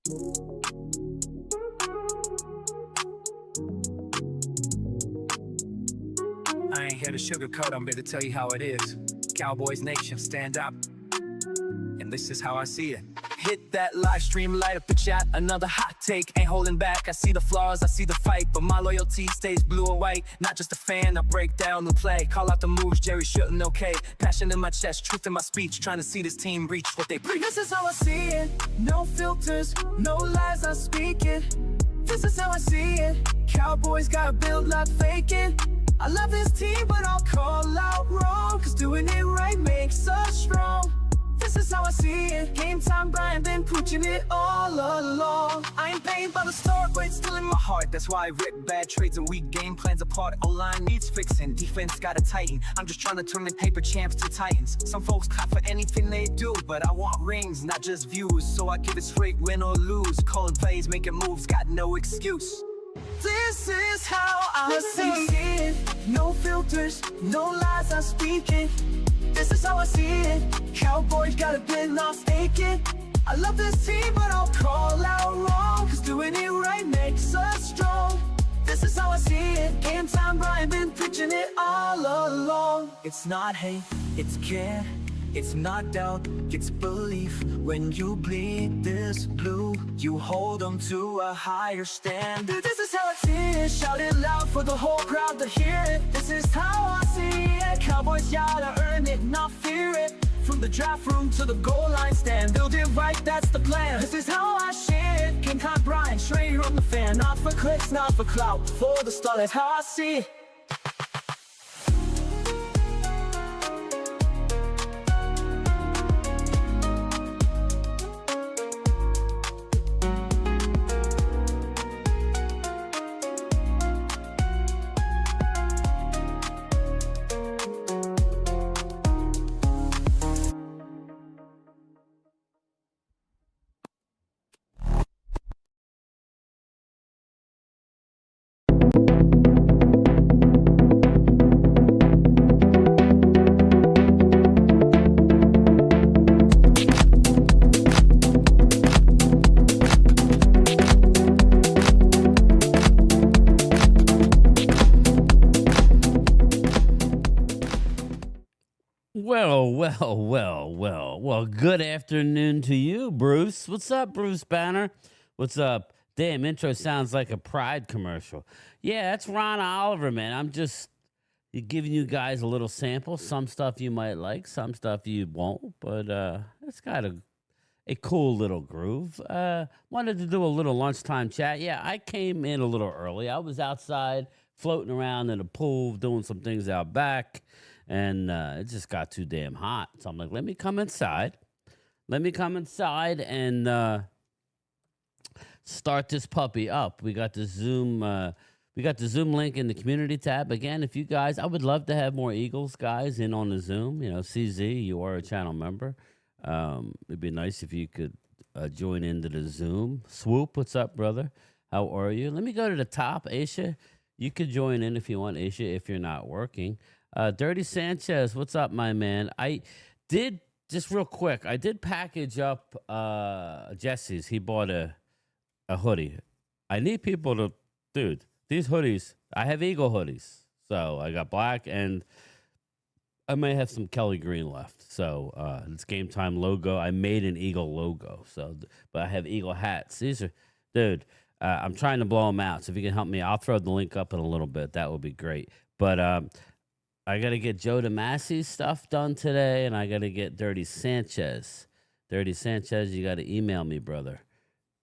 I ain't here to sugarcoat, I'm here to tell you how it is. Cowboys Nation, stand up. And this is how I see it. Hit that live stream, light up the chat, another hot take, ain't holding back. I see the flaws, I see the fight, but my loyalty stays blue and white. Not just a fan, I break down the play, call out the moves, Jerry shouldn't okay. Passion in my chest, truth in my speech, trying to see this team reach what they preach. This is how I see it, no filters, no lies, I speak it. This is how I see it, Cowboys gotta build like faking. I love this team, but I'll call out wrong, cause doing it right makes us strong. This is how I see it, game time Brian been preaching it all along. I ain't paid by the start, but it's still in my heart. That's why I rip bad trades and weak game plans apart. O-line needs fixing, defense gotta tighten. I'm just trying to turn the paper champs to titans. Some folks clap for anything they do, but I want rings, not just views. So I give it straight, win or lose. Calling plays, making moves, got no excuse. This is how I see it, no filters, no lies, I speak it. This is how I see it, Cowboys gotta been not faking. I love this team, but I'll call out wrong, cause doing it right makes us strong. This is how I see it, game time Brian been preaching it all along. It's not hate, it's care, it's not doubt, it's belief. When you bleed this blue, you hold them to a higher standard. This is how it is, shout it loud for the whole crowd to hear it. This is how I see it, Cowboys gotta earn it, not fear it. From the draft room to the goal line stand, build it right, that's the plan. This is how I share it, King Time Brian, straight from the fan. Not for clicks, not for clout, for the start, that's how I see it. Well, good afternoon to you, Bruce. What's up, Bruce Banner? What's up? Damn, intro sounds like a Pride commercial. Yeah, that's Ron Oliver, man. I'm just giving you guys a little sample. Some stuff you might like, some stuff you won't, but it's got a cool little groove. Wanted to do a little lunchtime chat. Yeah, I came in a little early. I was outside floating around in the pool, doing some things out back. And it just got too damn hot. So I'm like, let me come inside. And start this puppy up. We got the Zoom link in the community tab. Again, if you guys, I would love to have more Eagles guys in on the Zoom. You know, CZ, you are a channel member. It'd be nice if you could join into the Zoom. Swoop, what's up, brother? How are you? Let me go to the top, Aisha. You could join in if you want, Aisha, if you're not working. Dirty Sanchez, what's up, my man? I did, just real quick, I did package up Jesse's. He bought a hoodie. I need people to, dude, these hoodies, I have Eagle hoodies. So I got black and I may have some Kelly green left. So it's Game Time logo. I made an Eagle logo. So, but I have Eagle hats. These are, dude, I'm trying to blow them out. So if you can help me, I'll throw the link up in a little bit. That would be great. But I got to get Joe DeMassi's stuff done today, and I got to get Dirty Sanchez. Dirty Sanchez, you got to email me, brother.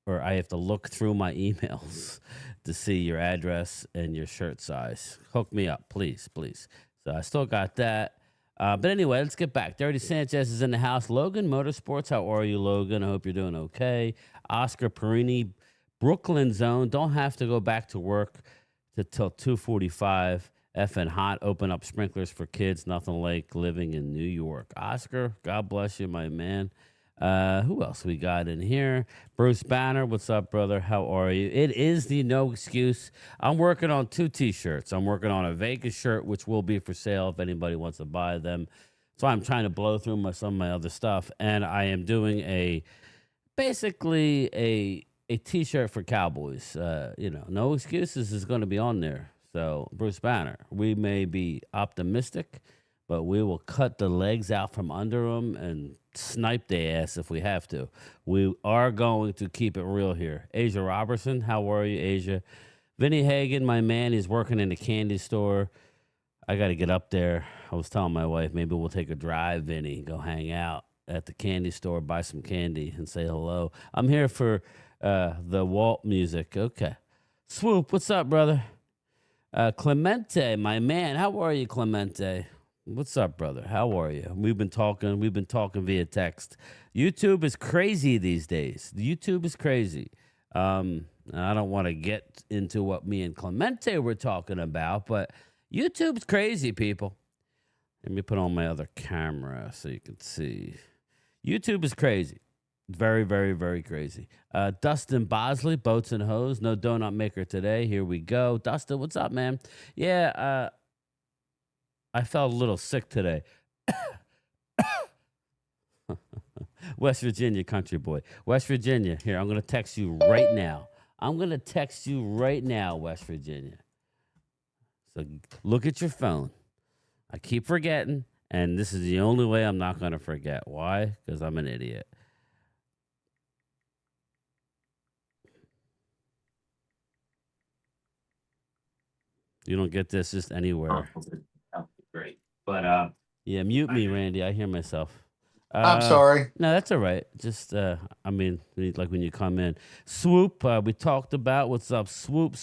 Or I have to look through my emails to see your address and your shirt size. Hook me up, please, please. So I still got that. But anyway, let's get back. Dirty Sanchez is in the house. Logan Motorsports, how are you, Logan? I hope you're doing okay. Oscar Perini, Brooklyn Zone. Don't have to go back to work till 2:45. Effing hot. Open up sprinklers for kids. Nothing like living in New York. Oscar, God bless you, my man. Who else we got in here? Bruce Banner, what's up, brother? How are you? It is the No Excuse. I'm working on 2 T-shirts. I'm working on a Vegas shirt, which will be for sale if anybody wants to buy them. So I'm trying to blow through some of my other stuff. And I am doing basically a a T-shirt for Cowboys. No excuses is going to be on there. So Bruce Banner, we may be optimistic, but we will cut the legs out from under them and snipe their ass if we have to. We are going to keep it real here. Asia Robertson, how are you, Asia? Vinny Hagen, my man, he's working in a candy store. I got to get up there. I was telling my wife, maybe we'll take a drive, Vinny, go hang out at the candy store, buy some candy, and say hello. I'm here for the Walt music. Okay. Swoop, what's up, brother? Clemente, my man. How are you, Clemente? What's up, brother? How are you? We've been talking via text. YouTube is crazy these days. YouTube is crazy. I don't want to get into what me and Clemente were talking about, but YouTube's crazy, people. Let me put on my other camera so you can see. YouTube is crazy. Very, very, very crazy. Dustin Bosley, Boats and Hose, no donut maker today. Here we go. Dustin, what's up, man? Yeah, I felt a little sick today. West Virginia, country boy. West Virginia, here, I'm going to text you right now. West Virginia. So look at your phone. I keep forgetting, and this is the only way I'm not going to forget. Why? Because I'm an idiot. You don't get this just anywhere. Great. But yeah, mute me, Randy. I hear myself. I'm sorry. No, that's all right. Just, I mean, like when you come in. Swoop, we talked about. What's up, Swoop?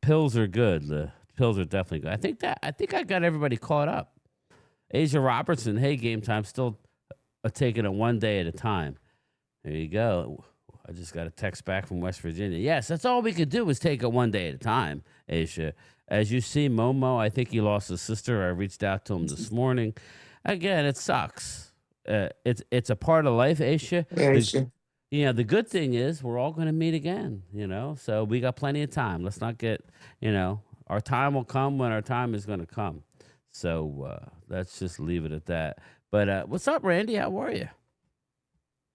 Pills are good. The pills are definitely good. I think I got everybody caught up. Asia Robertson, hey, game time. Still taking it one day at a time. There you go. I just got a text back from West Virginia. Yes, that's all we could do is take it one day at a time, Asia. As you see, Momo, I think he lost his sister. I reached out to him this morning. Again, it sucks. It's a part of life, Asia. The good thing is we're all going to meet again, so we got plenty of time. Let's not get, our time will come when our time is going to come. So let's just leave it at that. But what's up, Randy? How are you?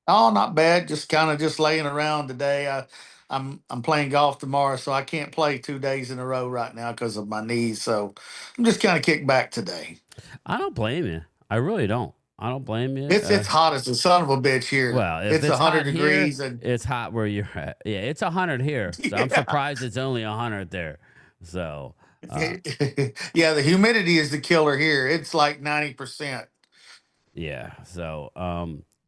Oh, not bad. Just kind of laying around today. I'm playing golf tomorrow, so I can't play 2 days in a row right now because of my knees. So I'm just kind of kicked back today. I don't blame you. I really don't. I don't blame you. It's hot as a son of a bitch here. Well, if it's 100 degrees here, and it's hot where you're at. Yeah, it's 100 here. So Yeah. I'm surprised it's only 100 there. So yeah, the humidity is the killer here. It's like 90%. yeah. So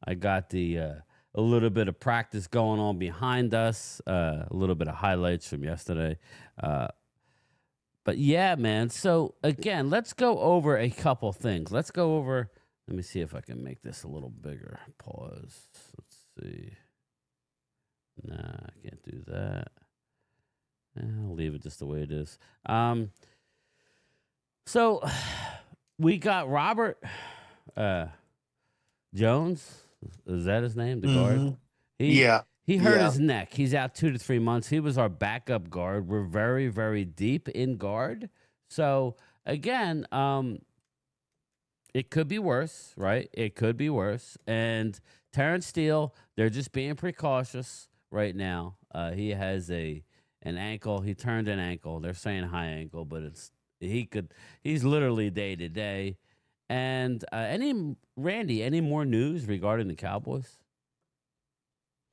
I got a little bit of practice going on behind us. A little bit of highlights from yesterday. But yeah, man. So again, let's go over a couple things. Let me see if I can make this a little bigger. Pause. Let's see. Nah, I can't do that. I'll leave it just the way it is. So we got Robert Jones. Is that his name? The guard? He hurt his neck. He's out 2 to 3 months. He was our backup guard. We're very, very deep in guard. So again, it could be worse, right? It could be worse. And Terrence Steele, they're just being precautious right now. He has an ankle. He turned an ankle. They're saying high ankle, but he's literally day to day. And Randy, any more news regarding the Cowboys?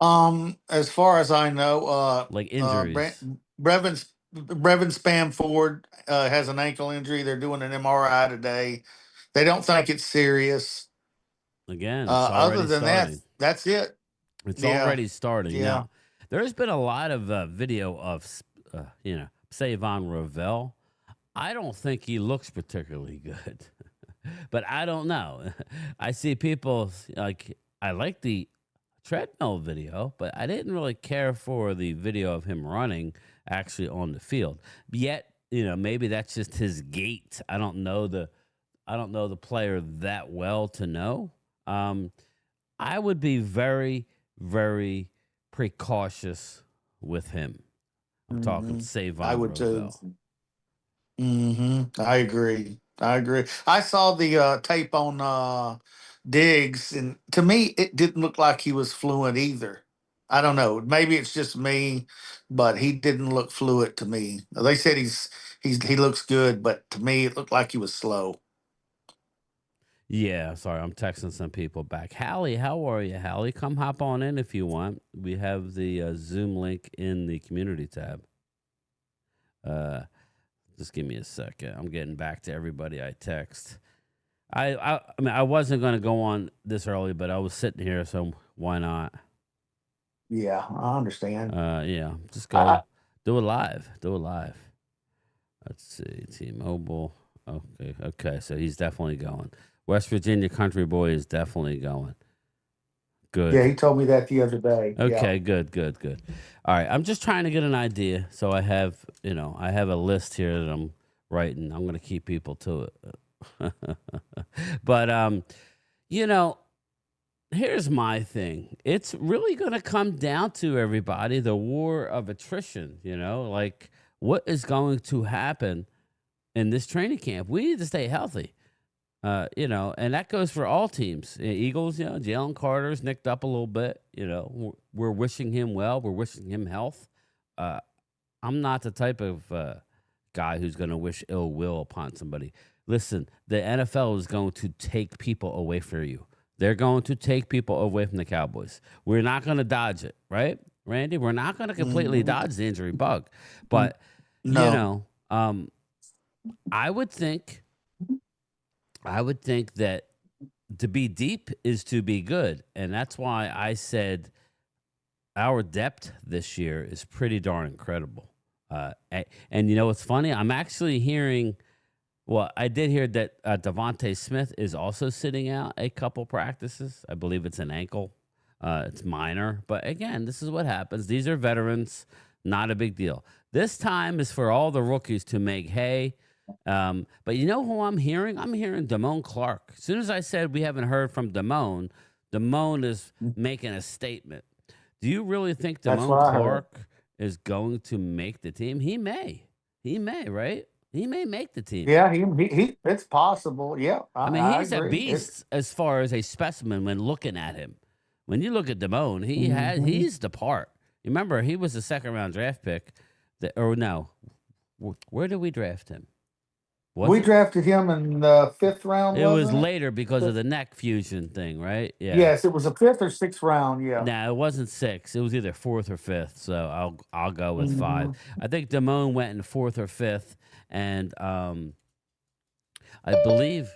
As far as I know, Like injuries. Brevin Spamford has an ankle injury. They're doing an MRI today. They don't think it's serious. Again, it's other than starting. that's it. It's already starting. Yeah. Now, there's been a lot of video of, Savon Ravel. I don't think he looks particularly good, but I don't know. I see people I like the treadmill video, but I didn't really care for the video of him running actually on the field. Yet, maybe that's just his gait. I don't know the player that well to know. I would be very, very precautious with him. I'm talking Savon. I would Ravel. too. I agree. I saw the tape on Diggs, and to me, it didn't look like he was fluent either. I don't know. Maybe it's just me, but he didn't look fluid to me. They said he looks good, but to me it looked like he was slow. Yeah, sorry, I'm texting some people back. Hallie, how are you, Hallie? Come hop on in if you want. We have the Zoom link in the community tab. Just give me a second. I'm getting back to everybody I text. I mean, I wasn't going to go on this early, but I was sitting here, so why not? Yeah, I understand. Yeah, just I, go do it live. Do it live. Let's see, T-Mobile. Okay. So he's definitely going. West Virginia Country Boy is definitely going. Good. yeah, he told me that the other day. Yeah. Okay, good. All right, I'm just trying to get an idea. So I have a list here that I'm writing. I'm going to keep people to it. But here's my thing. It's really going to come down to everybody the war of attrition, like what is going to happen in this training camp. We need to stay healthy. And that goes for all teams. Eagles, Jalen Carter's nicked up a little bit. We're wishing him well. We're wishing him health. I'm not the type of guy who's going to wish ill will upon somebody. Listen, the NFL is going to take people away from you. They're going to take people away from the Cowboys. We're not going to dodge it, right, Randy? We're not going to completely dodge the injury bug. But, No. I would think that to be deep is to be good. And that's why I said our depth this year is pretty darn incredible. And what's funny? I'm actually hearing, I did hear that Devontae Smith is also sitting out a couple practices. I believe it's an ankle. It's minor. But again, this is what happens. These are veterans. Not a big deal. This time is for all the rookies to make hay. But you know who I'm hearing? I'm hearing Damone Clark. As soon as I said we haven't heard from Damone is making a statement. Do you really think Damone Clark is going to make the team? He may, right? He may make the team. Yeah, he it's possible. Yeah, I mean, he's agree. a beast as far as a specimen when looking at him. When you look at Damone, he's the part. Remember, he was a second-round draft pick. Where did we draft him? We drafted him in the 5th round. It was later because of the neck fusion thing, right? Yeah. Yes, it was a 5th or 6th round. Yeah. No, it wasn't 6. It was either 4th or 5th. So I'll go with 5. I think Damone went in 4th or 5th, and I believe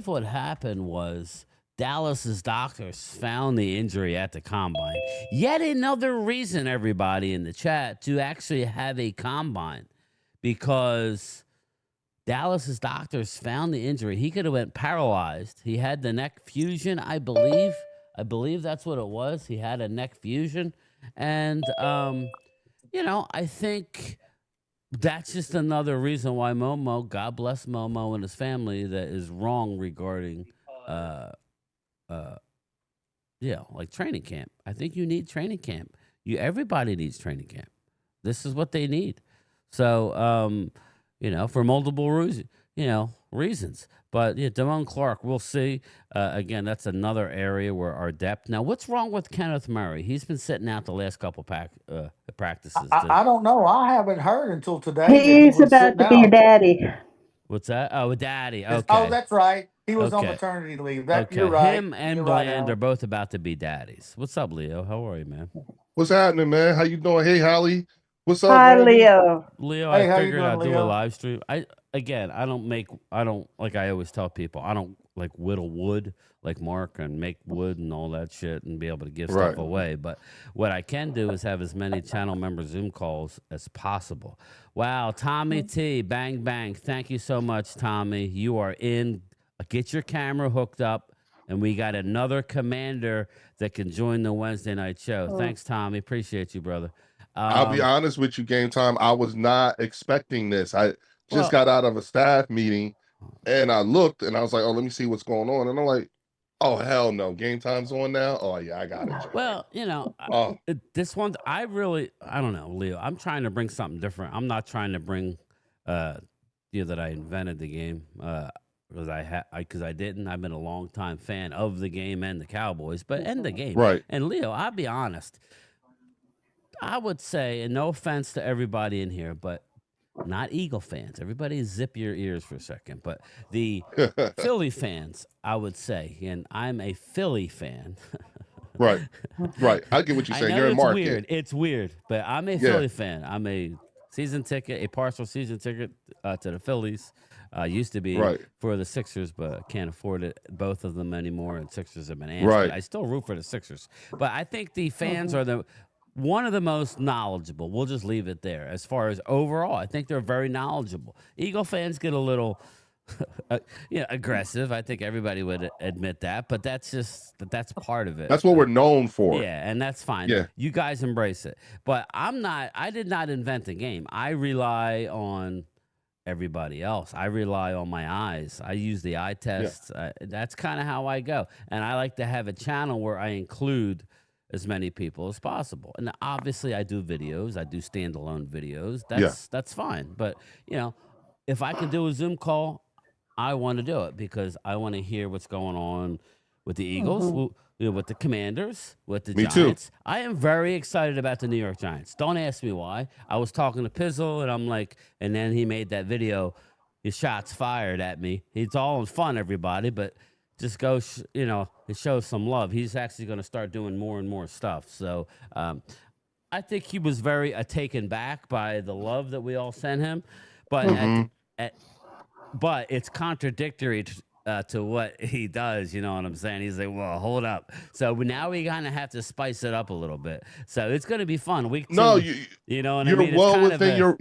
what happened was Dallas's doctors found the injury at the combine. Yet another reason, everybody in the chat, to actually have a combine, because Dallas's doctors found the injury. He could have went paralyzed. He had the neck fusion, I believe. I believe that's what it was. He had a neck fusion. And, I think that's just another reason why Momo, God bless Momo and his family, that is wrong regarding, like training camp. I think you need training camp. Everybody needs training camp. This is what they need. So, for multiple reasons. But Damone Clark, we'll see. Again, that's another area where our depth. Now, what's wrong with Kenneth Murray? He's been sitting out the last couple practices. I don't know. I haven't heard until today. He's about to be a daddy. What's that? Oh, daddy. Okay. Oh, that's right. He was on maternity leave. You're right. Him and Bland are both about to be daddies. What's up, Leo? How are you, man? What's happening, man? How you doing? Hey, Holly. What's up, Hi, Randy? Leo. Leo, Hey, I figured I'd doing, do a Leo? live stream. I don't like I always tell people, I don't like whittle wood like Mark and make wood and all that shit and be able to give stuff away. But what I can do is have as many channel member Zoom calls as possible. Wow, Tommy T, bang, bang. Thank you so much, Tommy. You are in. Get your camera hooked up, and we got another commander that can join the Wednesday night show. Thanks, Tommy. Appreciate you, brother. I'll be honest with you, Game Time. I was not expecting this. I just got out of a staff meeting, and I looked, and I was like, "Oh, let me see what's going on." And I'm like, "Oh, hell no, Game Time's on now." Oh yeah, I got it. Well, this one, I don't know, Leo. I'm trying to bring something different. I'm not trying to bring, that I invented the game. because I didn't. I've been a long time fan of the game and the Cowboys, but and the game. Right. And Leo, I'll be honest. I would say, and no offense to everybody in here, but not Eagle fans. Everybody zip your ears for a second. But the Philly fans, I would say, and I'm a Philly fan. Right. Right. I get what you're I saying. know You're in it's market. weird. It's weird, but I'm a Philly fan. I'm a season ticket, a partial season ticket to the Phillies. Used to be Right. for the Sixers, but can't afford it, both of them anymore. And Sixers have been asked. Right. But I still root for the Sixers. But I think the fans are one of the most knowledgeable. We'll just leave it there. As far as overall, I think they're very knowledgeable. Eagle fans get a little aggressive. I think everybody would admit that, but that's part of it. That's what we're known for. Yeah, and that's fine. Yeah. You guys embrace it. But I did not invent the game. I rely on everybody else. I rely on my eyes. I use the eye tests. That's kind of how I go. And I like to have a channel where I include as many people as possible. And obviously I do videos. I do standalone videos. That's fine. But, if I can do a Zoom call, I want to do it because I want to hear what's going on with the Eagles, with the Commanders, with the Giants. Too. I am very excited about the New York Giants. Don't ask me why. I was talking to Pizzle, and I'm like, and then he made that video, his shots fired at me. It's all in fun, everybody, but just go, it shows some love. He's actually going to start doing more and more stuff. So I think he was very taken back by the love that we all sent him. But but it's contradictory to what he does. You know what I'm saying? He's like, well, hold up. So now we kind of have to spice it up a little bit. So it's going to be fun. Week 2, no, you know what I you're mean? well within your.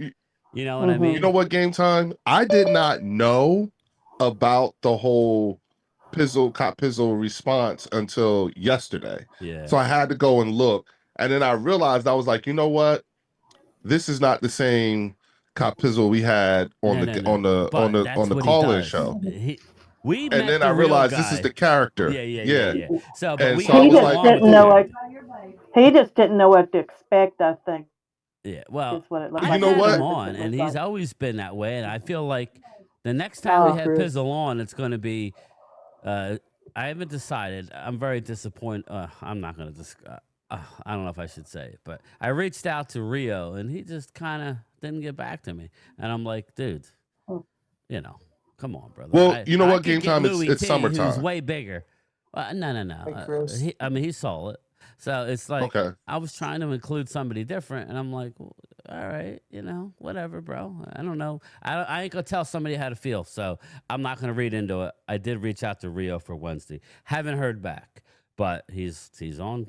You know what I mean? You know what, Game Time? I did not know about the whole Pizzle response until yesterday. Yeah. So I had to go and look, and then I realized I was like, you know what? This is not the same Pizzle we had on the call-in show. We and then I realized this is the character. Yeah. So, but and we so he I was just like, didn't know what he just didn't know what to expect. I think. Yeah, well, is what it looked I like. You know had what? him on, and he's always been that way. And I feel like the next time we have Chris. Pizzle on, it's going to be. I haven't decided. I'm very disappointed. I'm not going to I don't know if I should say it, but I reached out to Rio, and he just kind of didn't get back to me. And I'm like, dude, come on, brother. Well, you know what, could Game get Time? Louis It's T, summertime. who's way bigger. No. Hey, Chris. He's solid. So it's like Okay. I was trying to include somebody different, and I'm like, well, all right, whatever, bro. I don't know. I ain't gonna tell somebody how to feel, so I'm not gonna read into it. I did reach out to Rio for Wednesday. Haven't heard back, but he's on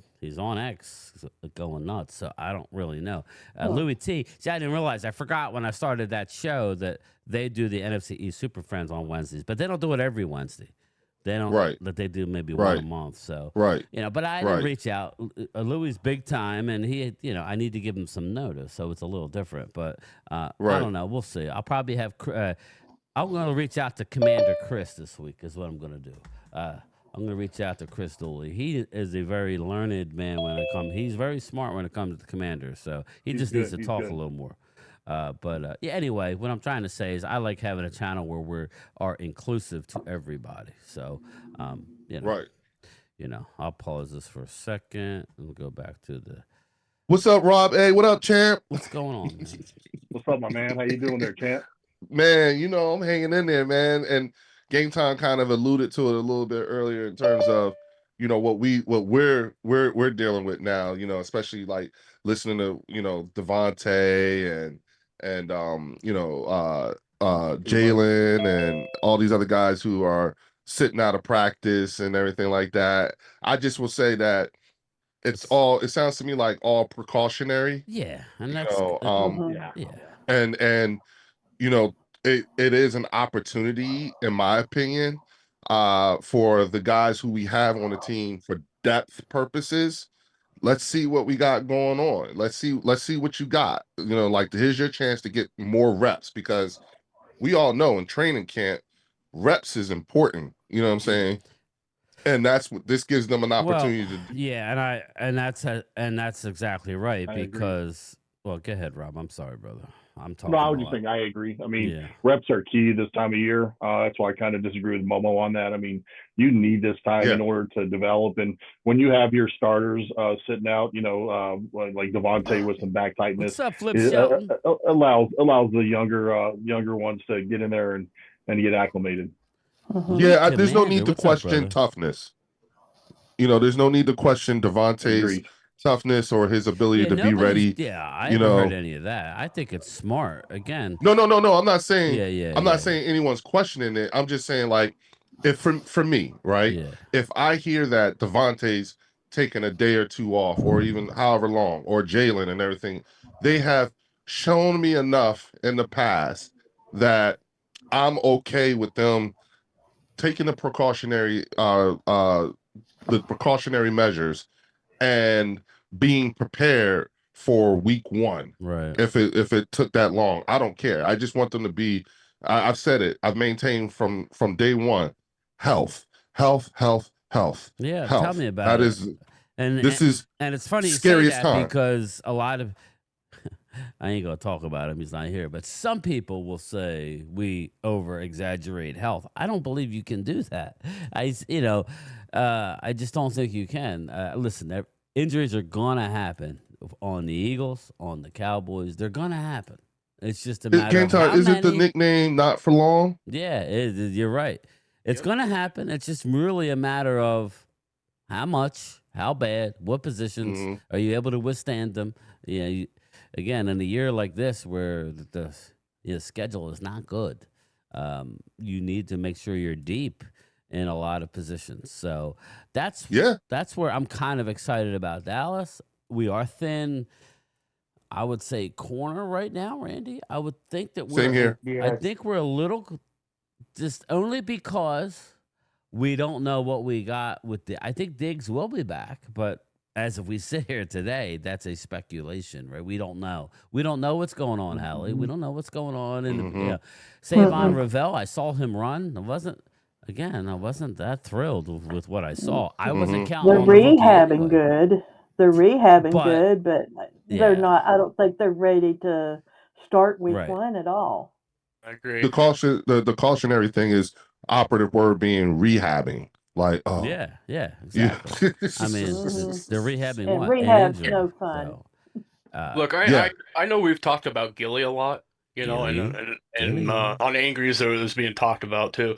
X going nuts. So I don't really know. Louis T. See, I didn't realize. I forgot when I started that show that they do the NFC East Super Friends on Wednesdays, but they don't do it every Wednesday. They don't. Right. That they do maybe Right. one a month. So Right. but I didn't reach out. Louis is big time, and he, I need to give him some notice, so it's a little different. But I don't know. We'll see. I'll probably have. I'm going to reach out to Commander Chris this week. Is what I'm going to do. I'm going to reach out to Chris Dooley. He is a very learned man when it comes. He's very smart when it comes to the Commander. So he just needs to talk a little more. Anyway, what I'm trying to say is I like having a channel where we are inclusive to everybody. So, Right. I'll pause this for a second and go back to the. What's up, Rob? Hey, what up, champ? What's going on, man? What's up, my man? How you doing there, champ? Man, I'm hanging in there, man. And Game Time kind of alluded to it a little bit earlier in terms of, what we're dealing with now, especially like listening to, Devontae and Jalen and all these other guys who are sitting out of practice and everything like that. I just will say that it sounds to me like all precautionary. Yeah, and that's and it is an opportunity, in my opinion, for the guys who we have on the team for depth purposes. Let's see what we got going on. Let's see what you got. Here's your chance to get more reps, because we all know in training camp, reps is important. You know what I'm saying? And that's what this gives them an opportunity to do. Yeah, and that's exactly right, I agree. because well, go ahead, Rob. I'm sorry, brother. I'm talking. No, I a was just lot. saying I agree. I mean, Yeah. reps are key this time of year. That's why I kind of disagree with Momo on that. I mean, you need this time Yeah. in order to develop. And when you have your starters sitting out, like Devontae with some back tightness, What's up, Flip it Shelton? allows the younger ones to get in there and get acclimated. Yeah, there's no Commander, need to what's up, question brother? toughness. There's no need to question Devontae's Agreed. toughness or his ability Yeah, to be ready. Yeah, I you haven't heard know. any of that. I think it's smart. Again. No. I'm not saying. Yeah. I'm not saying anyone's questioning it. I'm just saying, like, if for me, right? Yeah. If I hear that Devontae's taking a day or two off, or even however long, or Jalen and everything, they have shown me enough in the past that I'm okay with them taking the precautionary measures and being prepared for week one. Right. If it took that long, I don't care. I just want them to be. I've said it. I've maintained from day one, health. Yeah, health. tell me about That it. is. And This is and it's funny you say scariest that time. because a lot of I ain't gonna talk about him. He's not here. But some people will say we over exaggerate health. I don't believe you can do that. I just don't think you can. Listen, injuries are gonna happen on the Eagles, on the Cowboys. They're gonna happen. It's just a matter Game of time. how Isn't the many. nickname not for long? Yeah, you're right. It's gonna happen. It's just really a matter of how much, how bad, what positions are you able to withstand them? Yeah, again, in a year like this where the schedule is not good, you need to make sure you're deep in a lot of positions. So that's where I'm kind of excited about Dallas. We are thin, I would say, corner right now, Randy. I would think that we're Same here. I think we're a little just only because we don't know what we got with I think Diggs will be back, but as if we sit here today, that's a speculation, right? We don't know. We don't know what's going on, Hallie. We don't know what's going on. Savon Ravel, I saw him run. I wasn't that thrilled with what I saw. I wasn't counting They're on the rookie rehabbing anyway. good. They're rehabbing But- good, but they're Yeah. not. I don't think they're ready to start week Right. one at all. I agree. The cautionary thing is operative word being rehabbing. Like, oh Yeah, exactly. I mean, they're rehabbing And what? rehab's Injury. no fun. So, Look, Yeah. I know we've talked about Gilly a lot, Gilly. and on Angries it was being talked about too.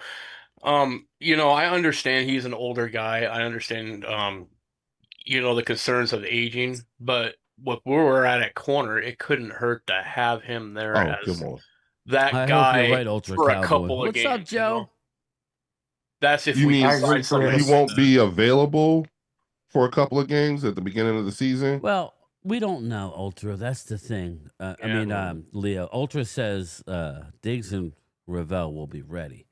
I understand he's an older guy. I understand the concerns of aging, but where we're at corner, it couldn't hurt to have him there as come on. that I guy hope you're right, Ultra for Cowboy. a couple of What's games. up, Joe? That's if You we mean can find something. he won't be available for a couple of games at the beginning of the season? Well, we don't know, Ultra. That's the thing. Leo. Ultra says Diggs and Ravel will be ready.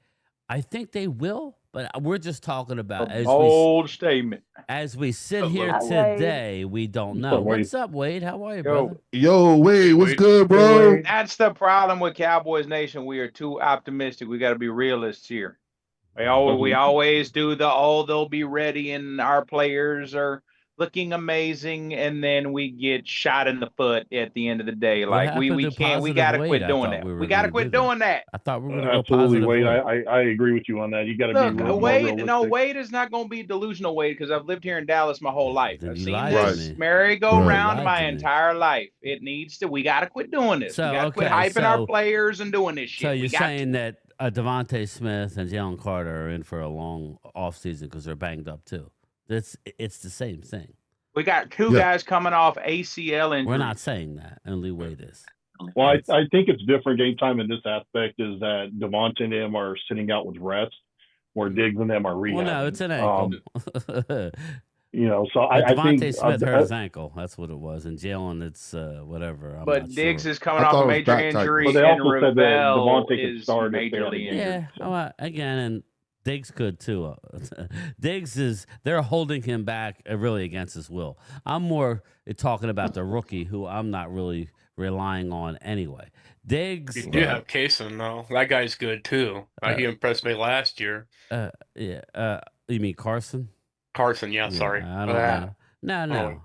I think they will, but we're just talking about bold statement. As we sit here Hi, Wade. today, we don't know. What's up, Wade? How are you, brother? Yo, Wade, what's good, bro? That's the problem with Cowboys Nation. We are too optimistic. We got to be realists here. We always do they'll be ready and our players are looking amazing, and then we get shot in the foot at the end of the day. Like we can't. We got to quit doing that. We got to quit doing that. I thought we were going to go Absolutely, positive. Wade. I agree with you on that. You got to be more realistic. Wade is not going to be delusional, Wade, because I've lived here in Dallas my whole life. Then I've you seen lied this to me. merry-go-round Right. my Lied to me. entire life. It needs to. We got to quit doing this. So, we got to quit okay, hyping our players and doing this shit. So you're we got saying that Devontae Smith and Jalen Carter are in for a long offseason because they're banged up too. It's the same thing. We got two guys coming off ACL injuries. We're not saying that. Only Wade is. Well, I think it's different game time in this aspect is that Devontae and them are sitting out with rest, where Diggs and them are rehabbing. Well, no, it's an ankle. So I think Devontae Smith hurt his ankle. That's what it was. And Jalen, it's whatever. But Diggs is is coming off a major injury, but they and also said that Ravel Devontae could is start if they majorly injured. Yeah, well, again, and Diggs could too. They're holding him back really against his will. I'm more talking about the rookie who I'm not really relying on anyway. Diggs. You do have Kaysen, though. That guy's good too. He impressed me last year. You mean Carson? Carson, yeah, sorry. I don't know. No.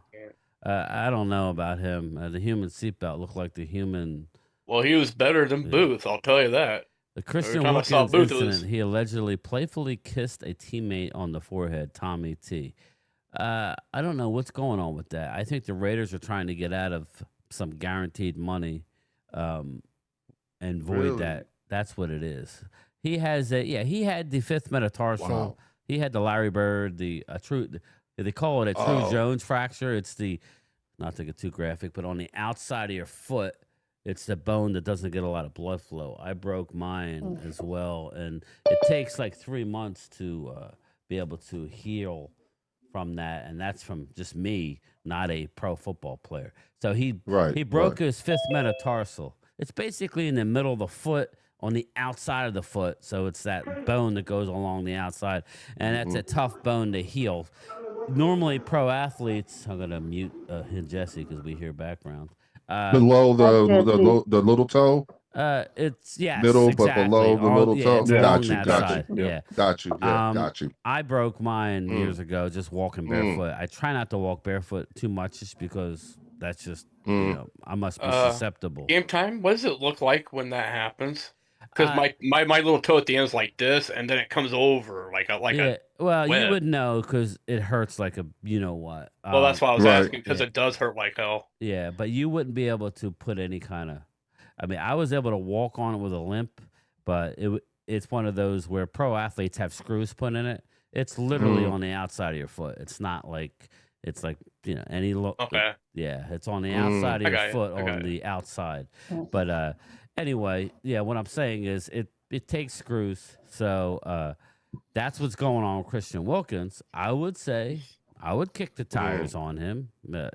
I don't know about him. The human seatbelt looked like the human Well, he was better than Yeah. Booth, I'll tell you that. The Christian time I saw Wilkins Booth, it incident, was- he allegedly playfully kissed a teammate on the forehead, Tommy T. I don't know what's going on with that. I think the Raiders are trying to get out of some guaranteed money and void Really? that. That's what it is. He has he had the fifth metatarsal. Wow. He had the Larry Bird, the true, they call it a true Oh. Jones fracture. It's the, not to get too graphic, but on the outside of your foot, it's the bone that doesn't get a lot of blood flow. I broke mine as well, and it takes like 3 months to be able to heal from that, and that's from just me, not a pro football player. So he broke his fifth metatarsal. It's basically in the middle of the foot, on the outside of the foot. So it's that bone that goes along the outside, and that's a tough bone to heal. Normally, pro athletes. I'm gonna mute Jesse because we hear background. Below the little toe. It's Middle, exactly. but below the little toe. It's Got along you, that got side. you. Yeah. Got you. Yeah, got you. I broke mine years ago just walking barefoot. I try not to walk barefoot too much just because that's just, you know, I must be susceptible. Game time, what does it look like when that happens? Because my little toe at the end is like this, and then it comes over like a well, web. you would know because it hurts like a you know what. Well, that's why I was asking, because yeah. it does hurt like hell. Yeah, but you wouldn't be able to put any kind of. I mean, I was able to walk on it with a limp, but it's one of those where pro athletes have screws put in it. It's literally on the outside of your foot. It's not like it's like, you know, any look. Okay. Yeah, it's on the outside of your foot on the outside. But anyway, yeah, what I'm saying is it takes screws. So that's what's going on with Christian Wilkins. I would say I would kick the tires on him.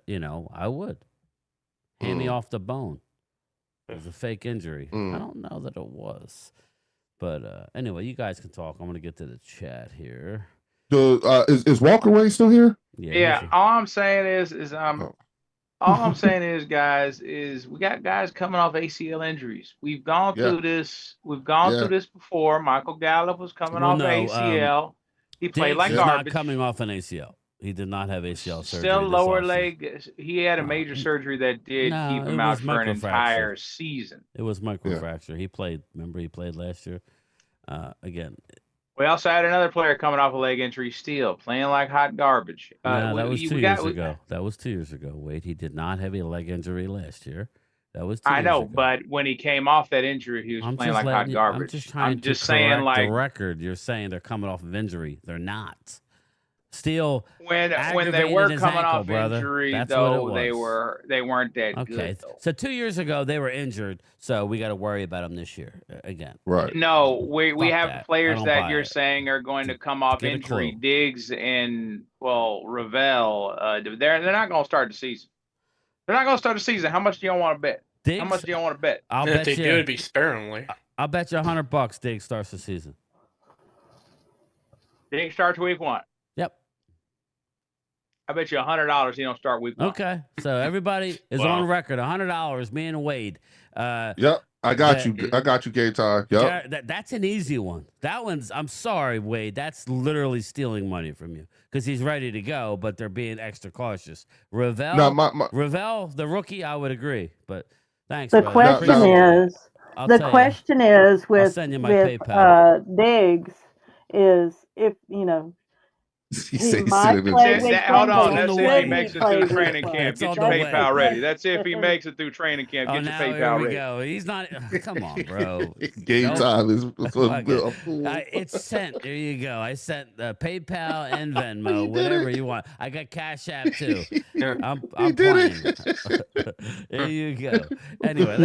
You know, I would. Hand me off the bone. It was a fake injury. I don't know that it was. But anyway, you guys can talk. I'm going to get to the chat here. Is Walker Ray still here? Yeah. All I'm saying is all I'm saying is, guys, is we got guys coming off ACL injuries. We've gone through this. We've gone through this before. Michael Gallup was coming off ACL. He played like garbage. Not coming off an ACL. He did not have ACL surgery. Still lower leg. He had a major surgery that did keep him out for an entire season. It was microfracture. He played. Remember, he played last year. Again. We also had another player coming off a leg injury, still playing like hot garbage. No, that was 2 years ago. That was 2 years ago. Wait, he did not have a leg injury last year. That was 2 years ago. But when he came off that injury, he was playing like hot garbage. I'm just saying, like the record. You're saying they're coming off of injury. They're not. Still, when they were coming off injury, that's though, they weren't that good. Though. So 2 years ago they were injured, so we got to worry about them this year again. Right? No, we have players that you're saying are going to come off injury. Diggs and Ravel. They're not going to start the season. They're not going to start the season. How much do you want to bet? Diggs, how much do you want to bet? I'll bet if they do, it'd be sparingly. I'll bet you $100 Diggs starts the season. Diggs starts week 1. Yep. I bet you $100 he don't start week 1. Okay, so everybody is on record. $100. Me and Wade. Yep, I got you. I got you, Game Time. Yep. That's an easy one. That one's. I'm sorry, Wade. That's literally stealing money from you because he's ready to go, but they're being extra cautious. Ravel, Ravel, the rookie. I would agree, but thanks. The brother. question is with Diggs is if you know. Hold on. That's if he makes it through training camp. Get your PayPal ready. That's if he makes it through training camp. Get your PayPal ready. Go. He's not. Come on, bro. Game Time is. It's sent. There you go. I sent PayPal and Venmo, whatever you want. I got Cash App too. I'm playing. There you go. Anyway,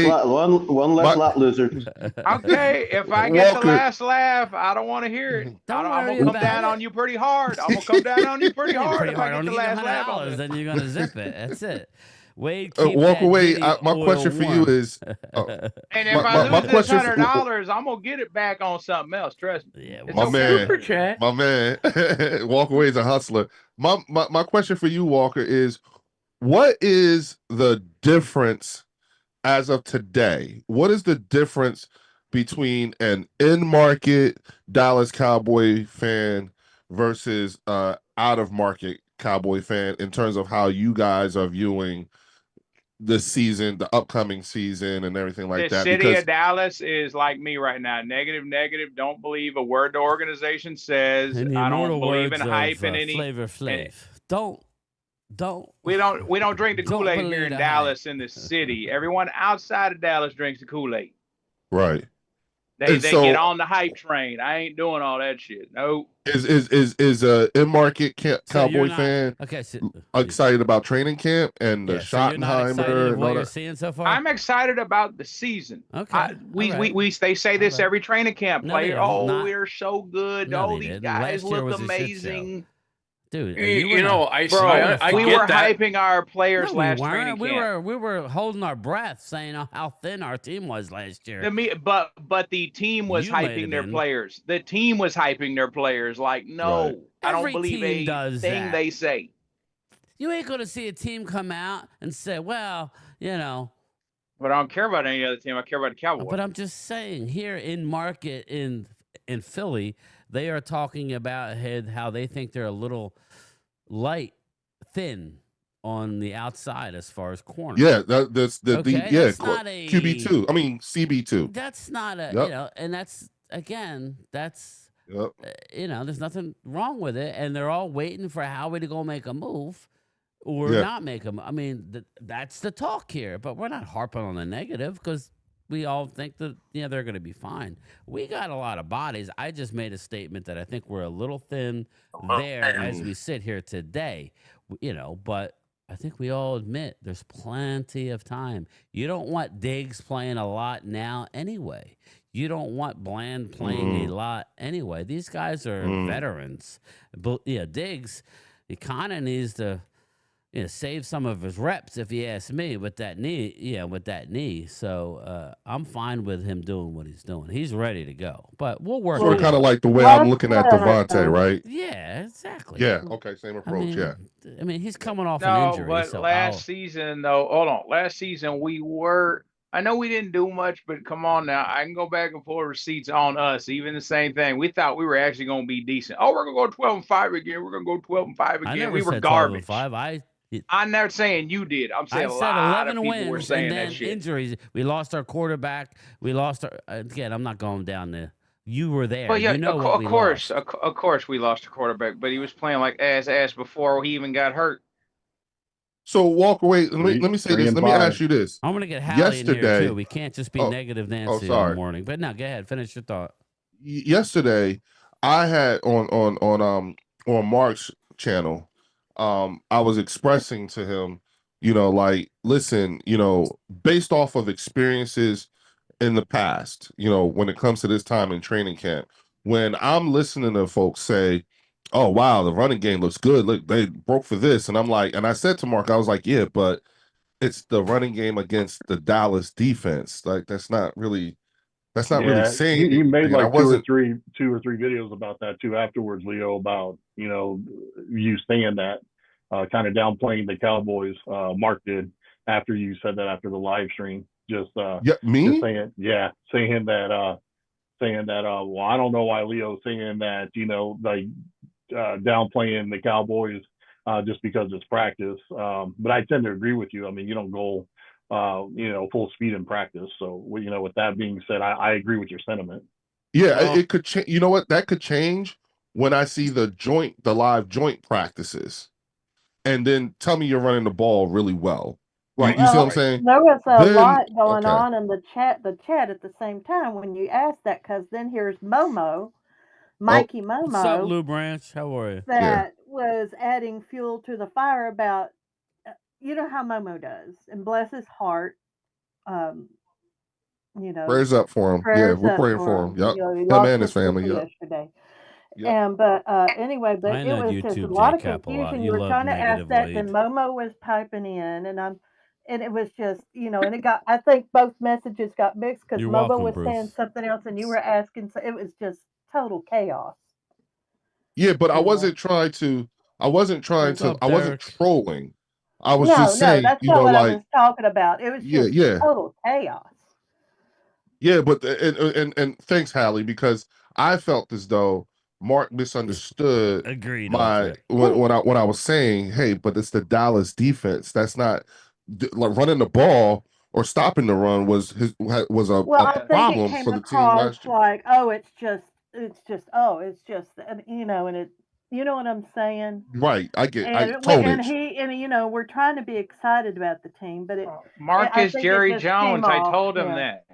one less lot lizard. Okay, if I get the last laugh, I don't want to hear it. I'm gonna come down on you pretty hard. I'm gonna come down on you pretty hard. If I get the last laugh on then you're gonna zip it. That's it. Wade, walk away. My question for you is, and if I lose this $100, I'm gonna get it back on something else. Trust me. Yeah, my man, Walker Way's a hustler. My question for you, Walker, is what is the difference as of today? What is the difference between an in-market Dallas Cowboy fan versus out-of-market Cowboy fan in terms of how you guys are viewing the season, the upcoming season, and everything like The that. city Because of Dallas is like me right now. Negative, negative. Don't believe a word the organization says. In the I immortal don't believe in words hype of and any. Flavor Flav, don't We don't drink the don't Kool-Aid here believe in the Dallas hype. in the city. Everyone outside of Dallas drinks the Kool-Aid. right. They And get so on the hype train. I ain't doing all that shit. No. is a in market So you're Cowboy not fan okay. So, excited about training camp and the yeah, so you're not excited Schottenheimer of and what all you're that? seeing so far. I'm excited about the season. Okay, They say this right. every training camp. No, they Player, don't. oh, Not- we're so good. No, Oh, they these didn't. guys Last year look was a shit show. amazing. Dude, You know, I Bro, I we get were that. hyping our players No, we last weren't. training camp. We were holding our breath, saying how thin our team was last year. But the team was You might hyping have their been. players. The team was hyping their players. Like, no, Right. I don't Every believe team a does thing that. they say. You ain't gonna see a team come out and say, "Well, you know." But I don't care about any other team. I care about the Cowboys. But I'm just saying, here in market in Philly, they are talking about how they think they're a little light, thin on the outside as far as corners. Yeah, that's That's not a QB2. I mean CB2. That's not a Yep. and that's again, that's Yep. there's nothing wrong with it, and they're all waiting for Howie to go make a move or Yeah. not make a move. I mean, that's the talk here, but we're not harping on the negative because we all think that they're going to be fine. We got a lot of bodies. I just made a statement that I think we're a little thin there as we sit here today, but I think we all admit there's plenty of time. You don't want Diggs playing a lot now anyway. You don't want Bland playing a lot anyway. These guys are veterans. But Diggs, he kind of needs to save some of his reps, if you ask me, with that knee. So I'm fine with him doing what he's doing. He's ready to go. But we'll work. Sort of it kind of out. like the way I'm looking at Devontae, right? Yeah, exactly. Yeah. Okay. Same approach. I mean, he's coming off an injury. But So last season, though, hold on. Last season, I know we didn't do much, but come on now. I can go back and pull receipts on us. Even the same thing. We thought we were actually going to be decent. Oh, we're going to go 12-5 again. We're going to go 12-5 again. I never We were said garbage. 12-5. I'm not saying you did. I'm saying I a said lot 11 of people wins were saying and then that shit. injuries. We lost our quarterback. We lost our again. I'm not going down there. You were there. But yeah, you know of course, we lost a quarterback, but he was playing like ass before he even got hurt. So walk away. Let me say this. Let me ask you this. I'm gonna get Hallie in here Yesterday- too. We can't just be negative Nancy all sorry. morning. But no, go ahead. Finish your thought. Yesterday, I had on Mark's channel. I was expressing to him, like, listen, based off of experiences in the past, when it comes to this time in training camp, when I'm listening to folks say, oh, wow, the running game looks good. Look, they broke for this. And I'm like, and I said to Mark, I was like, yeah, but it's the running game against the Dallas defense. Like, that's not really saying. He made like two or three videos about that too afterwards, Leo, about, you saying that, kind of downplaying the Cowboys. Mark did after you said that after the live stream. Me? Just saying that, well, I don't know why Leo's saying that, like, downplaying the Cowboys just because it's practice. But I tend to agree with you. I mean, you don't go, full speed in practice. So, with that being said, I agree with your sentiment. Yeah, it could change. You know what? That could change when I see the live joint practices, and then tell me you're running the ball really well. Right. You see what I'm saying? There was a lot going on in the chat at the same time when you asked that, because then here's Mikey Momo. What's up, Lou Branch? How are you? That was adding fuel to the fire about, you know how Momo does, and bless his heart. Prayers up for him. Yeah, we're praying for him. Yep. Him and his family. Yep. Yesterday. Yep. And but anyway, but I it know was YouTube just a lot of J Cap a lot. confusion. You You were love trying to ask negative that, lead. and Momo was piping in, and it was just, and it got, I think both messages got mixed because You're Momo welcome, was saying Bruce. something else and you were asking, so it was just total chaos. Yeah, but I wasn't trying to, I wasn't trolling. I was just saying, that's not what I was talking about. It was just total chaos. Yeah, but and thanks, Hallie, because I felt as though Mark misunderstood Agreed. what I was saying. Hey, but it's the Dallas defense. That's not like running the ball or stopping the run was Well, a I think it problem came for the team across last year. like, oh, it's just, and and it, you know what I'm saying? Right. I And totally. he, and we're trying to be excited about the team, but I Marcus think it Jerry just came Jones, I off, told him yeah. that.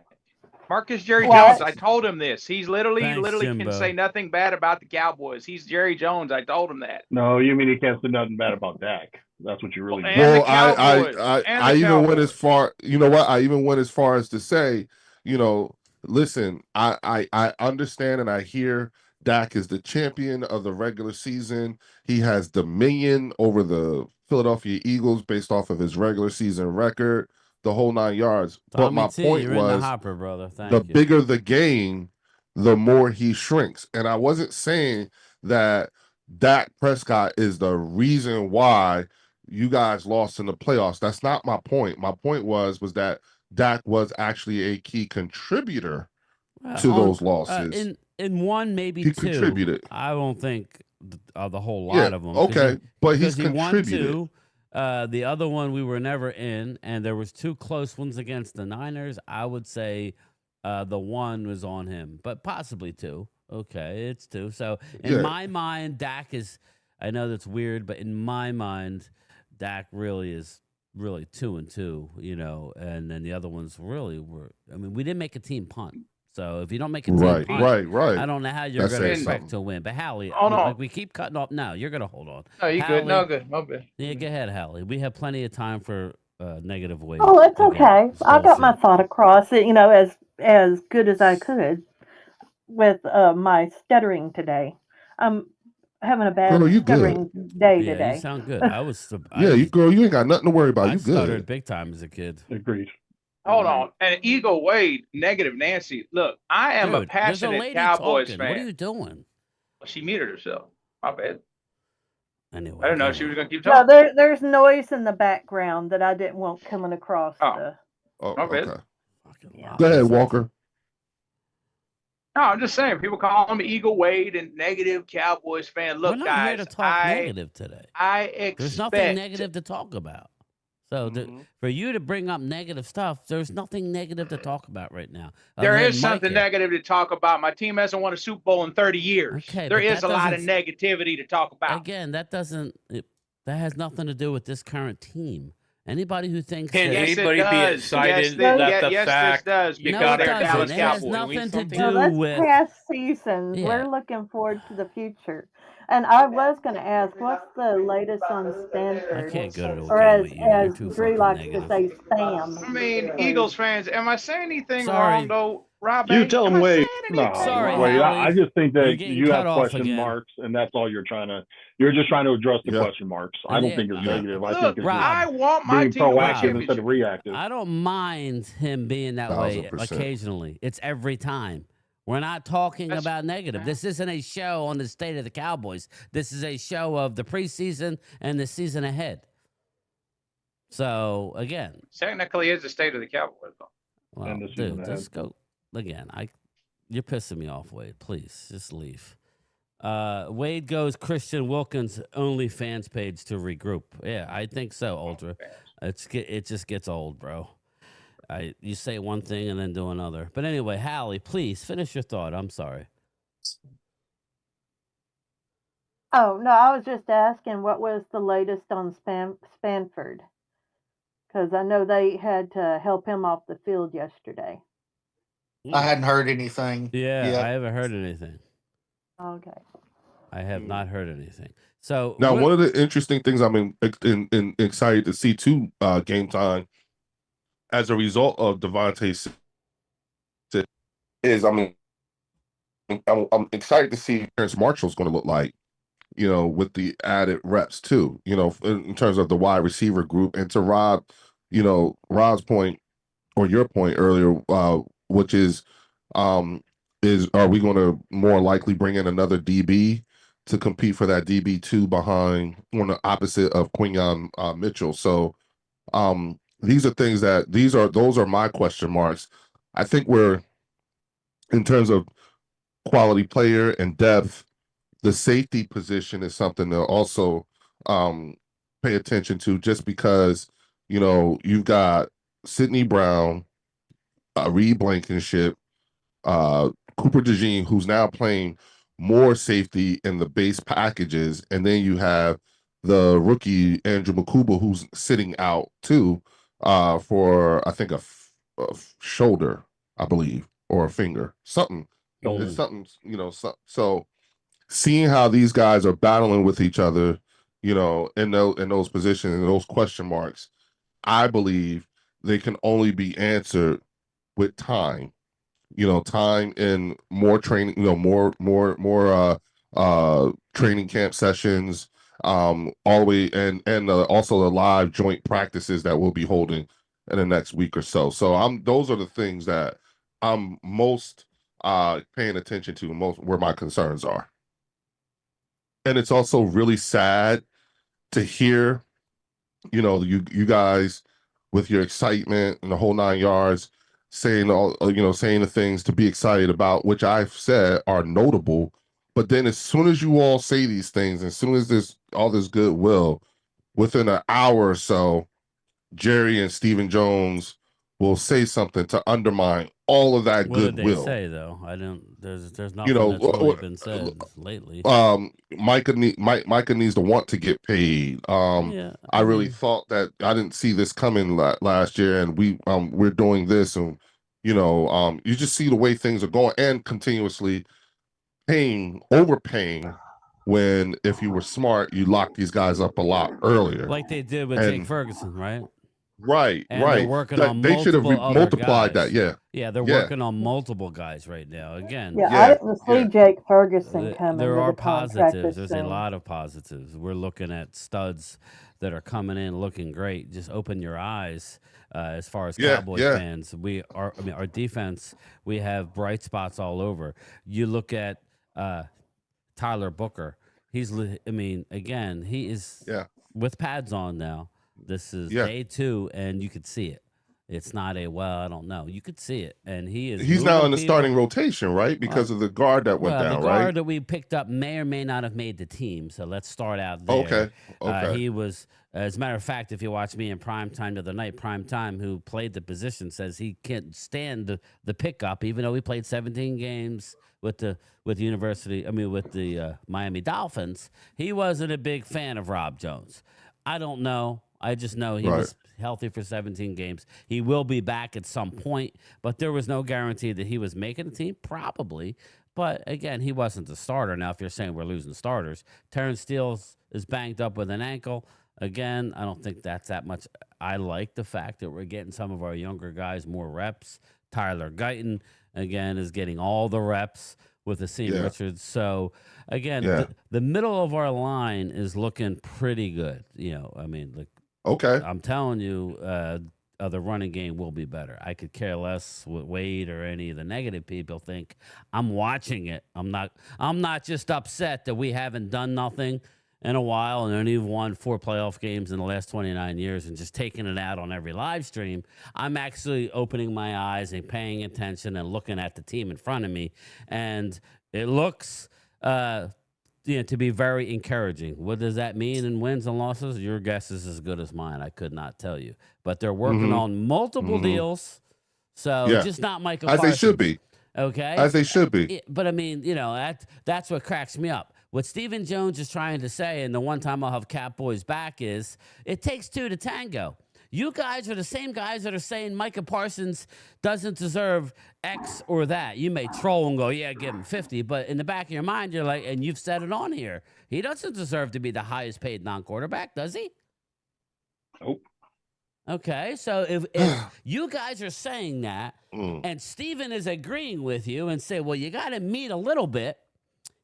Marcus Jerry Jones, What? I told him this. He's literally Thanks, can Jimbo. say nothing bad about the Cowboys. He's Jerry Jones. I told him that. No, you mean he can't say nothing bad about Dak? That's what you really mean. And the Well, Cowboys. And I the even went as Cowboys. far. You know what? I even went as far as to say, you know, listen, I understand and I hear Dak is the champion of the regular season. He has dominion over the Philadelphia Eagles based off of his regular season record, the whole 9 yards. But Tommy my T, point you're in the was, hopper, brother. the Thank you. bigger the game, the more he shrinks. And I wasn't saying that Dak Prescott is the reason why you guys lost in the playoffs. That's not my point. My point was that Dak was actually a key contributor to those losses. In one, maybe He two. contributed. I don't think the whole lot Yeah, of them. okay, but he's because he won contributed. two. The other one we were never in, and there was two close ones against the Niners. I would say the one was on him, but possibly two. Okay, it's two. So in Yeah. my mind, Dak is. I know that's weird, but in my mind, Dak really is 2-2. And then the other ones really were. I mean, we didn't make a team punt. So if you don't make a team Right, punt, right. I don't know how you're That going to says expect something. to win. But Hallie, Hold on. like we keep cutting off. No, you're going to hold on. No, you good. No, good. No good. Yeah, go ahead, Hallie. We have plenty of time for negative ways. Oh, it's okay. I got my thought across, as good as I could with my stuttering today. I'm having a bad Girl, you good. stuttering day Yeah, today. you sound good. I was. Yeah, you ain't got nothing to worry about. I You stuttered good. big time as a kid. Agreed. Hold on. And Eagle Wade, negative Nancy. Look, I am Dude, a there's a passionate lady Cowboys talking. fan. What are you doing? She muted herself. My bad. Anyway, I didn't know go she was ahead. going to keep No, talking. there's noise in the background that I didn't want coming across Oh. the. Oh, My bad. okay. Fucking Yeah. Go ahead, losers. Walker. No, I'm just saying. People call him Eagle Wade and negative Cowboys fan. Look, We're not guys, here to talk negative today. I expect. There's nothing negative to talk about. So for you to bring up negative stuff, there's nothing negative to talk about right now. There is something negative to talk about. My team hasn't won a Super Bowl in 30 years. Okay, there but is that a lot of doesn't- negativity to talk about. Again, that has nothing to do with this current team. Anybody who thinks Can that, anybody be does. excited Yes, that the yes, fact this does, because no, it they're doesn't. Dallas It has Cowboys nothing to something? No, do that's with. past seasons. Yeah. We're looking forward to the future. And I was going to ask, what's the latest on I Stanford? can't go to a Or game as with you. You're too Drew fucking likes negative. to say, spam. I mean, Eagles fans, am I saying anything Sorry. wrong though, Rob? You tell Am him, I Wade. saying No, anything Sorry, wrong? Wade. Hallie. I just think You're that getting you cut have off question again. marks, and that's all you're trying to. You're just trying to address the Yeah. question marks. I don't Yeah. think it's Yeah. negative. I Look, think it's Rob, I want my being team to win a proactive instead championship. of reactive. I don't mind him being that way 1000%. occasionally. It's every time. We're not talking about negative. This isn't a show on the state of the Cowboys. This is a show of the preseason and the season ahead. So again, Technically, it's the state of the Cowboys. Though. well, And the season dude, ahead. just go again. You're pissing me off, Wade. Please just leave. Wade goes Christian Wilkins OnlyFans page to regroup. Yeah, I think so, Ultra. It just gets old, bro. You say one thing and then do another. But anyway, Hallie, please finish your thought. I'm sorry. Oh, no, I was just asking what was the latest on Spanford? Because I know they had to help him off the field yesterday. I hadn't heard anything. Yeah, yet. I haven't heard anything. Okay. I have not heard anything. So Now, one of the interesting things I'm excited to see too, game time, as a result of Devontae, is I'm excited to see Terrence Marshall's going to look like, with the added reps too, in terms of the wide receiver group. And to Rob's point or your point earlier, which is are we going to more likely bring in another DB to compete for that DB2 behind on the opposite of Quinyon Mitchell? So these are things those are my question marks. I think we're, in terms of quality player and depth, the safety position is something to also pay attention to, just because You've got Sidney Brown, Reed Blankenship, Cooper DeJean, who's now playing more safety in the base packages, and then you have the rookie Andrew Makuba, who's sitting out too, for I think a shoulder, I believe, or a finger, something. It's something, so seeing how these guys are battling with each other, in those positions and those question marks, I believe they can only be answered with time. Time and more training, more training camp sessions, all the way, and also the live joint practices that we'll be holding in the next week or so. So those are the things that I'm most paying attention to, most where my concerns are. And it's also really sad to hear, you guys with your excitement and the whole 9 yards, saying saying the things to be excited about, which I've said are notable. But then as soon as you all say these things, as soon as all this goodwill, within an hour or so, Jerry and Stephen Jones will say something to undermine all of that What did they goodwill. say though? I don't. There's nothing that's really been said lately. Micah needs to want to get paid. I really thought that I didn't see this coming last year, and we're doing this, and you just see the way things are going, and continuously overpaying. When if you were smart, you lock these guys up a lot earlier, like they did with Jake Ferguson, right? Right, and right. They're working on they should have multiplied guys. that. Yeah, they're working on multiple guys right now. Again, I didn't see Jake Ferguson coming. There are the positives. There's a soon. lot of positives. We're looking at studs that are coming in looking great. Just open your eyes. As far as Cowboys fans, our defense, we have bright spots all over. You look at Tyler Booker. He is with pads on now. This is day 2, and you could see it. It's not I don't know. You could see it, and he's now in the starting rotation, right? Because of the guard that went down, right? The guard that we picked up may or may not have made the team. So let's start out there. Okay. He was, as a matter of fact, if you watch me in Primetime the other night, Primetime, who played the position, says he can't stand the pickup, even though he played 17 games with the Miami Dolphins. He wasn't a big fan of Rob Jones. I don't know. I just know he was healthy for 17 games. He will be back at some point, but there was no guarantee that he was making the team, probably. But again, he wasn't the starter. Now, if you're saying we're losing starters, Terrence Steele is banged up with an ankle. Again, I don't think that's that much. I like the fact that we're getting some of our younger guys more reps. Tyler Guyton, again, is getting all the reps with Asim Richards. So, again, the middle of our line is looking pretty good. I'm telling you, the running game will be better. I could care less what Wade or any of the negative people think. I'm watching it. I'm not just upset that we haven't done nothing in a while and only won 4 playoff games in the last 29 years and just taking it out on every live stream. I'm actually opening my eyes and paying attention and looking at the team in front of me, and it looks to be very encouraging. What does that mean in wins and losses? Your guess is as good as mine. I could not tell you. But they're working on multiple deals, so just not Michael Parsons. As they should be. Okay? As they should be. But, that's what cracks me up. What Stephen Jones is trying to say, and the one time I'll have Cowboys back, is it takes 2 to tango. You guys are the same guys that are saying Micah Parsons doesn't deserve X or that. You may troll and go, yeah, give him 50. But in the back of your mind, you're like, and you've said it on here, he doesn't deserve to be the highest paid non-quarterback, does he? Nope. Okay, so if you guys are saying that, and Steven is agreeing with you and say, well, you got to meet a little bit.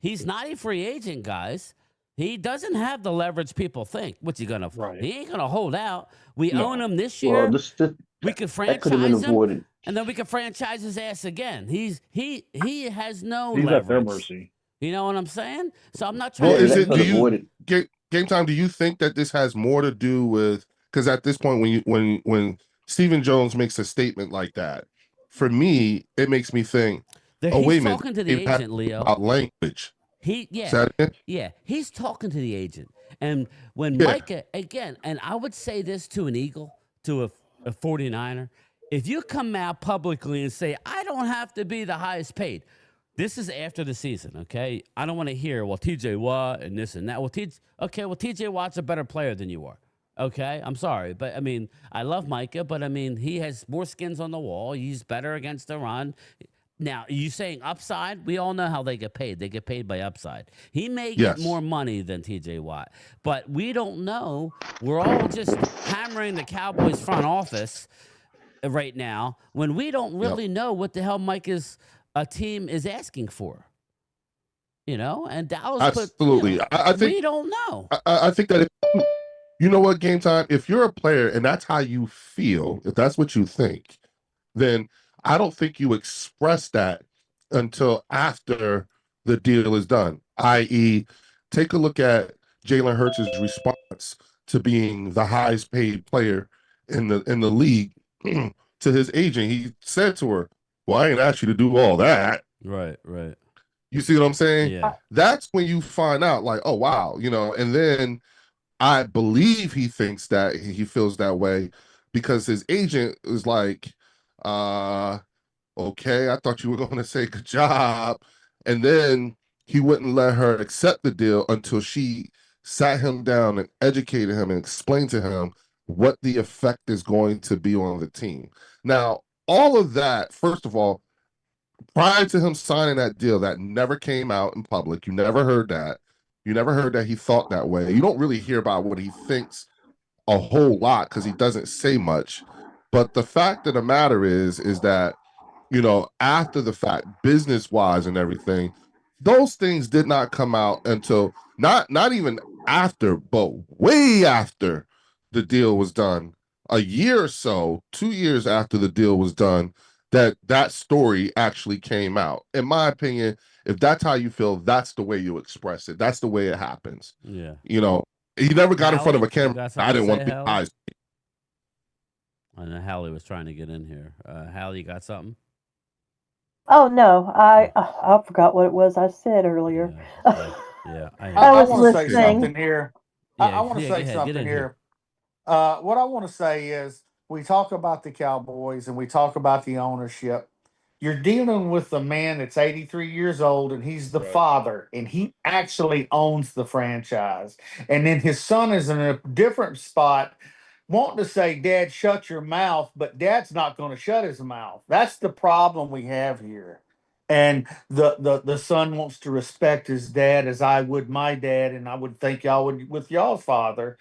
He's not a free agent, guys. He doesn't have the leverage people think. What's he gonna? He ain't gonna hold out. We own him this year. We could franchise him, and then we could franchise his ass again. He has no leverage. At their mercy. You know what I'm saying? So I'm not trying. Well, is it? Do you game time? Do you think that this has more to do with? Because at this point, when Stephen Jones makes a statement like that, for me, it makes me think. He's wait a minute. Talking to the agent, Leo. About language. He's talking to the agent. And when Micah, again, and I would say this to an Eagle, to a 49er, if you come out publicly and say, I don't have to be the highest paid, this is after the season, okay? I don't want to hear, well, TJ Watt and this and that. Well, TJ Watt's a better player than you are. Okay, I'm sorry, but I mean, I love Micah, but I mean, he has more skins on the wall. He's better against the run. Now, you saying upside? We all know how they get paid. They get paid by upside. He may get more money than TJ Watt, but we don't know. We're all just hammering the Cowboys front office right now when we don't really know what the hell Micah's team is asking for. You know, and Dallas absolutely. I think we don't know. I think that you know what, Game Time, if you're a player and that's how you feel, if that's what you think, then I don't think you express that until after the deal is done. I.e., take a look at Jalen Hurts' response to being the highest paid player in the league to his agent. He said to her, well, I ain't asked you to do all that. Right, right. You see what I'm saying? Yeah. That's when you find out, like, oh, wow, you know, and then I believe he thinks that he feels that way because his agent is like, okay, I thought you were going to say good job. And then he wouldn't let her accept the deal until she sat him down and educated him and explained to him what the effect is going to be on the team. Now, all of that, first of all, prior to him signing that deal, that never came out in public. You never heard that. You never heard that he thought that way. You don't really hear about what he thinks a whole lot because he doesn't say much. But the fact of the matter is that, you know, after the fact, business-wise and everything, those things did not come out until not even after, but way after the deal was done. A year or so, 2 years after the deal was done, that story actually came out. In my opinion, if that's how you feel, that's the way you express it. That's the way it happens. Yeah. You know, he never got in front of a Hallie, you camera. got something I didn't to want say, to be Hallie? eyes. I know Hallie was trying to get in here. Hallie, you got something? Oh no, I forgot what it was I said earlier. Yeah. I was want to say listening. something here. I want to say something here. What I want to say is we talk about the Cowboys and we talk about the ownership. You're dealing with a man that's 83 years old and he's the father and he actually owns the franchise. And then his son is in a different spot wanting to say, Dad, shut your mouth, but Dad's not going to shut his mouth. That's the problem we have here. And the son wants to respect his dad as I would my dad, and I would think y'all would with y'all's father.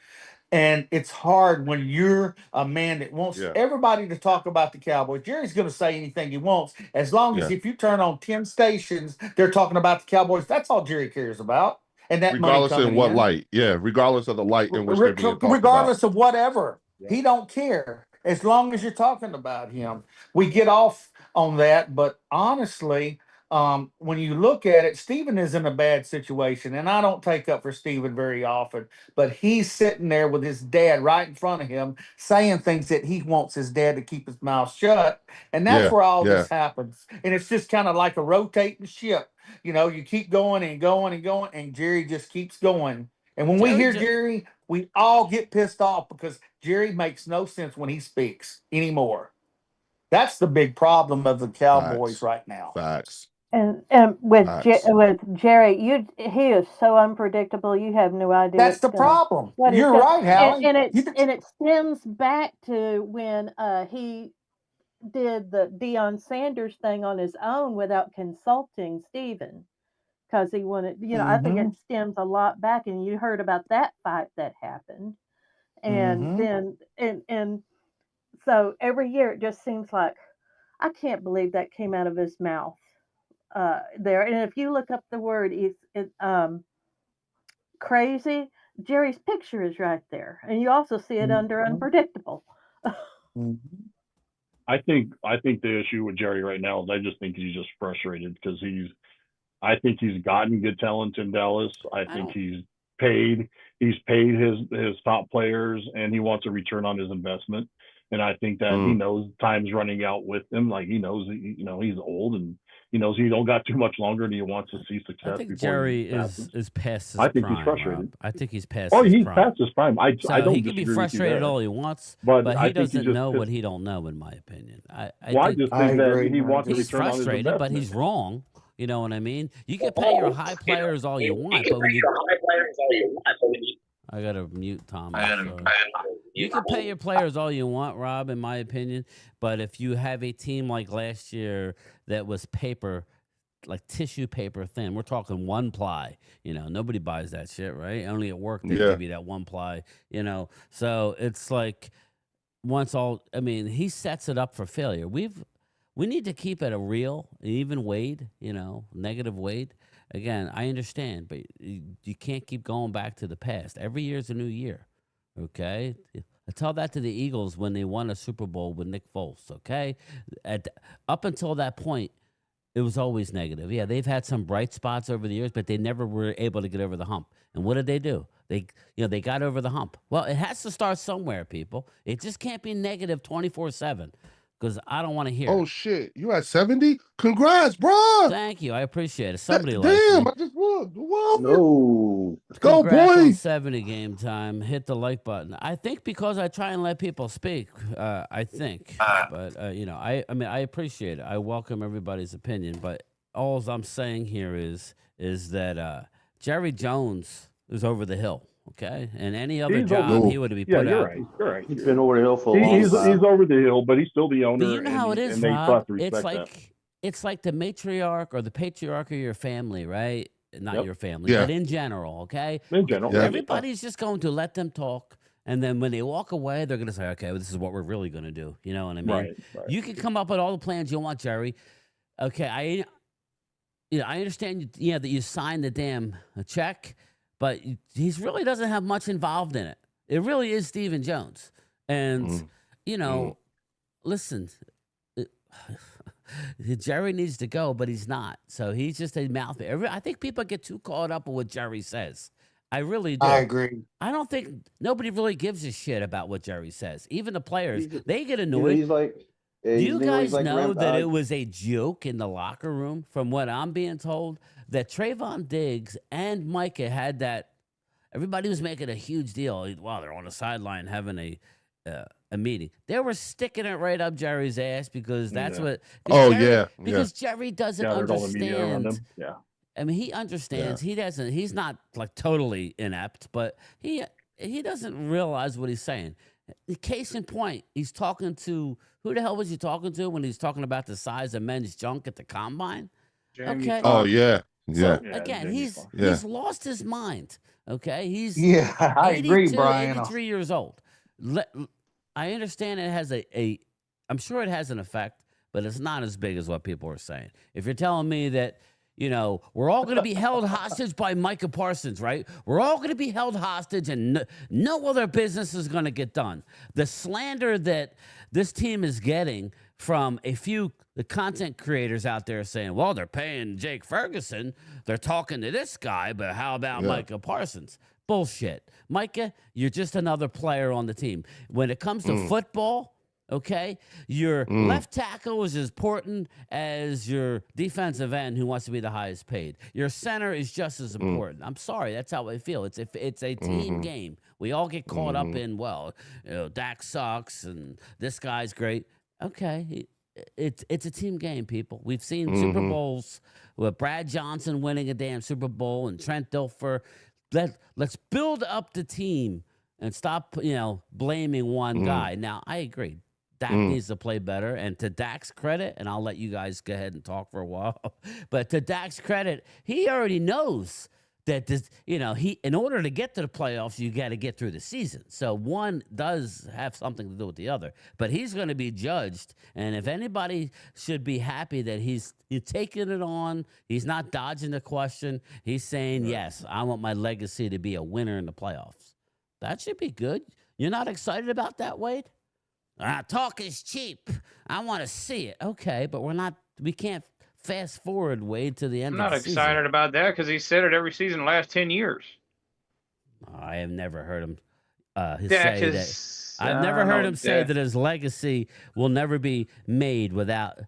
And it's hard when you're a man that wants everybody to talk about the Cowboys. Jerry's going to say anything he wants, as long as if you turn on 10 stations, they're talking about the Cowboys. That's all Jerry cares about. And that money Regardless coming in what in. light. Yeah, regardless of the light in which they're being talked Regardless about. of whatever. He don't care. As long as you're talking about him. We get off on that, but honestly, when you look at it, Steven is in a bad situation, and I don't take up for Steven very often, but he's sitting there with his dad right in front of him saying things that he wants his dad to keep his mouth shut. And that's where all this happens. And it's just kind of like a rotating ship. You know, you keep going and going and going, and Jerry just keeps going. And when we hear Jerry, we all get pissed off because Jerry makes no sense when he speaks anymore. That's the big problem of the Cowboys right now. Facts. And with Jerry, he is so unpredictable. You have no idea. That's the problem. You're right, Hallie. And it stems back to when he did the Deion Sanders thing on his own without consulting Steven. Because he wanted, I think it stems a lot back, and you heard about that fight that happened, and then and so every year it just seems like I can't believe that came out of his mouth there. And if you look up the word, crazy. Jerry's picture is right there, and you also see it under unpredictable. I think the issue with Jerry right now is I just think he's just frustrated because I think he's gotten good talent in Dallas. I think he's paid his top players, and he wants a return on his investment. And I think that he knows time's running out with him. Like he knows, he's old and so he don't got too much longer and he wants to see success. I think before Jerry he passes. is past his I think prime. he's frustrated. Rob. I think he's past Oh, his he's prime. past his prime. I So don't he can be disagree with you frustrated there. all he wants, But but I he think he doesn't know just- what he don't know, in my opinion. I I just I think that agree. he wants to he's return on his frustrated, but investment. he's wrong. You know what I mean? You can pay your high players all you want, but when you I gotta mute Tom. I'm sorry. You can pay your players all you want, Rob, in my opinion. But if you have a team like last year that was paper, like tissue paper thin, we're talking one ply. Nobody buys that shit, right? Only at work they Yeah. give you that one ply. So it's like he sets it up for failure. We need to keep it a real, even Wade. Negative Wade. Again, I understand, but you can't keep going back to the past. Every year is a new year, okay? I tell that to the Eagles when they won a Super Bowl with Nick Foles, okay? Up until that point, it was always negative. Yeah, they've had some bright spots over the years, but they never were able to get over the hump. And what did they do? They got over the hump. Well, it has to start somewhere, people. It just can't be negative 24/7. Because I don't want to hear. Oh shit! You at 70? Congrats, bro. Thank you. I appreciate it. Somebody Damn, likes me. I just looked. Whoa. No. Go, Congrats boy. on 70 game time. Hit the like button. I think because I try and let people speak. I think, but I appreciate it. I welcome everybody's opinion. But all I'm saying here is that Jerry Jones is over the hill. Okay, and any other He's job over- he would be Yeah, put you're out. right. You're right. He's been over the hill for a long He's time. over the hill, but he's still the owner. But you know how it is, and they still Rob. have to respect It's like the matriarch or the patriarch of your family, right? Not Yep. your family, Yeah. but in general, okay? that. In general, Yeah. Everybody's just going to let them talk, and then when they walk away, they're going to say, "Okay, well, this is what we're really going to do." You know what I mean? Right. You can come up with all the plans you want, Jerry. Okay, I understand. That you signed the damn check, but he really doesn't have much involved in it. It really is Stephen Jones, and listen. Jerry needs to go, but he's not. So he's just a mouth. I think people get too caught up with what Jerry says. I really do. I agree. I don't think nobody really gives a shit about what Jerry says. Even the players, He's- they get You know, annoyed. he's like. Do you guys know Grandpa- that it was a joke in the locker room? From what I'm being told, that Trayvon Diggs and Micah had that. Everybody was making a huge deal. Wow, they're on the sideline having a meeting. They were sticking it right up Jerry's ass because that's Yeah. what. Oh, Jerry, yeah, because Jerry doesn't Gathered all the media around understand. him. Yeah. I mean, he understands. He doesn't. He's not like totally inept, but he doesn't realize what he's saying. Case in point, he's talking to who the hell was he talking to when he's talking about the size of men's junk at the combine? Jamie Okay. Oh yeah. Yeah. So, Yeah, again, Jamie he's Foxx. Yeah. he's lost his mind. Okay, he's Yeah, I agree, 82, Brian. 83 years old. I understand it has I'm sure it has an effect, but it's not as big as what people are saying. If you're telling me that, we're all going to be held hostage by Micah Parsons, right? We're all going to be held hostage and no other business is going to get done. The slander that this team is getting from a few the content creators out there saying, well, they're paying Jake Ferguson. They're talking to this guy, but how about Micah Parsons? Bullshit. Micah, you're just another player on the team. When it comes to football, okay, your left tackle is as important as your defensive end who wants to be the highest paid. Your center is just as important. I'm sorry, that's how I feel. It's a team game. We all get caught up in, Dak sucks and this guy's great. Okay, it's a team game, people. We've seen Super Bowls with Brad Johnson winning a damn Super Bowl and Trent Dilfer. Let's build up the team and stop, blaming one guy. Now, I agree. Dak needs to play better. And to Dak's credit, and I'll let you guys go ahead and talk for a while, but to Dak's credit, he already knows that this, in order to get to the playoffs, you got to get through the season. So one does have something to do with the other, but he's going to be judged. And if anybody should be happy that he's taking it on, he's not dodging the question. He's saying, yes, I want my legacy to be a winner in the playoffs. That should be good. You're not excited about that, Wade? Talk is cheap. I want to see it. Okay, but we can't fast forward, Wade, to the end I'm of not the season. excited about that because he said it every season the last 10 years. I have never heard him Dak say that. is, I've I never don't heard know, him say Dak- that his legacy will never be made without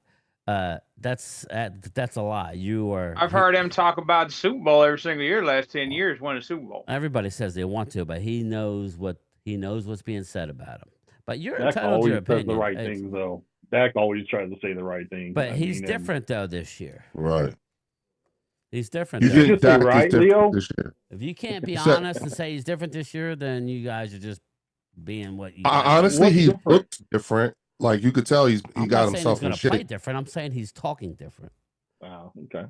That's a lie. You are. I've heard him talk about the Super Bowl every single year, last 10 years, win a Super Bowl. Everybody says they want to, but he knows what's being said about him. But you're Dak entitled to your always says opinion. the right things, though. Dak always tries to say the right things. But he's and different though this year. Right. He's different. You though. Did you think say Dak is right, different Leo? this year? If you can't be You said- honest and say he's different this year, then you guys are just being what you. guys are. Honestly, What's he different? looks different. Like you could tell he I'm got not saying himself he's in going to play shape. different. I'm saying he's talking different. Oh, okay.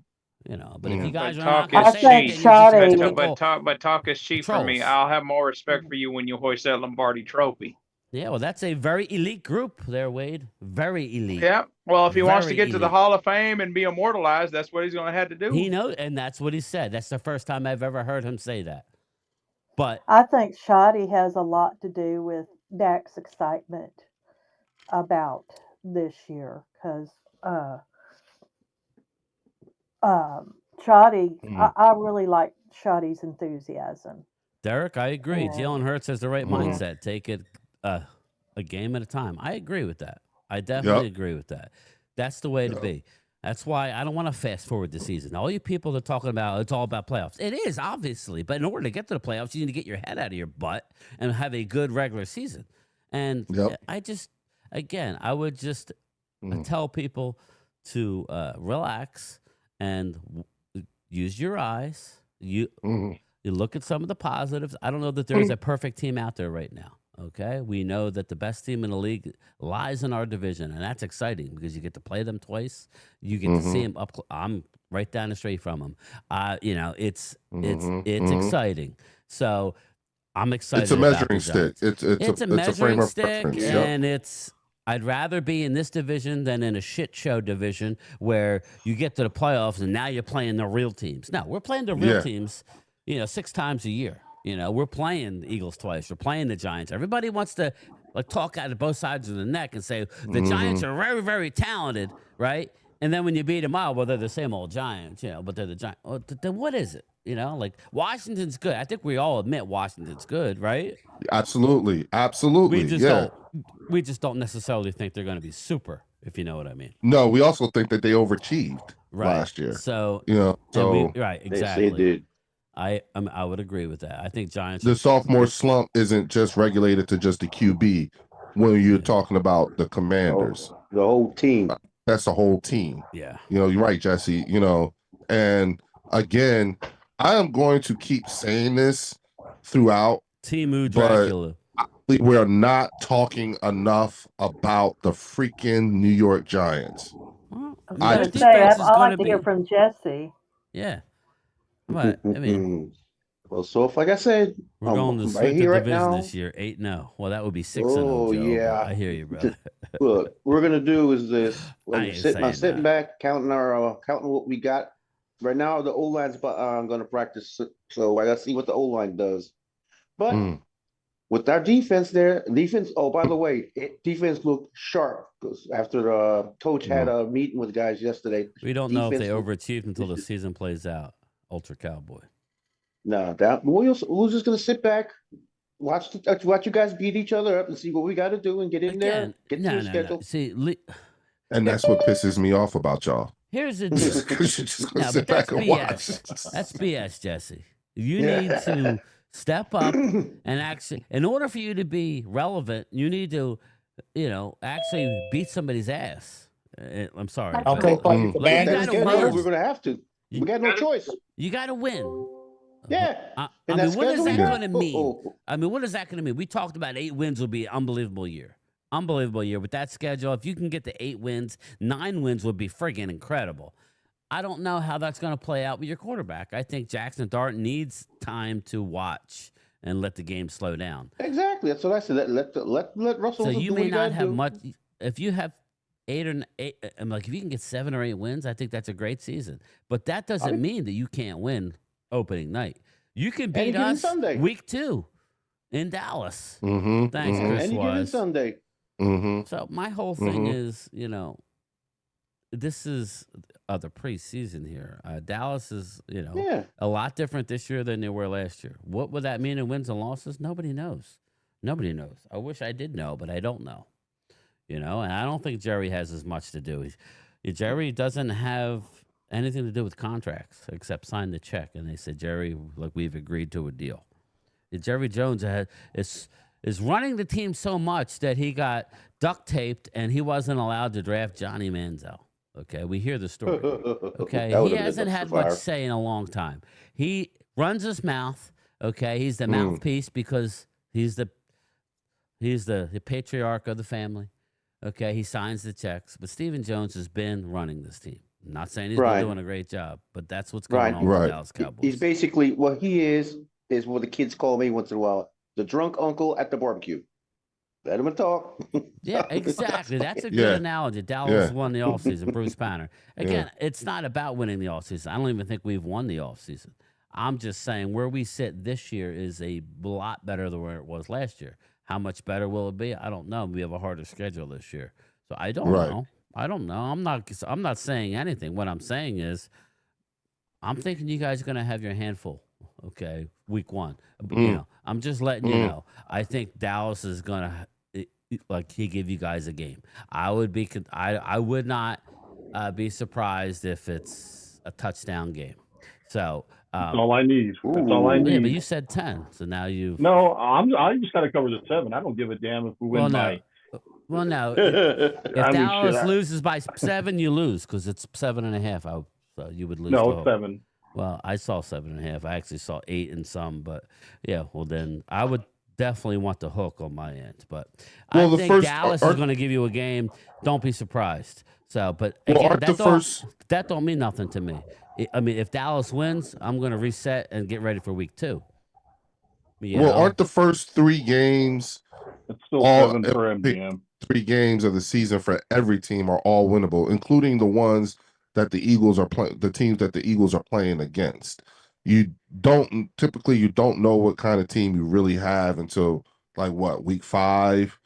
You know, but if you Mm. guys But are not talk going is to I say think it, then you're just Shoddy- typical but talk is cheap for me. trolls. I'll have more respect for you when you hoist that Lombardi trophy. Yeah, well, that's a very elite group there, Wade. Very elite. Yeah. Well, if he wants to Very get to the elite. Hall of Fame and be immortalized, that's what he's going to have to do. He knows, and that's what he said. That's the first time I've ever heard him say that. But I think Shoddy has a lot to do with Dak's excitement about this year because Shoddy, I really like Shoddy's enthusiasm. Derek, I agree. Yeah. Jalen Hurts has the right Mhm. mindset. Take it a game at a time. I agree with that. I definitely agree with that. That's the way to be. That's why I don't want to fast forward the season. All you people that are talking about it's all about playoffs. It is, obviously. But in order to get to the playoffs, you need to get your head out of your butt and have a good regular season. And I just, again, I would just tell people to relax and use your eyes. You look at some of the positives. I don't know that there's a perfect team out there right now. Okay, we know that the best team in the league lies in our division, and that's exciting because you get to play them twice. You get to see them up. I'm right down the street from them. You know, it's exciting. So I'm excited. It's a about measuring the Giants. stick. It's a frame measuring of stick, reference. and I'd rather be in this division than in a shit show division where you get to the playoffs and now you're playing the real teams. No, we're playing the real teams, 6 times a year. You know, we're playing the Eagles twice. We're playing the Giants. Everybody wants to talk out of both sides of the neck and say the Giants are very, very talented, right? And then when you beat them out, well, they're the same old Giants, but they're the Giants. Well, then what is it? Washington's good. I think we all admit Washington's good, right? Absolutely. We just don't necessarily think they're going to be super, if you know what I mean. No, we also think that they overachieved last year. So They exactly. did. I would agree with that. I think Giants. The sophomore slump isn't just regulated to just the QB. When you're talking about the Commanders, The whole team. that's the whole team. Yeah. You're right, Jesse. And again, I am going to keep saying this throughout. Timu Dracula. We're not talking enough about the freaking New York Giants. Well, I their was gonna say, defense is I like gonna to hear be- from Jesse. Yeah. But I mean, Well, so if like I said, we're going to right split the here, right division now. this year, 8-0. Well, that would be 6-0. Oh, Joe, but yeah. I hear you, brother. Look, we're gonna do is this. I I'm ain't sitting saying that. back, counting what we got. Right now, the O line's, but I'm gonna practice, so I gotta see what the O line does. But with our defense, oh, by the way, defense looked sharp because after the coach had a meeting with guys yesterday. We don't know if they defense overachieved until the season plays out. Ultra Cowboy. No, we're just gonna sit back, watch you guys beat each other up, and see what we got to do, and get in there, get to the schedule. See, And that's what pisses me off about y'all. here's the deal. You're just gonna No, sit but that's back and BS. watch. That's BS, Jesse. You need to step up and actually, in order for you to be relevant, you need to, actually beat somebody's ass. I'm sorry. Okay, but- play you Commanders. gotta Schedule, win. we're gonna have to. We got no choice. You got to win. Yeah. I And mean, that what is that schedule? going to mean? Oh. I mean, what is that going to mean? We talked about 8 wins will be an unbelievable year. Unbelievable year with that schedule. If you can get to 8 wins, 9 wins would be friggin' incredible. I don't know how that's going to play out with your quarterback. I think Jackson Dart needs time to watch and let the game slow down. Exactly. That's what I said. Let Russell. So do you what may he not gotta have do. much. If you have 8 or 8, I'm like, if you can get 7 or 8 wins, I think that's a great season. But that doesn't mean that you can't win opening night. You can beat given us Sunday. week 2 in Dallas. Mm-hmm. Thanks, Chris Any given Wise. Sunday. Mm-hmm. So my whole thing is, this is the preseason here. Dallas is, a lot different this year than they were last year. What would that mean in wins and losses? Nobody knows. Nobody knows. I wish I did know, but I don't know. And I don't think Jerry has as much to do. Jerry doesn't have anything to do with contracts except sign the check. And they said, Jerry, look, we've agreed to a deal. Jerry Jones is running the team so much that he got duct taped and he wasn't allowed to draft Johnny Manziel. Okay, we hear the story. Okay, he hasn't had much say in a long time. He runs his mouth. Okay, he's the mouthpiece because he's the patriarch of the family. Okay, he signs the checks. But Stephen Jones has been running this team. I'm not saying he's been doing a great job, but that's what's going on with the Dallas Cowboys. He's basically what he is what the kids call me once in a while, the drunk uncle at the barbecue. Let him talk. Yeah, exactly. That's a good analogy. Dallas won the offseason, Bruce Banner. Again, it's not about winning the offseason. I don't even think we've won the offseason. I'm just saying where we sit this year is a lot better than where it was last year. How much better will it be? I don't know. We have a harder schedule this year. So I don't know. I don't know. I'm not saying anything. What I'm saying is I'm thinking you guys are going to have your handful. Okay, week 1. You know, I'm just letting you know. I think Dallas is going to he give you guys a game. I would not be surprised if it's a touchdown game. So that's all I need. That's all I need. Yeah, but you said 10, so now you've. No, I just got to cover the 7. I don't give a damn if we win by. Well, no. If Dallas loses by 7, you lose because it's 7.5. So you would lose. No, it's 7. Well, I saw 7.5. I actually saw 8 in some, but yeah. Well, then I would definitely want the hook on my end. But I think Dallas is going to give you a game. Don't be surprised. So, but again, that don't mean nothing to me. I mean, if Dallas wins, I'm going to reset and get ready for week 2. Aren't the first 3 games? It's still 7 for MGM. 3 games of the season for every team are all winnable, including the ones that the Eagles are playing, the teams that the Eagles are playing against. You don't know what kind of team you really have until week 5,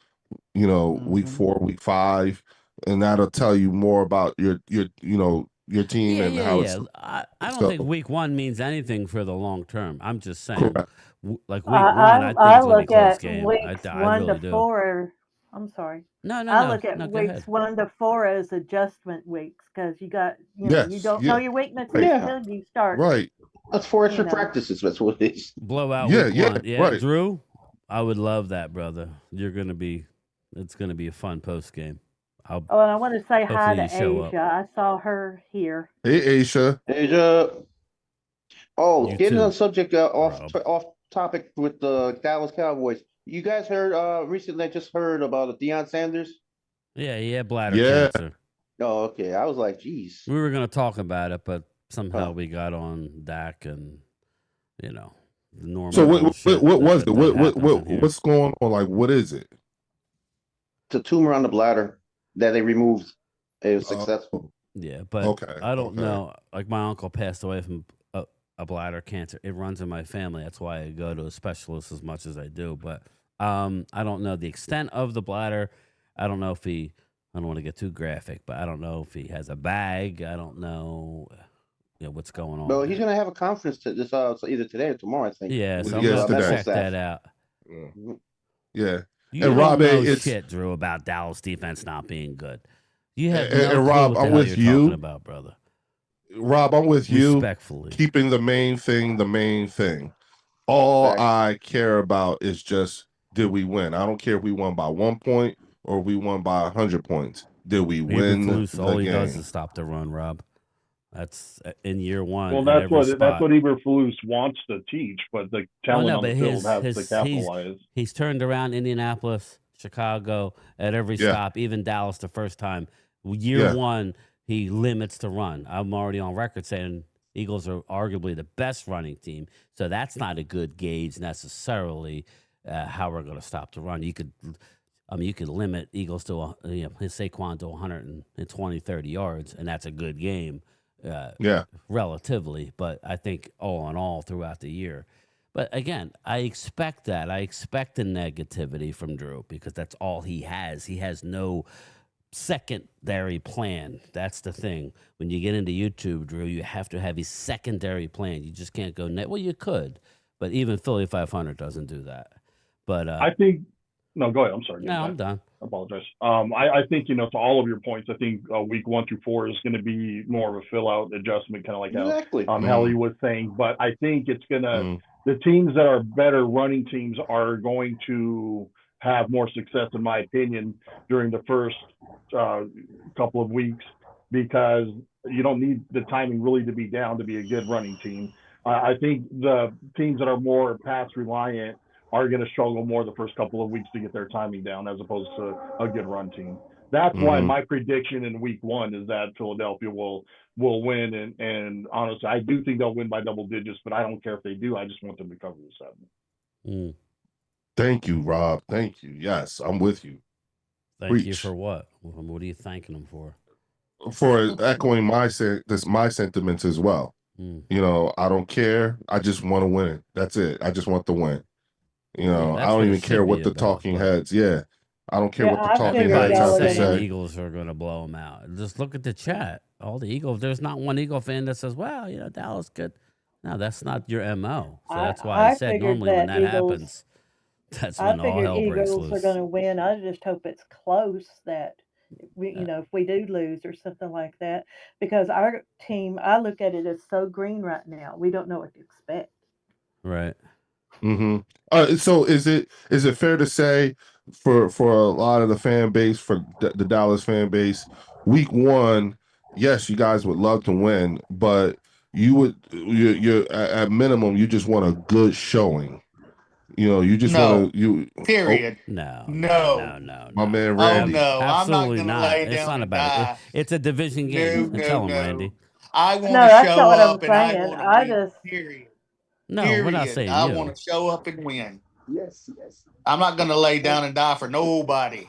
week 4, week 5, and that'll tell you more about your team and how it's. I don't think week 1 means anything for the long term. I'm just saying, week 1, I think I it's going to be a close game. Weeks I 1 really to do. 4. I'm sorry. I look at weeks 1 to 4 as adjustment weeks because you got, you don't know your weaknesses until you start. Right. That's 4 extra practices. That's what it is. Blowout week 1. Yeah, right. Drew, I would love that, brother. It's going to be a fun post game. And I want to say hi to Asia. I saw her here. Hey, Asia. Oh, getting on subject off topic with the Dallas Cowboys. You guys heard recently? I just heard about Deion Sanders. Yeah, he had bladder cancer. Oh, okay. I was like, geez. We were going to talk about it, but somehow we got on Dak and the normal. So what was it? What's going on? What is it? It's a tumor on the bladder that they removed. It was successful. Yeah, but I don't know. Like my uncle passed away from a bladder cancer. It runs in my family. That's why I go to a specialist as much as I do. But I don't know the extent of the bladder. I don't know if I don't want to get too graphic, but I don't know if he has a bag. I don't know what's going on. Well, he's going to have a conference either today or tomorrow, I think. Yeah, so I'm going to check that out. Yeah. You and Rob, don't know shit, Drew, about Dallas defense not being good. You have no clue Rob, what the hell you're talking about, brother. Rob, I'm with you. Respectfully. Keeping the main thing. All I care about is just, did we win? I don't care if we won by 1 point or we won by 100 points. Did we win the game? All he does is stop the run, Rob. That's in year 1. Well, that's what Eberflus wants to teach, but the talent on the field has to capitalize. He's turned around Indianapolis, Chicago at every stop, even Dallas the first time. Year 1, he limits the run. I'm already on record saying Eagles are arguably the best running team, so that's not a good gauge necessarily how we're going to stop the run. You could limit Eagles to his Saquon to 120, 30 yards, and that's a good game. Relatively, but I think all in all throughout the year. But again, I expect that. I expect the negativity from Drew because that's all he has. He has no secondary plan. That's the thing. When you get into YouTube, Drew, you have to have a secondary plan. You just can't go net. Well, you could, but even Philly 500 doesn't do that. But I think No, go ahead. I'm sorry. No, I'm done. I apologize. I think, to all of your points, I think week 1 through 4 is going to be more of a fill out adjustment, kind of like Exactly. how Helly was saying. But I think it's going to, the Mm. teams that are better running teams are going to have more success, in my opinion, during the first couple of weeks, because you don't need the timing really to be down to be a good running team. I think the teams that are more pass reliant are going to struggle more the first couple of weeks to get their timing down, as opposed to a good run team. That's why my prediction in week 1 is that Philadelphia will win. And honestly, I do think they'll win by double digits, but I don't care if they do. I just want them to cover the 7. Thank you, Rob. Thank you. Yes, I'm with you. Thank you for what? What are you thanking them for? For echoing my sentiments as well. I don't care. I just want to win. That's it. I just want the win. I don't even care what the talking heads. Yeah, I don't care what the talking heads have to say. The Eagles are going to blow them out. Just look at the chat. All the Eagles. There's not one Eagle fan that says, "Well, Dallas good." No, that's not your MO. So that's why I said normally when that happens, that's when all hell breaks loose. Eagles are going to win. I just hope it's close. That we, if we do lose or something like that, because our team, I look at it as so green right now. We don't know what to expect. Right. So is it fair to say for a lot of the fan base, for the Dallas fan base, week 1, yes, you guys would love to win, but you're at minimum you just want a good showing. You just want to period. No. My man Randy. Oh no, absolutely I'm not not. gonna lay It's down not and about die. it. It's a division game. Tell him, Randy. I want No, to that's show not what I'm up and I saying. want to I win. just Period. No, Period. we're not saying I you. want to show up and win. Yes. I'm not gonna lay down and die for nobody.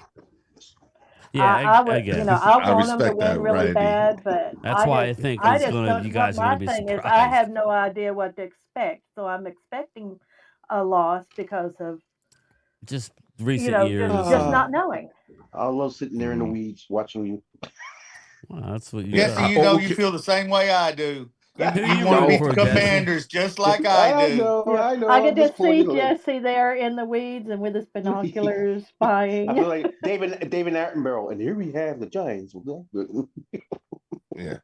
Yeah, I would, again, I want them to win really Randy. bad, but that's why I think it's gonna. You guys are gonna be my thing surprised. is, I have no idea what to expect, so I'm expecting a loss because of just recent years. just not knowing. I love sitting there in the weeds watching you. Well, that's what you. Jesse, you feel the same way I do. You want to beat the Commanders just like I do. I know. I can just see Jesse there in the weeds and with his binoculars spying. I feel like David Attenborough, and here we have the Giants. Yeah.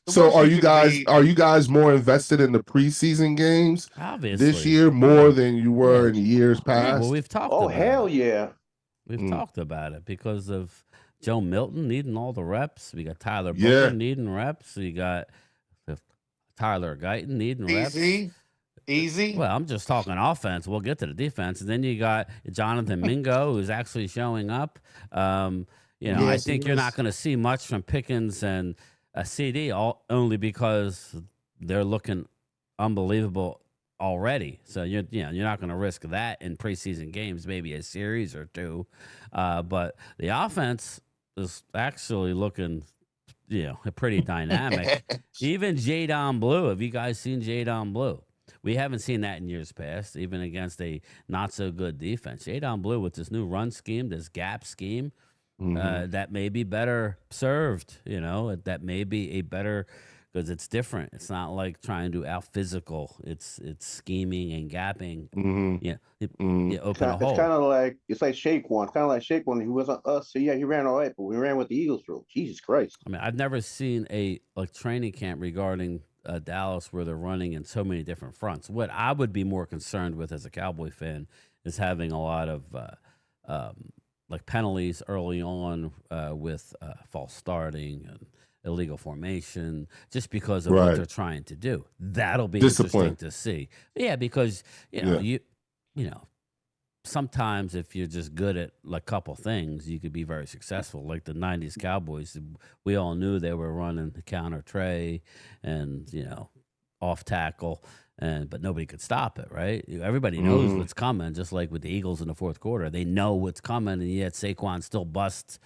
So are you guys more invested in the preseason games obviously this year more than you were in years past? Yeah, well, we've talked about hell yeah. We've talked about it because of Joe Milton needing all the reps. We got Tyler Booker needing reps. We got Tyler Guyton needing reps. Easy. Well, I'm just talking offense. We'll get to the defense. And then you got Jonathan Mingo, who's actually showing up. I think you're not going to see much from Pickens and a CD only because they're looking unbelievable already. So you're not going to risk that in preseason games, maybe a series or two. But the offense is actually looking, pretty dynamic. Even Jadon Blue. Have you guys seen Jadon Blue? We haven't seen that in years past, even against a not so good defense. Jadon Blue with this new run scheme, this gap scheme, that may be better served. That may be a better, because it's different. It's not like trying to out physical. It's scheming and gapping. Open a hole. It's kind of like Shaquan. Kind of like Shaquan. He wasn't us, so yeah, he ran all right, but we ran with the Eagles through. Jesus Christ! I mean, I've never seen a training camp regarding Dallas where they're running in so many different fronts. What I would be more concerned with as a Cowboy fan is having a lot of penalties early on with false starting and illegal formation, just because of what they're trying to do. That'll be interesting to see. Yeah, because sometimes if you're just good at a couple things, you could be very successful. Like the 90s Cowboys, we all knew they were running the counter tray and, off tackle, but nobody could stop it, right? Everybody knows what's coming, just like with the Eagles in the fourth quarter. They know what's coming, and yet Saquon still busts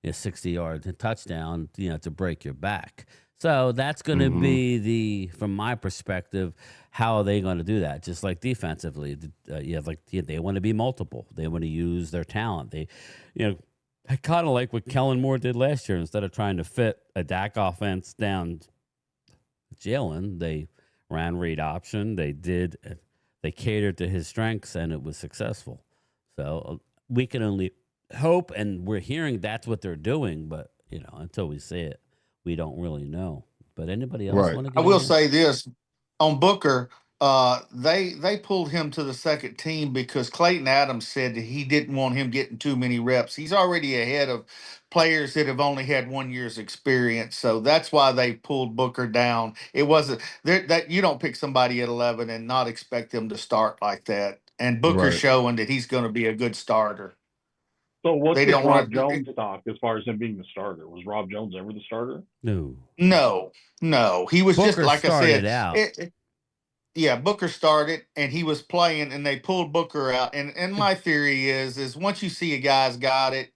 a 60-yard touchdown, to break your back. So that's going to be from my perspective, how are they going to do that? Just like defensively, they want to be multiple. They want to use their talent. They, I kind of like what Kellen Moore did last year. Instead of trying to fit a Dak offense down Jalen, they ran read option. They catered to his strengths, and it was successful. So we can only hope, and we're hearing that's what they're doing. But until we see it, we don't really know. But anybody else Right. want to I get will in there? say this on Booker. They pulled him to the second team because Clayton Adams said that he didn't want him getting too many reps. He's already ahead of players that have only had 1 year's experience, so that's why they pulled Booker down. It wasn't that you don't pick somebody at 11 and not expect them to start like that. And Booker's Right. showing that he's going to be a good starter. So what's They this don't Rob want Jones stock as far as him being the starter? Was Rob Jones ever the starter? No. No. He was just Booker like I started said. out. Yeah, Booker started and he was playing and they pulled Booker out. And my theory is once you see a guy's got it,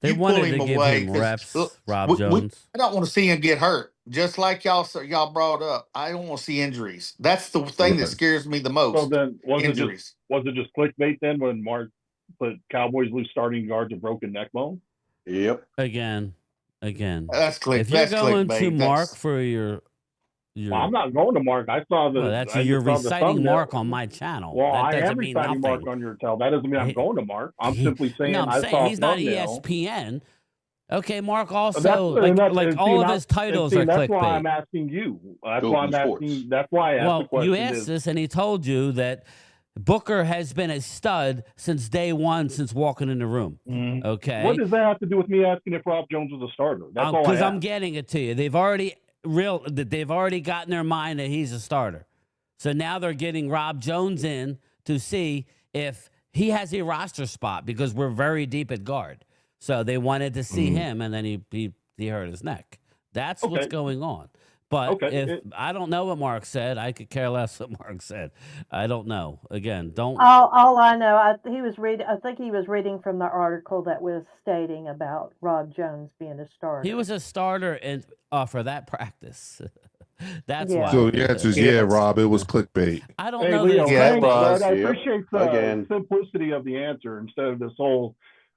They you pull wanted him to give away him because reps, Rob Jones. I don't want to see him get hurt. Just like y'all brought up, I don't want to see injuries. That's the thing that Right. scares me the So most. then Injuries. was it just clickbait then when Mark put Cowboys lose starting guards with broken neck bone? Yep. Again. That's If you're going to clickbait. Mark for your Well, I'm not going to Mark. I saw the. well, I you're just saw the reciting thumbnail. Mark on my channel. Well, that I doesn't am mean reciting nothing. Mark on your tell. That doesn't mean I'm going to Mark. I'm simply saying No, I'm I saying saw he's a not thumbnail. ESPN. Okay, Mark also That's all of his titles are That's why clickbait. I'm asking you. That's Go why I'm Sports. asking. That's why I asked the Well, question. you asked this, and he told you that Booker has been a stud since day one, since walking in the room. Mhm. Okay, What does that have to do with me asking if Rob Jones was a starter? That's all I because asked. I'm getting it to you. They've already gotten their mind that he's a starter. So now they're getting Rob Jones in to see if he has a roster spot because we're very deep at guard. So they wanted to see him, and then he hurt his neck. That's what's going on. But if I don't know what Mark said, I could care less what Mark said. I don't know. Again, don't. All I know, I think he was reading from the article that was stating about Rob Jones being a starter. He was a starter for that practice. That's Yeah. why. So the answer is yeah, Rob. It was clickbait. I don't Hey, know Leo, that. Yeah, it thanks, was. bud. I Yep. appreciate the Again. simplicity of the answer instead of this whole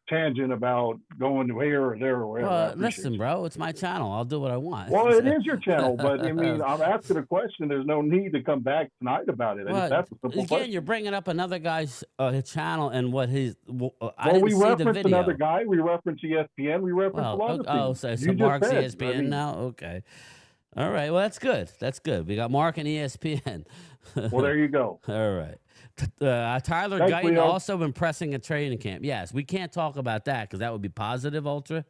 tangent about going to here or there or wherever. I Well, appreciate listen, it. bro, it's my channel. I'll do what I want. Well, it is your channel, but I mean, I'm asking a question. There's no need to come back tonight about it. I just asked a simple again, question. you're bringing up another guy's channel and what his. I Well, didn't we see the referenced video. another guy. We referenced ESPN. We referenced a lot of things. So You just Mark's said, ESPN I mean, now. Okay, all right. Well, that's good. That's good. We got Mark and ESPN. Well, there you go. All right. Tyler Thanks, Guyton Leo. also impressing at training camp. Yes, we can't talk about that because that would be positive, Ultra.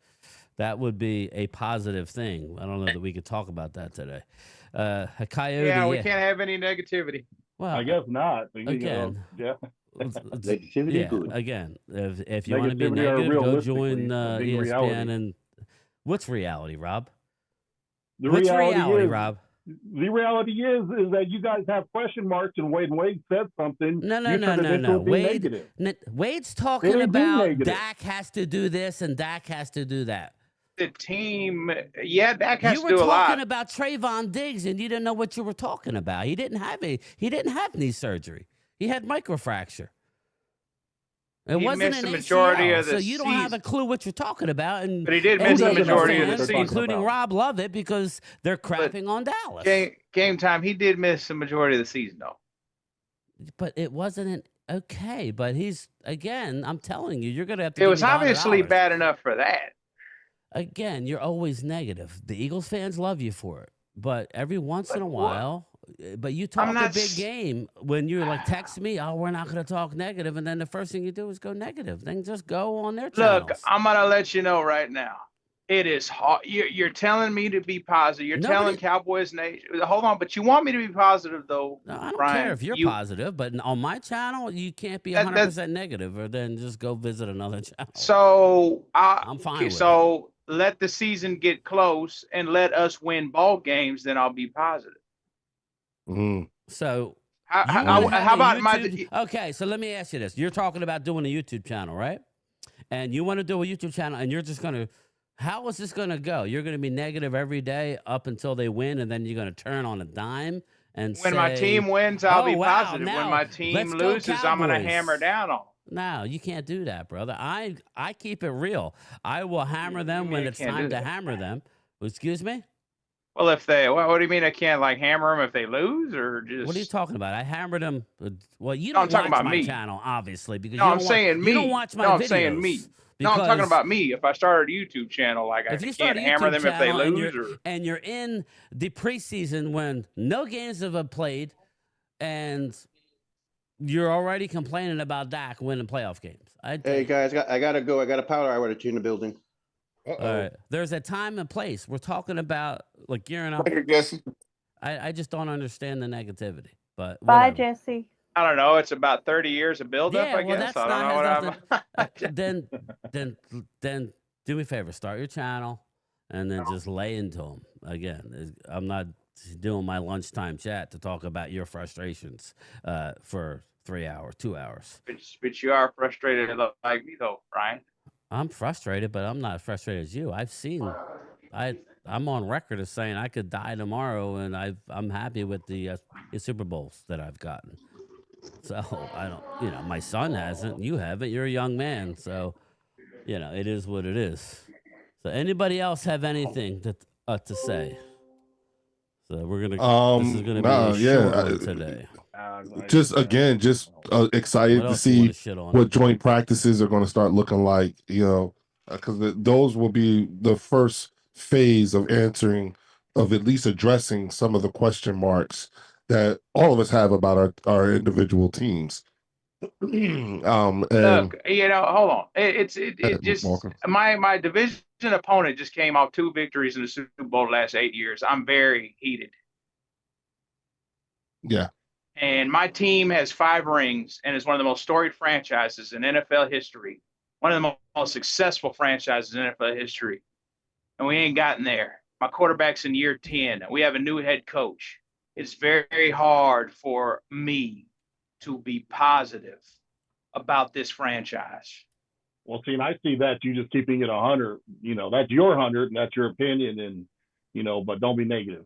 That would be a positive thing. I don't know that we could talk about that today. A Coyote. Yeah, we can't have any negativity. Well, I guess not. But, again. yeah. Negativity good. Again, if you want to be Negativity are negative, go realistically join a big ESPN. reality. And what's reality, Rob? The What's reality reality, is, Rob? The reality is that you guys have question marks, and Wade said something. No. You turned it into it being negative. Wade's It talking ain't being about negative. Dak has to do this and Dak has to do that. The team, yeah, Dak has You to were do a lot. talking about Trayvon Diggs, and you didn't know what you were talking about. He didn't have knee surgery. He had microfracture. It He wasn't missed an the majority ACL, of the so you don't have a season. clue what you're talking about. And But he did miss the any majority of the fans, season. including Rob, love it because they're crapping on Dallas. Game time, he did miss the majority of the season, though. But it wasn't okay. But he's again. I'm telling you, you're gonna have to. It give was me the obviously $100. bad enough for that. Again, you're always negative. The Eagles fans love you for it, but every once in a while. But you talk a big game when you're like, text me, oh, we're not going to talk negative, and then the first thing you do is go negative. Then just go on their channels. Look, I'm gonna let you know right now. It is hard. You're telling me to be positive. You're telling Cowboys Nation. Hold on, but you want me to be positive though. No, I don't Brian, care if you're positive, but on my channel, you can't be 100% negative, or then just go visit another channel. So I'm fine with so let the season get close and let us win ball games. Then I'll be positive. So how about YouTube? Okay, so let me ask you this. You're talking about doing a YouTube channel, right? And you want to do a YouTube channel, and you're just going to, how is this going to go? You're going to be negative every day up until they win, and then you're going to turn on a dime and when say, my team wins, I'll be wow, positive. now, When my team let's go loses, I'm going to Cowboys. hammer down on them. No, you can't do that, brother. I keep it real. I will hammer them when it's time to hammer them. Excuse me? Well, if they, what do you mean I can't like hammer them if they lose or just? What are you talking about? I hammered them. Well, you No, I'm don't talking watch about my me. channel, obviously, because No, you I'm don't watch. saying You don't me. watch No, my I'm saying me. videos. No, I'm talking Because about me. If I started a YouTube channel, like I if you start can't a hammer YouTube them if they channel lose, or and you're in the preseason when no games have been played, and you're already complaining about Dak winning playoff games. Hey guys, I gotta go. I got a power hour to in the building. All right. There's a time and place. We're talking about like gearing up. Later, Jesse. I just don't understand the negativity. But Bye, whatever. Jesse. I don't know. It's about 30 years of buildup, Yeah, I well, guess. that's I don't not know has what nothing. Then do me a favor. Start your channel, and then just lay into them again. I'm not doing my lunchtime chat to talk about your frustrations for 3 hours, 2 hours. but you are frustrated like me, though, Brian. I'm frustrated, but I'm not as frustrated as you. I'm on record as saying I could die tomorrow, and I'm happy with the Super Bowls that I've gotten. So I don't, my son hasn't, you haven't. You're a young man, so it is what it is. So anybody else have anything to say? So this is gonna be a short one today. Just excited What to else you want see to shit on? what joint practices are going to start looking like, because those will be the first phase of answering, of at least addressing some of the question marks that all of us have about our individual teams. And Look, hold on. It just Walker. my division opponent just came off 2 victories in the Super Bowl the last 8 years. I'm very heated. Yeah. And my team has 5 rings and is one of the most storied franchises in NFL history. One of the most successful franchises in NFL history. And we ain't gotten there. My quarterback's in year 10. We have a new head coach. It's very hard for me to be positive about this franchise. Well, see, and I see that you just keeping it 100. That's your 100, and that's your opinion, and but don't be negative.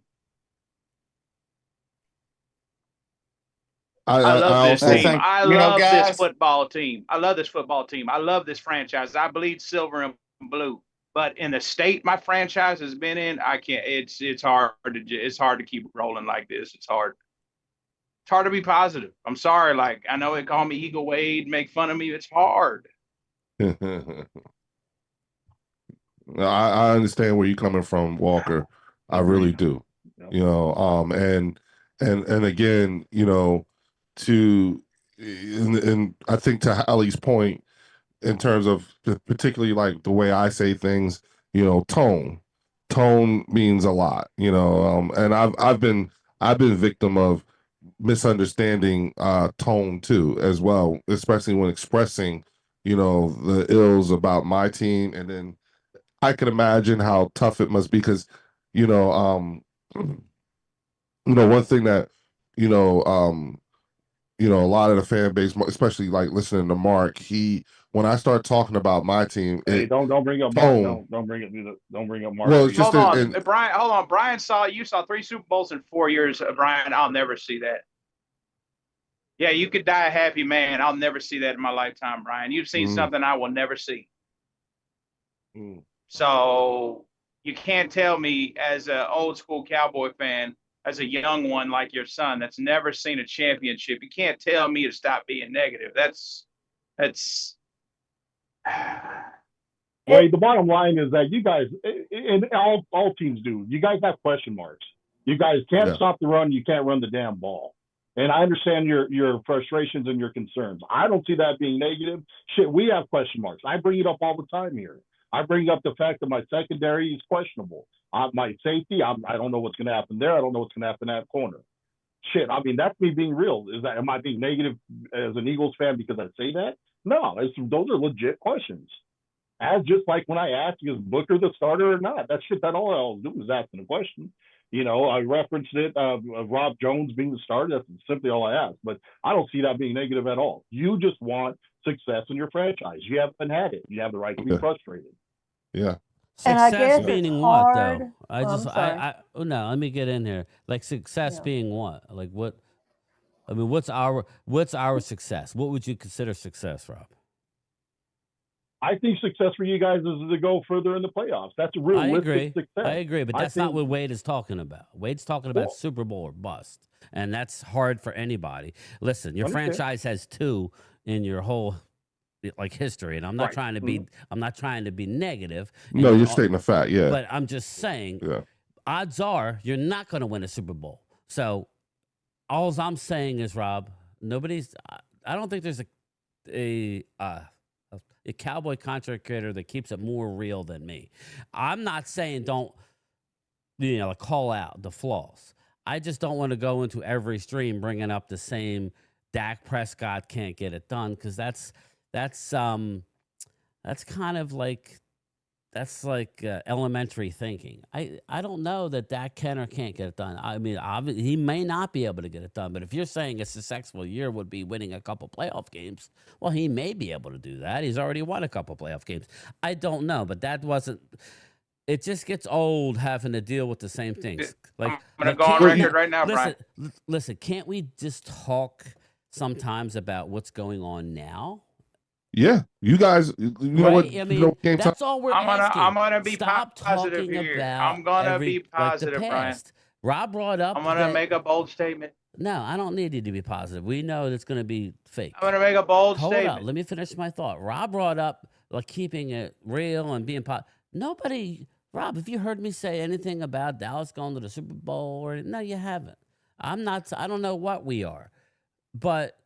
I love this also team. think, I you know, love guys- this football team. I love this football team. I love this franchise. I bleed silver and blue. But in the state my franchise has been in, I can't. It's hard to keep rolling like this. It's hard. It's hard to be positive. I'm sorry. Like, I know they call me Eagle Wade, make fun of me. It's hard. I understand where you're coming from, Walker. I really do. Yep. And again, and I think to Hallie's point, in terms of particularly like the way I say things, tone means a lot, and I've been victim of misunderstanding tone too, as well, especially when expressing, the ills about my team. And then I can imagine how tough it must be, because, one thing that, a lot of the fan base, especially like listening to Mark, when I start talking about my team, Hey, don't bring up Mark. Don't bring up Mark. Well, it's just hold on, Brian. Hold on, Brian. You saw 3 Super Bowls in 4 years, Brian. I'll never see that. Yeah, you could die a happy man. I'll never see that in my lifetime, Brian. You've seen something I will never see. So you can't tell me, as an old school Cowboy fan, as a young one like your son that's never seen a championship, you can't tell me to stop being negative. That's Wait, the bottom line is that you guys, and all teams do, you guys have question marks. You guys can't stop the run. You can't run the damn ball. And I understand your frustrations and your concerns. I don't see that being negative. Shit, we have question marks. I bring it up all the time here. I bring up the fact that my secondary is questionable. My safety, I don't know what's going to happen there. I don't know what's going to happen in that corner. Shit, I mean, that's me being real. Am I being negative as an Eagles fan because I say that? No, those are legit questions. As just like when I asked, is Booker the starter or not? That all I was doing was asking a question. I referenced it of Rob Jones being the starter. That's simply all I asked. But I don't see that being negative at all. You just want success in your franchise. You haven't had it. You have the right to be frustrated. Yeah. Success meaning what, though? No, let me get in here. Like, success being what? Like, what? I mean, what's our success? What would you consider success, Rob? I think success for you guys is to go further in the playoffs. That's I realistic agree. success. I agree, but I that's not think- what Wade is talking about. Wade's talking about Well- Super Bowl or bust, and that's hard for anybody. Listen, your Understand. franchise has 2 in your whole like history, and I'm not Right. trying to be I'm not trying to be negative. No, and you're stating a fact. Yeah. But I'm just saying, Yeah. odds are you're not going to win a Super Bowl. So all I'm saying is, Rob, I don't think there's a Cowboy contract creator that keeps it more real than me. I'm not saying don't call out the flaws. I just don't want to go into every stream bringing up the same Dak Prescott can't get it done, because that's kind of like elementary thinking. I don't know that Dak can or can't get it done. I mean, obviously, he may not be able to get it done, but if you're saying a successful year would be winning a couple playoff games, well, he may be able to do that. He's already won a couple playoff games. I don't know, but that wasn't. It just gets old having to deal with the same things. Like, I'm gonna like, go on can't we- record right now, Brian. Listen, can't we just talk sometimes about what's going on now? Yeah. You guys, you know Right? what? I mean, you know, game time. that's all we're asking. I'm gonna be Stop positive talking here. about I'm gonna every, be positive, like the Brian. past. Rob brought up. I'm gonna that- make a bold statement. No, I don't need you to be positive. We know it's going to be fake. I'm gonna make a bold Hold statement. up. Let me finish my thought. Rob brought up like keeping it real and being nobody. Rob, have you heard me say anything about Dallas going to the Super Bowl? No, you haven't. I'm not. I don't know what we are, but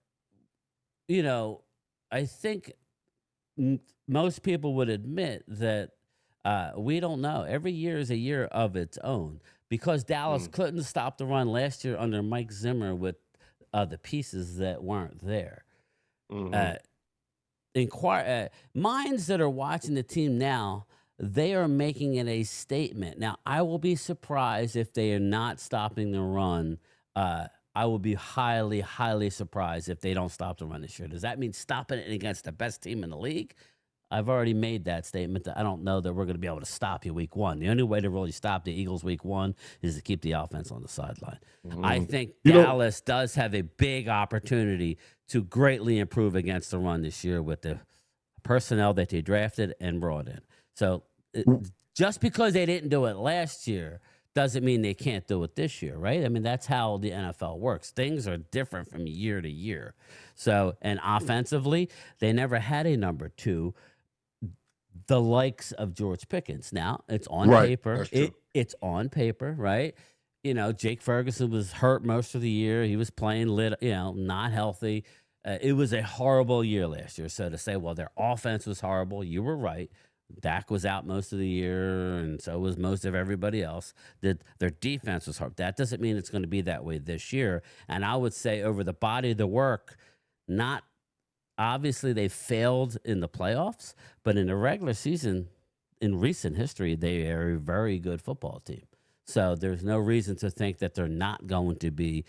I think most people would admit that we don't know. Every year is a year of its own, because Dallas couldn't stop the run last year under Mike Zimmer with the pieces that weren't there. Minds that are watching the team now, they are making it a statement. Now, I will be surprised if they are not stopping the run. I will be highly, highly surprised if they don't stop the run this year. Does that mean stopping it against the best team in the league? I've already made that statement that I don't know that we're going to be able to stop you week 1. The only way to really stop the Eagles week 1 is to keep the offense on the sideline. I think Dallas does have a big opportunity to greatly improve against the run this year with the personnel that they drafted and brought in. So just because they didn't do it last year doesn't mean they can't do it this year, right? I mean, that's how the NFL works. Things are different from year to year. So, and offensively, they never had a number 2, the likes of George Pickens. Now, it's on paper. That's true. It's on paper, right? Jake Ferguson was hurt most of the year. He was playing not healthy. It was a horrible year last year. So to say, well, their offense was horrible, you were right. Dak was out most of the year, and so was most of everybody else. Their defense was hard. That doesn't mean it's going to be that way this year. And I would say over the body of the work, not obviously they failed in the playoffs, but in the regular season, in recent history, they are a very good football team. So there's no reason to think that they're not going to be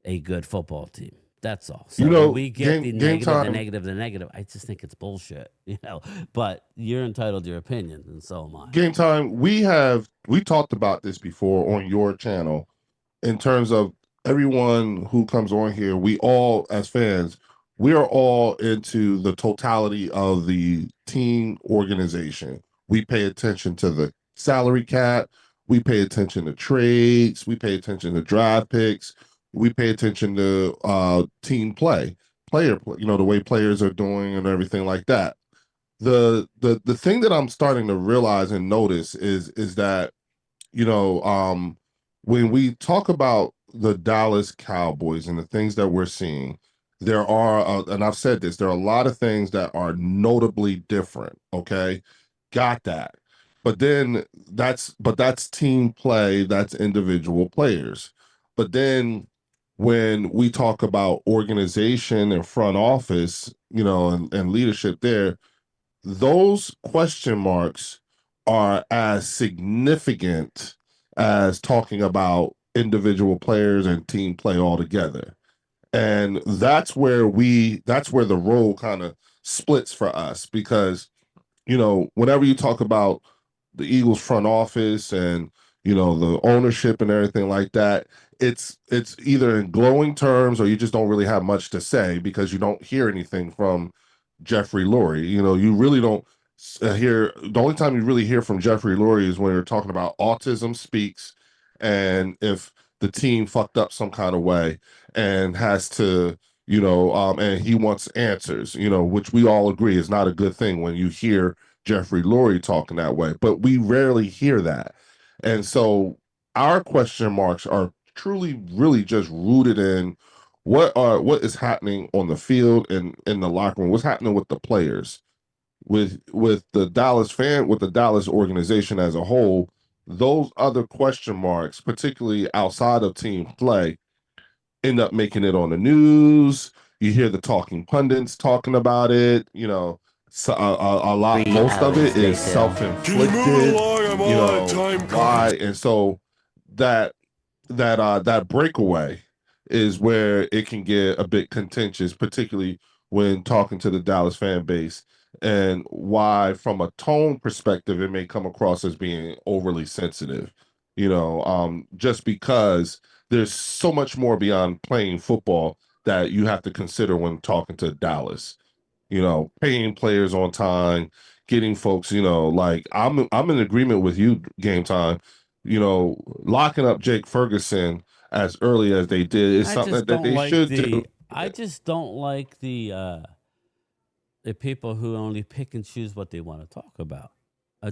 a good football team. That's all. So when we get the negative. I just think it's bullshit, But you're entitled to your opinion, and so am I. Game time. We talked about this before on your channel in terms of everyone who comes on here. We all, as fans, we are all into the totality of the team organization. We pay attention to the salary cap. We pay attention to trades. We pay attention to draft picks. We pay attention to team play, the way players are doing and everything like that. The thing that I'm starting to realize and notice is that, when we talk about the Dallas Cowboys and the things that we're seeing, there are, and I've said this, there are a lot of things that are notably different. Okay. Got that. But then that's team play, that's individual players. But then when we talk about organization and front office, and leadership there, those question marks are as significant as talking about individual players and team play altogether. And that's where the role kind of splits for us, because, whenever you talk about the Eagles front office and, the ownership and everything like that, it's either in glowing terms or you just don't really have much to say because you don't hear anything from Jeffrey Lurie. You really don't hear the only time you really hear from Jeffrey Lurie is when you're talking about autism speaks, and if the team fucked up some kind of way and has to, and he wants answers, which we all agree is not a good thing when you hear Jeffrey Lurie talking that way, but we rarely hear that. And so our question marks are truly really just rooted in what is happening on the field and in the locker room, what's happening with the players, with the Dallas organization as a whole. Those other question marks, particularly outside of team play, end up making it on the news. You hear the talking pundits talking about it. So a lot, most of it is self-inflicted. Why? And so that that breakaway is where it can get a bit contentious, particularly when talking to the Dallas fan base, and why, from a tone perspective, it may come across as being overly sensitive. Just because there's so much more beyond playing football that you have to consider when talking to Dallas. Paying players on time, getting folks. Like I'm in agreement with you, Game Time. Locking up Jake Ferguson as early as they did is something that they should do. I just don't like the people who only pick and choose what they want to talk about.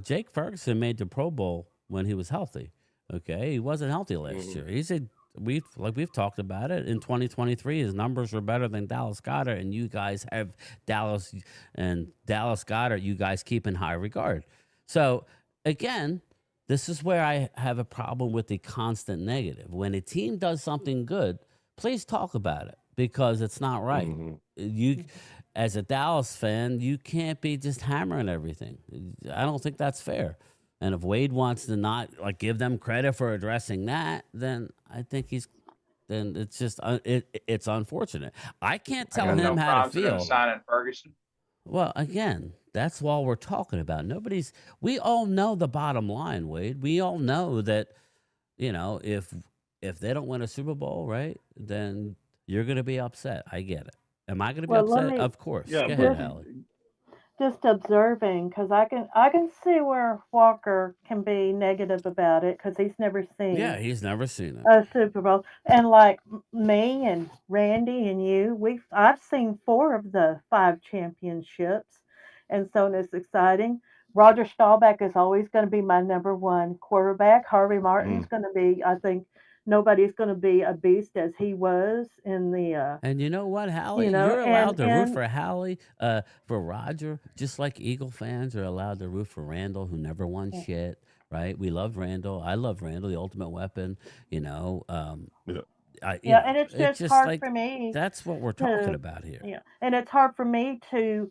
Jake Ferguson made the Pro Bowl when he was healthy. Okay, he wasn't healthy last year. He said we've talked about it. In 2023, his numbers were better than Dallas Goedert, and you guys have Dallas Goedert. You guys keep in high regard. So again, this is where I have a problem with the constant negative. When a team does something good, please talk about it, because it's not right. You, as a Dallas fan, you can't be just hammering everything. I don't think that's fair. And if Wade wants to not give them credit for addressing that, then I think it's just it's unfortunate. I can't tell him how to feel. Signing Ferguson. Well, again, that's all we're talking about. We all know the bottom line, Wade. We all know that, if they don't win a Super Bowl, right, then you're going to be upset. I get it. Am I going to be upset? Of course. Yeah, Go ahead, Allie. Just observing, because I can see where Walker can be negative about it, because he's never seen he's never seen it. a Super Bowl. And like me and Randy and you, I've seen 4 of the 5 championships, and so it's exciting. Roger Staubach is always going to be my number 1 quarterback. Harvey Martin's going to be, I think, nobody's going to be a beast as he was in the. And you know what, Hallie? You're allowed to root for Hallie, for Roger, just like Eagle fans are allowed to root for Randall, who never won shit. Right? We love Randall. I love Randall, the ultimate weapon. And it's just hard for me. That's what we're talking about here. Yeah, and it's hard for me to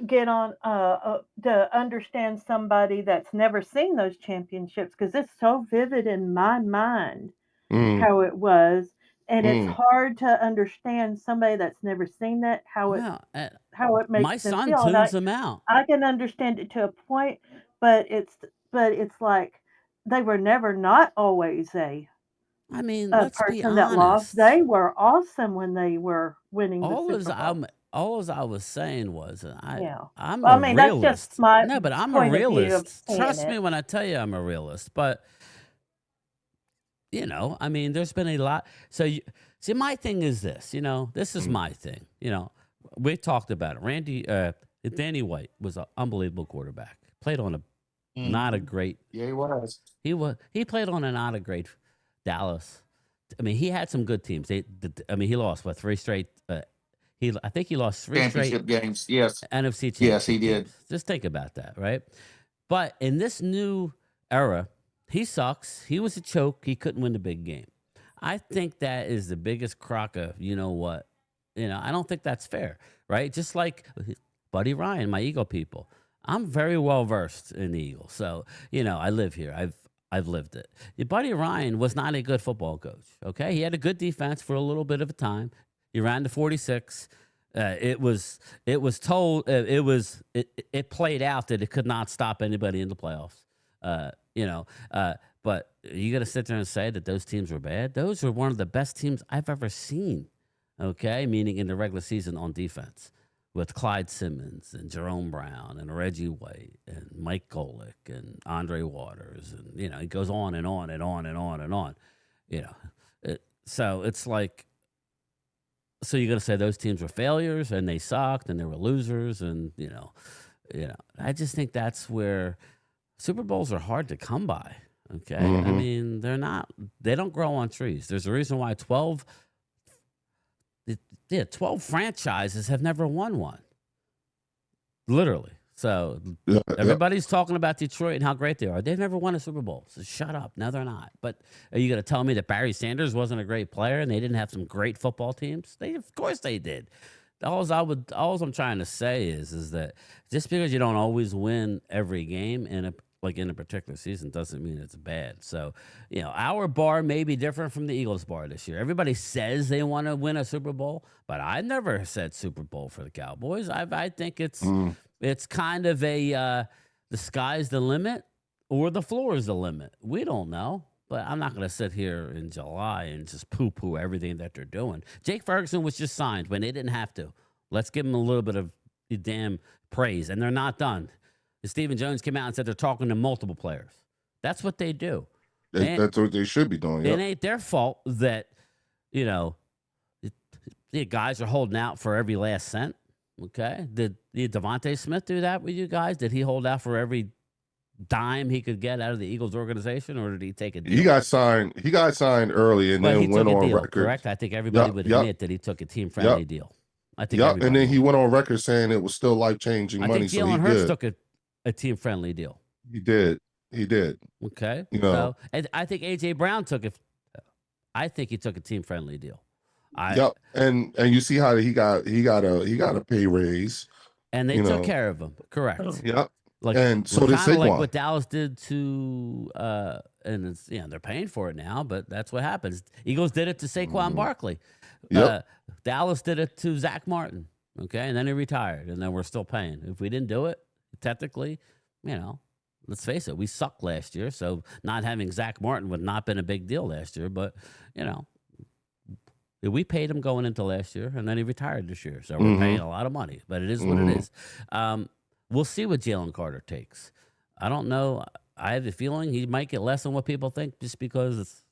get on to understand somebody that's never seen those championships, because it's so vivid in my mind how it was, and it's hard to understand somebody that's never seen that, how it makes my them son feel. tunes them out. I can understand it to a point, but it's like they were never not always a let's be person honest. that lost. They were awesome when they were winning the Super Bowl. All I was saying was, I'm Well, a realist. that's just my no, but I'm a point of view of realist. seeing Trust me it. when I tell you I'm a realist. But there's been a lot. So see, my thing is this. This is my thing. We talked about it. Danny White was an unbelievable quarterback. Played on a not a great. Yeah, he was. He played on a not a great Dallas. He had some good teams. He lost 3 straight. I think he lost 3 championship straight games. Yes. NFC championship Yes, he did. games. Just think about that, right? But in this new era, he sucks. He was a choke. He couldn't win the big game. I think that is the biggest crock of, what? I don't think that's fair, right? Just like Buddy Ryan, my Eagle people. I'm very well versed in the Eagles. So, I live here. I've lived it. Buddy Ryan was not a good football coach, okay? He had a good defense for a little bit of a time. He ran to 46. It played out that it could not stop anybody in the playoffs. But you got to sit there and say that those teams were bad. Those were one of the best teams I've ever seen. Okay, meaning in the regular season on defense. with Clyde Simmons and Jerome Brown and Reggie White and Mike Golick and Andre Waters, and it goes on and on and on and on and on. So it's like, so you're gonna say those teams were failures and they sucked and they were losers, and I just think that's where Super Bowls are hard to come by. Okay, I mean they don't grow on trees. There's a reason why 12 franchises have never won one. Literally. So everybody's talking about Detroit and how great they are. They've never won a Super Bowl. So shut up. No, they're not. But are you going to tell me that Barry Sanders wasn't a great player and they didn't have some great football teams? Of course they did. All I'm trying to say is that just because you don't always win every game in a particular season doesn't mean it's bad. So, our bar may be different from the Eagles' bar this year. Everybody says they want to win a Super Bowl, but I never said Super Bowl for the Cowboys. I think it's kind of the sky's the limit or the floor is the limit. We don't know, but I'm not going to sit here in July and just poo-poo everything that they're doing. Jake Ferguson was just signed when they didn't have to. Let's give them a little bit of damn praise, and they're not done. Stephen Jones came out and said they're talking to multiple players. That's what they do. That's what they should be doing. It ain't their fault that, the guys are holding out for every last cent. Okay. Did Devontae Smith do that with you guys? Did he hold out for every dime he could get out of the Eagles organization, or did he take a deal? He got signed early and then went on record. Correct. I think everybody would admit that he took a team-friendly deal. I think and then he went on record saying it was still life-changing money. I think Jalen Hurts took a team-friendly deal. He did. Okay. So, and I think AJ Brown took it. I think he took a team-friendly deal. And you see how he got a pay raise, and they took care of him. Correct. Yep. And so did Saquon. Like what Dallas did to, and it's, they're paying for it now, but that's what happens. Eagles did it to Saquon Barkley. Dallas did it to Zach Martin. Okay, and then he retired, and then we're still paying. If we didn't do it, technically, let's face it, we sucked last year. So not having Zach Martin would not been a big deal last year. But we paid him going into last year, and then he retired this year. So we're paying a lot of money. But it is what it is. We'll see what Jalen Carter takes. I don't know. I have a feeling he might get less than what people think, just because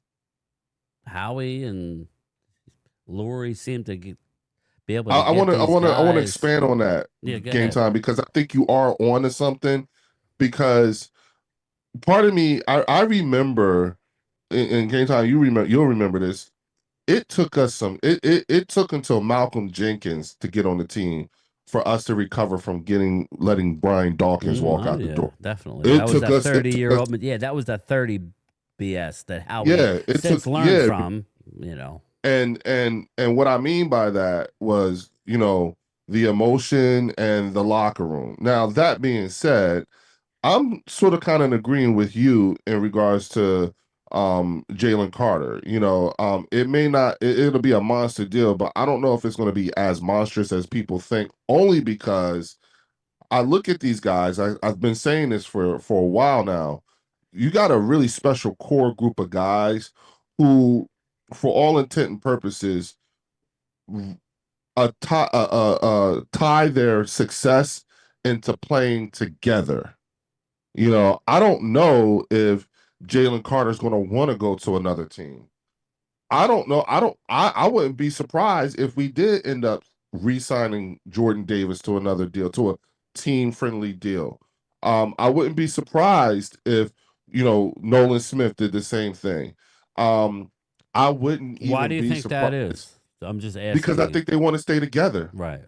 Howie and Lurie seem to be able to. I want to expand on that game time, because I think you are on to something. Because part of me, I remember in game time. You'll remember this. It took us it took until Malcolm Jenkins to get on the team for us to recover from letting Brian Dawkins walk out the door. Definitely. That was that 30-year-old. Yeah, that was that 30 BS that Howie learned from. And what I mean by that was, the emotion and the locker room. Now, that being said, I'm sort of kind of agreeing with you in regards to Jalen Carter. It may not, it'll be a monster deal, but I don't know if it's going to be as monstrous as people think, only because I look at these guys. I've been saying this for a while now. You got a really special core group of guys who, for all intent and purposes, tie their success into playing together. I don't know if Jalen Carter's going to want to go to another team. I don't know. I wouldn't be surprised if we did end up re-signing Jordan Davis to another deal, to a team-friendly deal. I wouldn't be surprised if, Nolan Smith did the same thing. I wouldn't even be surprised. Why do you think that is? I'm just asking. Because I think they want to stay together. Right.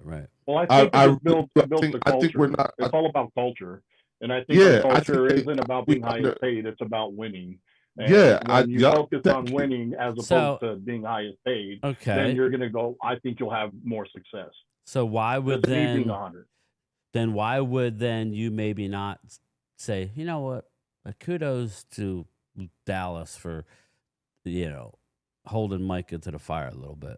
Well, I think it's built the culture. I think we're not. It's all about culture. And I think the culture isn't about being highest paid. It's about winning. And when you focus on winning as opposed to being highest paid, then you're going to go, I think you'll have more success. So why would then why would you maybe not say, you know what, kudos to Dallas for, holding Micah to the fire a little bit.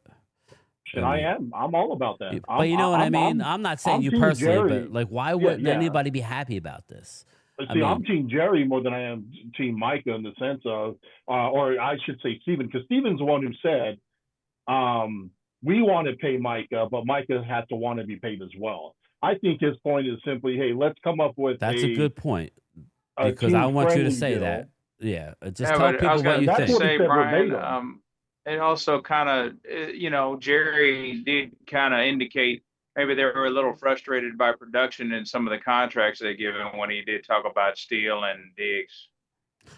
And I'm all about that. But you know what I mean? I'm not saying you personally, but why wouldn't anybody be happy about this? See, I'm Team Jerry more than I am Team Micah, in the sense of, or I should say Steven, because Steven's the one who said, we want to pay Micah, but Micah has to want to be paid as well. I think his point is simply, hey, let's come up with That's a good point, a because I want you to team-friendly say deal. that. Yeah, just Yeah, tell but I was people what gonna you That's think. what he say, said Brian, verbatim. it also kind of, Jerry did kind of indicate maybe they were a little frustrated by production and some of the contracts they give him when he did talk about Steele and Diggs,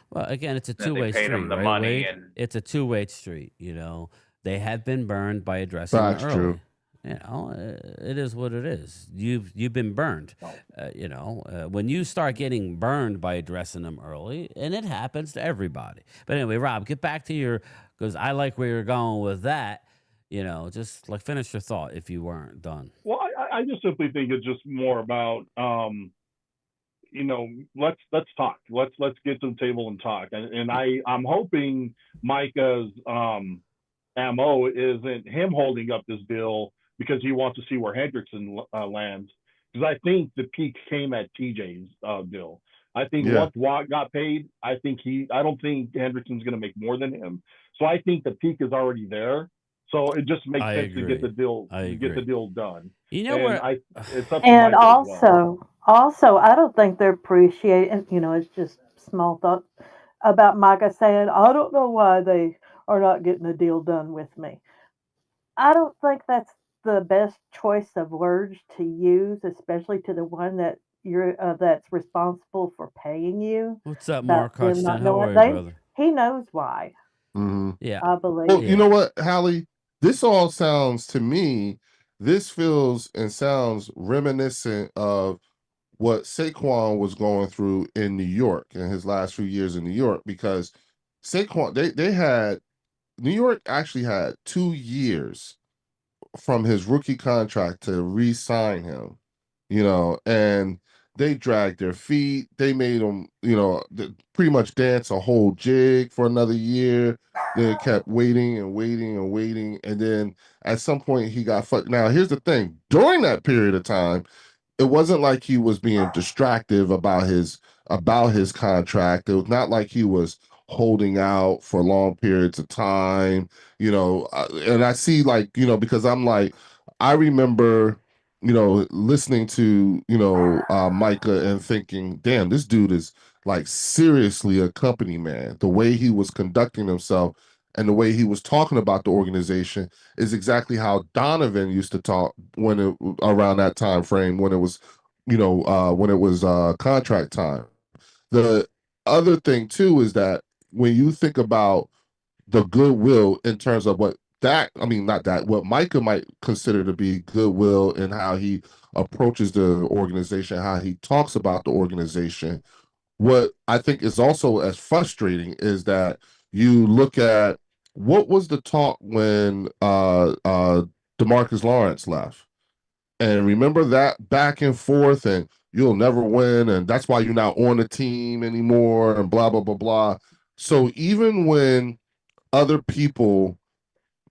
Well, again, it's a that they two-way paid street, him the right, money Wade? and It's a two-way street. They have been burned by addressing them Facts, early. true. It is what it is. You've been burned. When you start getting burned by addressing them early, and it happens to everybody. But anyway, Rob, get back to because I like where you're going with that. Just like finish your thought if you weren't done. Well, I just simply think it's just more about let's talk. Let's get to the table and talk. And I'm hoping Micah's MO isn't him holding up this deal because he wants to see where Hendrickson lands. Because I think the peak came at TJ's deal. I think Yeah. once Watt got paid, I don't think Hendrickson's going to make more than him. So I think the peak is already there. So it just makes I sense to get agree. the deal done. You know And where? it's up to And Micah as well. also, I don't think they're appreciating, it's just small thoughts about Micah saying, I don't know why they are not getting a deal done with me. I don't think that's the best choice of words to use, especially to the one that's responsible for paying you. What's up, About Mark them Hudson? not How knowing are you, brother? he knows why. Mm-hmm. Yeah. I Well, believe. you know what, Hallie? This all sounds to me, this feels and sounds reminiscent of what Saquon was going through in New York in his last few years in New York, because Saquon, they had, New York actually had 2 years from his rookie contract to re-sign him, and they dragged their feet. They made him, pretty much dance a whole jig for another year. They kept waiting and waiting and waiting. And then at some point he got fucked. Now, here's the thing. During that period of time, it wasn't like he was being distractive about his contract. It was not like he was holding out for long periods of time, and I see, because I'm like, I remember, listening to, Micah and thinking, damn, this dude is like seriously a company man. The way he was conducting himself and the way he was talking about the organization is exactly how Donovan used to talk around that time frame when it was, contract time. The other thing too is that when you think about the goodwill in terms of what Micah might consider to be goodwill in how he approaches the organization, how he talks about the organization. What I think is also as frustrating is that you look at what was the talk when DeMarcus Lawrence left. And remember that back and forth, and you'll never win, and that's why you're not on the team anymore, and blah, blah, blah, blah. So even when other people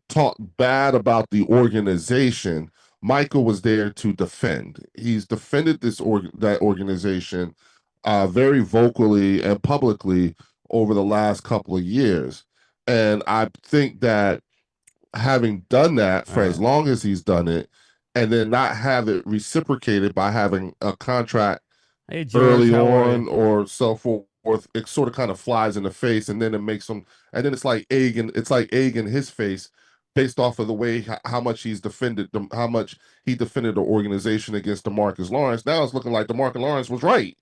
talk bad about the organization, Michael was there to defend. He's defended that organization very vocally and publicly over the last couple of years. And I think that having done that for as long as he's done it, and then not have it reciprocated by having a contract Hey, George, early how are on you? or so forth, it sort of kind of flies in the face, and then it makes him, and then it's like egg in his face, based off of the way how much he's defended them, how much he defended the organization against DeMarcus Lawrence. Now it's looking like DeMarcus Lawrence was right,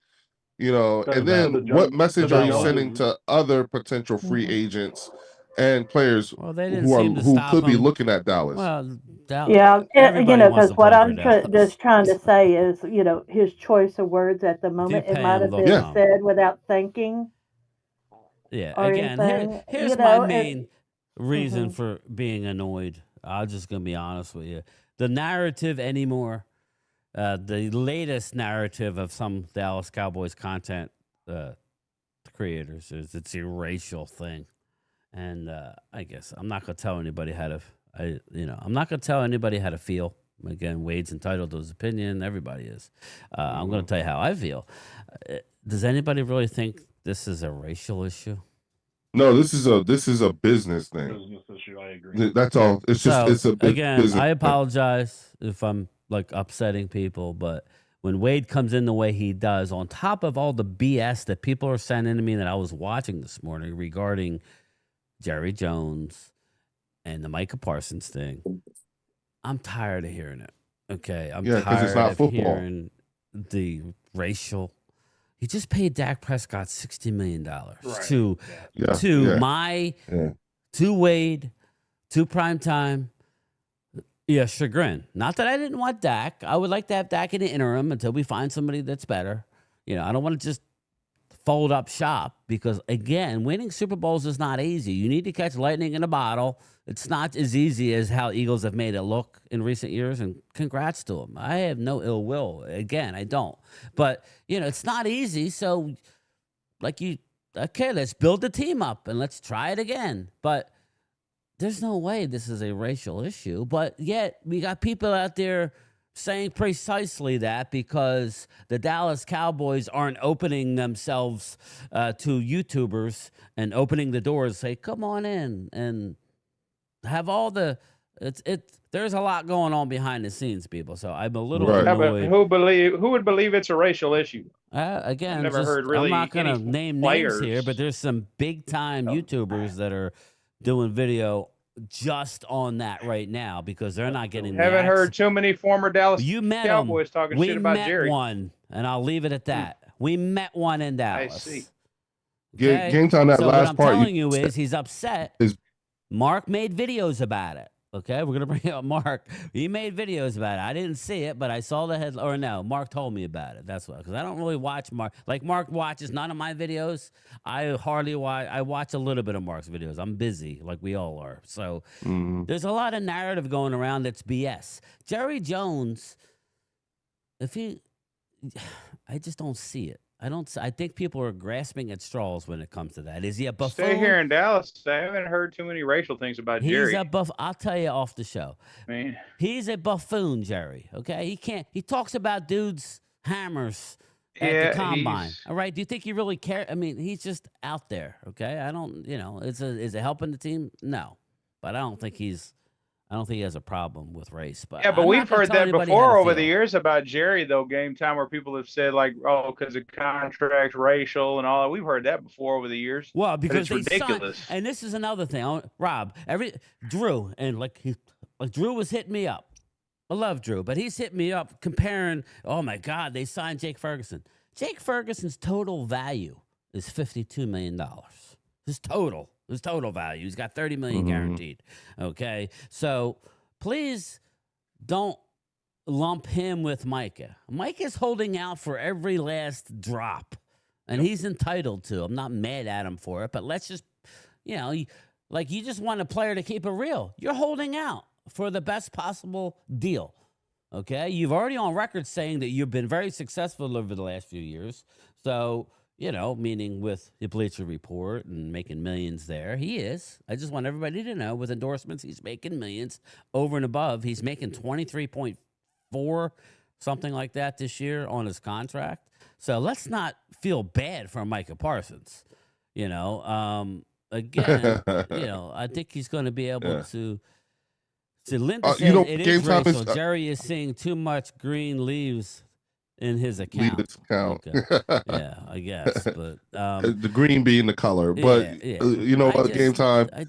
and then what message are you sending to other potential free agents and players Well, they didn't seem to who stop could be him. looking at Dallas? Well, Yeah, everybody wants because to what play for I'm Dallas. just trying to say is, his choice of words at the moment, it pay might 'em, have they'll been come. said without thinking Yeah, or again, anything, here's my main Mhm. reason for being annoyed. I'm just gonna be honest with you. The narrative anymore, the latest narrative of some Dallas Cowboys content creators is it's a racial thing, and I guess I'm not gonna tell anybody how to. I'm not gonna tell anybody how to feel. Again, Wade's entitled to his opinion. Everybody is. I'm gonna tell you how I feel. Does anybody really think this is a racial issue? No, this is a business thing. Business issue. I agree. That's all. It's just So it's a again, business I thing. apologize if I'm like upsetting people, but when Wade comes in the way he does, on top of all the BS that people are sending to me that I was watching this morning regarding Jerry Jones and the Micah Parsons thing, I'm tired of hearing it. Okay, I'm Yeah, 'cause it's tired not of football. hearing the racial. He just paid Dak Prescott $60 million to my to Wade, to Primetime, chagrin. Not that I didn't want Dak. I would like to have Dak in the interim until we find somebody that's better. I don't want to just fold up shop because, again, winning Super Bowls is not easy. You need to catch lightning in a bottle. It's not as easy as how Eagles have made it look in recent years, and congrats to them. I have no ill will. Again, I don't. But, it's not easy, so, let's build the team up and let's try it again. But there's no way this is a racial issue, but yet we got people out there saying precisely that because the Dallas Cowboys aren't opening themselves to YouTubers and opening the doors, say, come on in and have all the there's a lot going on behind the scenes, people. So I'm a little annoyed. But who would believe it's a racial issue? Again, I've never heard really I'm not going to any name players. names here, but there's some big time YouTubers that are doing video just on that right now because they're not getting. Haven't heard too many former Dallas Cowboys talking shit about Jerry. We met one, and I'll leave it at that. We met one in Dallas. I see. Okay? Game time. That so last what part. I'm telling you is he's upset. Mark made videos about it. Okay, we're gonna bring up Mark. He made videos about it. I didn't see it, but I saw the headline. Or no, Mark told me about it. That's why, because I don't really watch Mark. Like Mark watches none of my videos. I hardly watch. I watch a little bit of Mark's videos. I'm busy, like we all are. So there's a lot of narrative going around that's BS. Jerry Jones, I just don't see it. I think people are grasping at straws when it comes to that. Is he a buffoon? Stay here in Dallas. I haven't heard too many racial things about Jerry. He's a buff. I'll tell you off the show. Man. He's a buffoon, Jerry. Okay, he talks about dudes' hammers at the combine. All right. Do you think he really cares? I mean, he's just out there. Okay. I don't. Is it helping the team? No, but I don't think he has a problem with race. But yeah, but we've heard that before over the years about Jerry, though. Game time where people have said like, "Oh, because the contract's racial and all that." We've heard that before over the years. Well, because it's ridiculous. And this is another thing, Rob. Drew and Drew was hitting me up. I love Drew, but he's hitting me up comparing. Oh my God, they signed Jake Ferguson. Jake Ferguson's total value is $52 million. His total value. He's got $30 million guaranteed. Okay, so please don't lump him with Micah. Micah's holding out for every last drop, and he's entitled to. I'm not mad at him for it, but let's just, you just want a player to keep it real. You're holding out for the best possible deal. Okay, you've already on record saying that you've been very successful over the last few years. So, meaning with the Bleacher Report and making millions there. He is. I just want everybody to know with endorsements, he's making millions over and above. He's making 23.4, something like that this year on his contract. So let's not feel bad for Micah Parsons. Again, I think he's going to be able to. So Linda said it is racial. Jerry is seeing too much green leaves in his account. Okay. Yeah, I guess. But the green being the color. But game time. I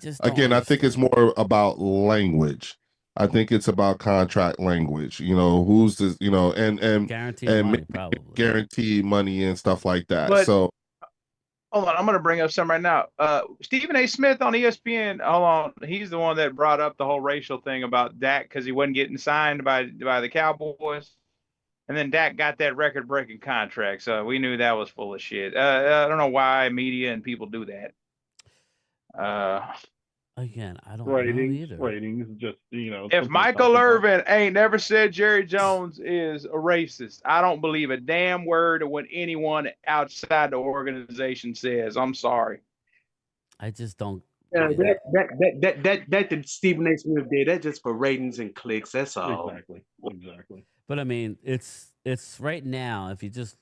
think it's more about language. I think it's about contract language. Who's this? And guaranteed money, probably guaranteed money and stuff like that. But, so hold on, I'm going to bring up something right now. Stephen A. Smith on ESPN. Hold on, he's the one that brought up the whole racial thing about Dak because he wasn't getting signed by the Cowboys. And then Dak got that record-breaking contract, so we knew that was full of shit. I don't know why media and people do that. Again, I don't know either. Ratings, just If Michael Irvin ain't never said Jerry Jones is a racist, I don't believe a damn word of what anyone outside the organization says. I'm sorry. I just don't. Yeah, that Stephen A. Smith did. That's just for ratings and clicks. That's all. Exactly. But I mean, it's right now. If you just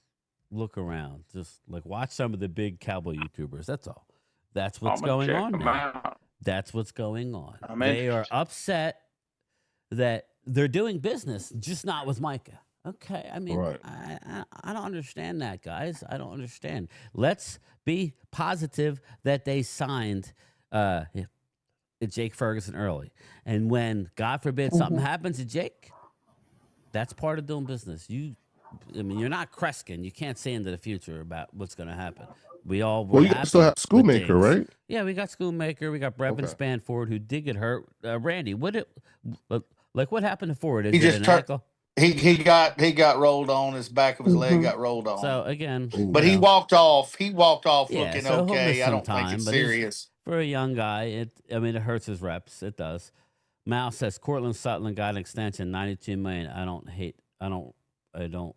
look around, just watch some of the big cowboy YouTubers. That's all. That's what's I'm gonna going check on them now. out. That's what's going on. I'm They are interested. upset that they're doing business, just not with Micah. Okay, I mean, Right. I don't understand that, guys. I don't understand. Let's be positive that they signed Jake Ferguson early, and when God forbid something happens to Jake, that's part of doing business. I mean, you're not Kreskin. You can't say into the future about what's going to happen. We all were Well, you still happy have with Schoolmaker, Diggs. right? Yeah, we got Schoolmaker. We got Brevin Okay. Spanford, who did get hurt. Randy, what happened to Ford? Is He it just an turned. ankle? He got rolled on. His back of his leg got rolled on. So again, Ooh. But he walked off. He walked off yeah. looking So he'll miss okay. I some don't think time, it's but it's serious. for a young guy. I mean, it hurts his reps. It does. Mal says Cortland Sutton got an extension, $92 million. I don't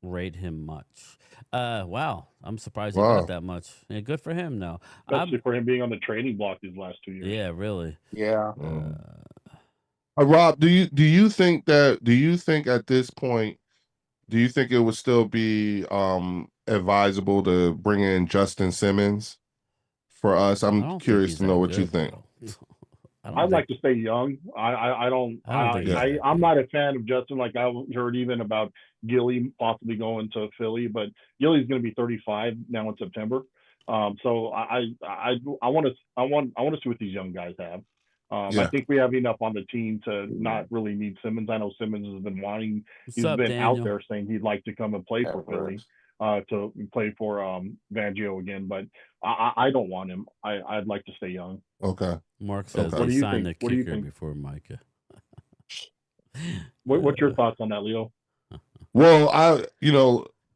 rate him much. Wow, I'm surprised he Wow. got that much. Yeah, good for him though. Especially for him being on the trading block these last 2 years. Yeah, really. Yeah. Rob, do you think at this point, do you think it would still be advisable to bring in Justin Simmons for us? I I'm don't think curious he's to know that what you good, think. though. I'd like to stay young. I don't think he's that I'm good. not a fan of Justin. Like I heard even about Gilly possibly going to Philly, but Gilly's going to be 35 now in September. So I want to see what these young guys have. I Yeah. think we have enough on the team to not really need Simmons. I know Simmons has been wanting. What's He's up, been out Daniel? there saying he'd like to come and play for Philly, to play for Fangio again. But I don't want him. I'd like to stay young. Okay. Mark says Okay. What they do you signed think? the What do you kicker think? before Micah. What's your thoughts on that, Leo? Well, I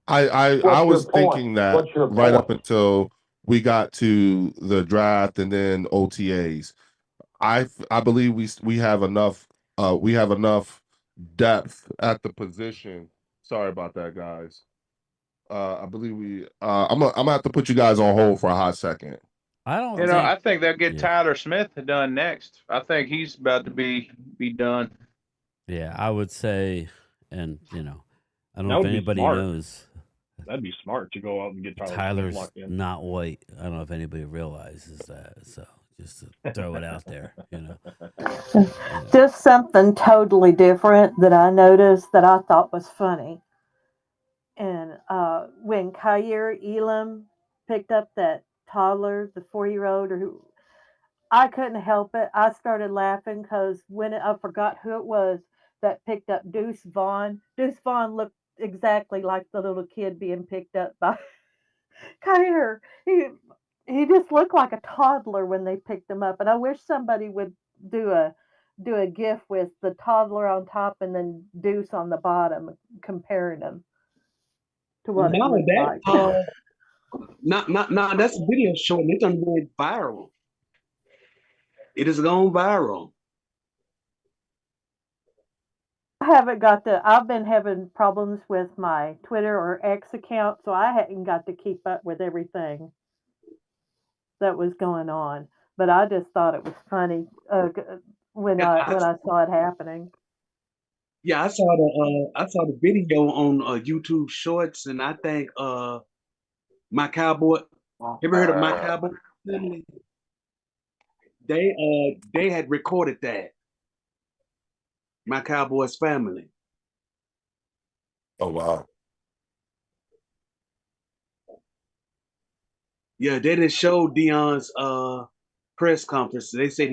was thinking that right up until we got to the draft and then OTAs. I believe we have enough depth at the position. Sorry about that, guys. I believe I'm gonna have to put you guys on hold for a hot second. I don't You know, think. I think they'll get Yeah. Tyler Smith done next. I think he's about to be done. Yeah, I would say, and I don't That know if would be anybody smart. knows. That'd be smart to go out and get Tyler Smith Tyler's locked in. not white. I don't know if anybody realizes that. So just to throw it out there, Just something totally different that I noticed that I thought was funny. And when Kyer Elam picked up that toddler, the 4-year-old, or who, I couldn't help it. I started laughing because when I forgot who it was that picked up Deuce Vaughn. Deuce Vaughn looked exactly like the little kid being picked up by Kyer. He just looked like a toddler when they picked him up, and I wish somebody would do a gif with the toddler on top and then Deuce on the bottom, comparing them to what it No, looked that like. not that's a video showing it done went viral. It has gone viral. I've been having problems with my Twitter or X account, so I hadn't got to keep up with everything that was going on. But I just thought it was funny when Yeah, I saw it happening. Yeah, I saw the video on YouTube Shorts, and I think my cowboy. Ever heard of my cowboy family? They had recorded that. My Cowboys family. Oh wow. Yeah, they didn't show Dion's press conference. They said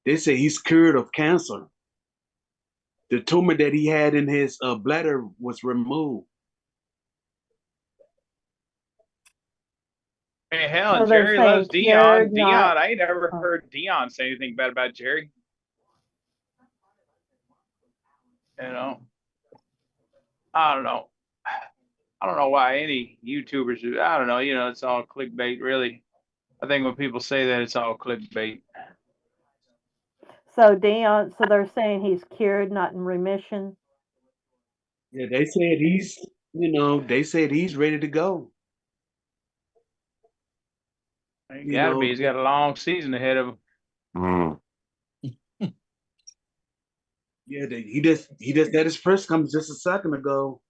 he's cured of cancer. The tumor that he had in his bladder was removed. Hey, hell, So they're Jerry saying loves cured, Dion. not. I ain't never heard Dion say anything bad about Jerry. You know, I don't know. I don't know why any YouTubers do. I don't know. It's all clickbait, really. I think when people say that, it's all clickbait. So they're saying he's cured, not in remission. Yeah, they said he's ready to go. He gotta be. He's got a long season ahead of him. Mm. Yeah, he just had his press conference just a second ago.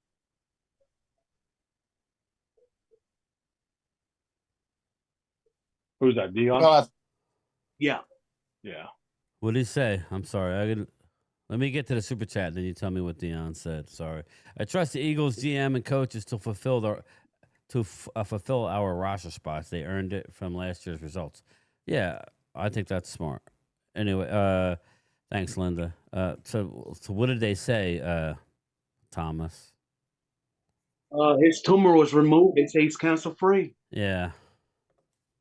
Who's that, Dion? Well, Yeah. Yeah. What did he say? I'm sorry. Let me get to the super chat, then you tell me what Dion said. Sorry. I trust the Eagles GM and coaches to fulfill our roster spots. They earned it from last year's results. Yeah, I think that's smart. Anyway, thanks, Linda. So what did they say, Thomas? His tumor was removed. They say he's cancer free. Yeah.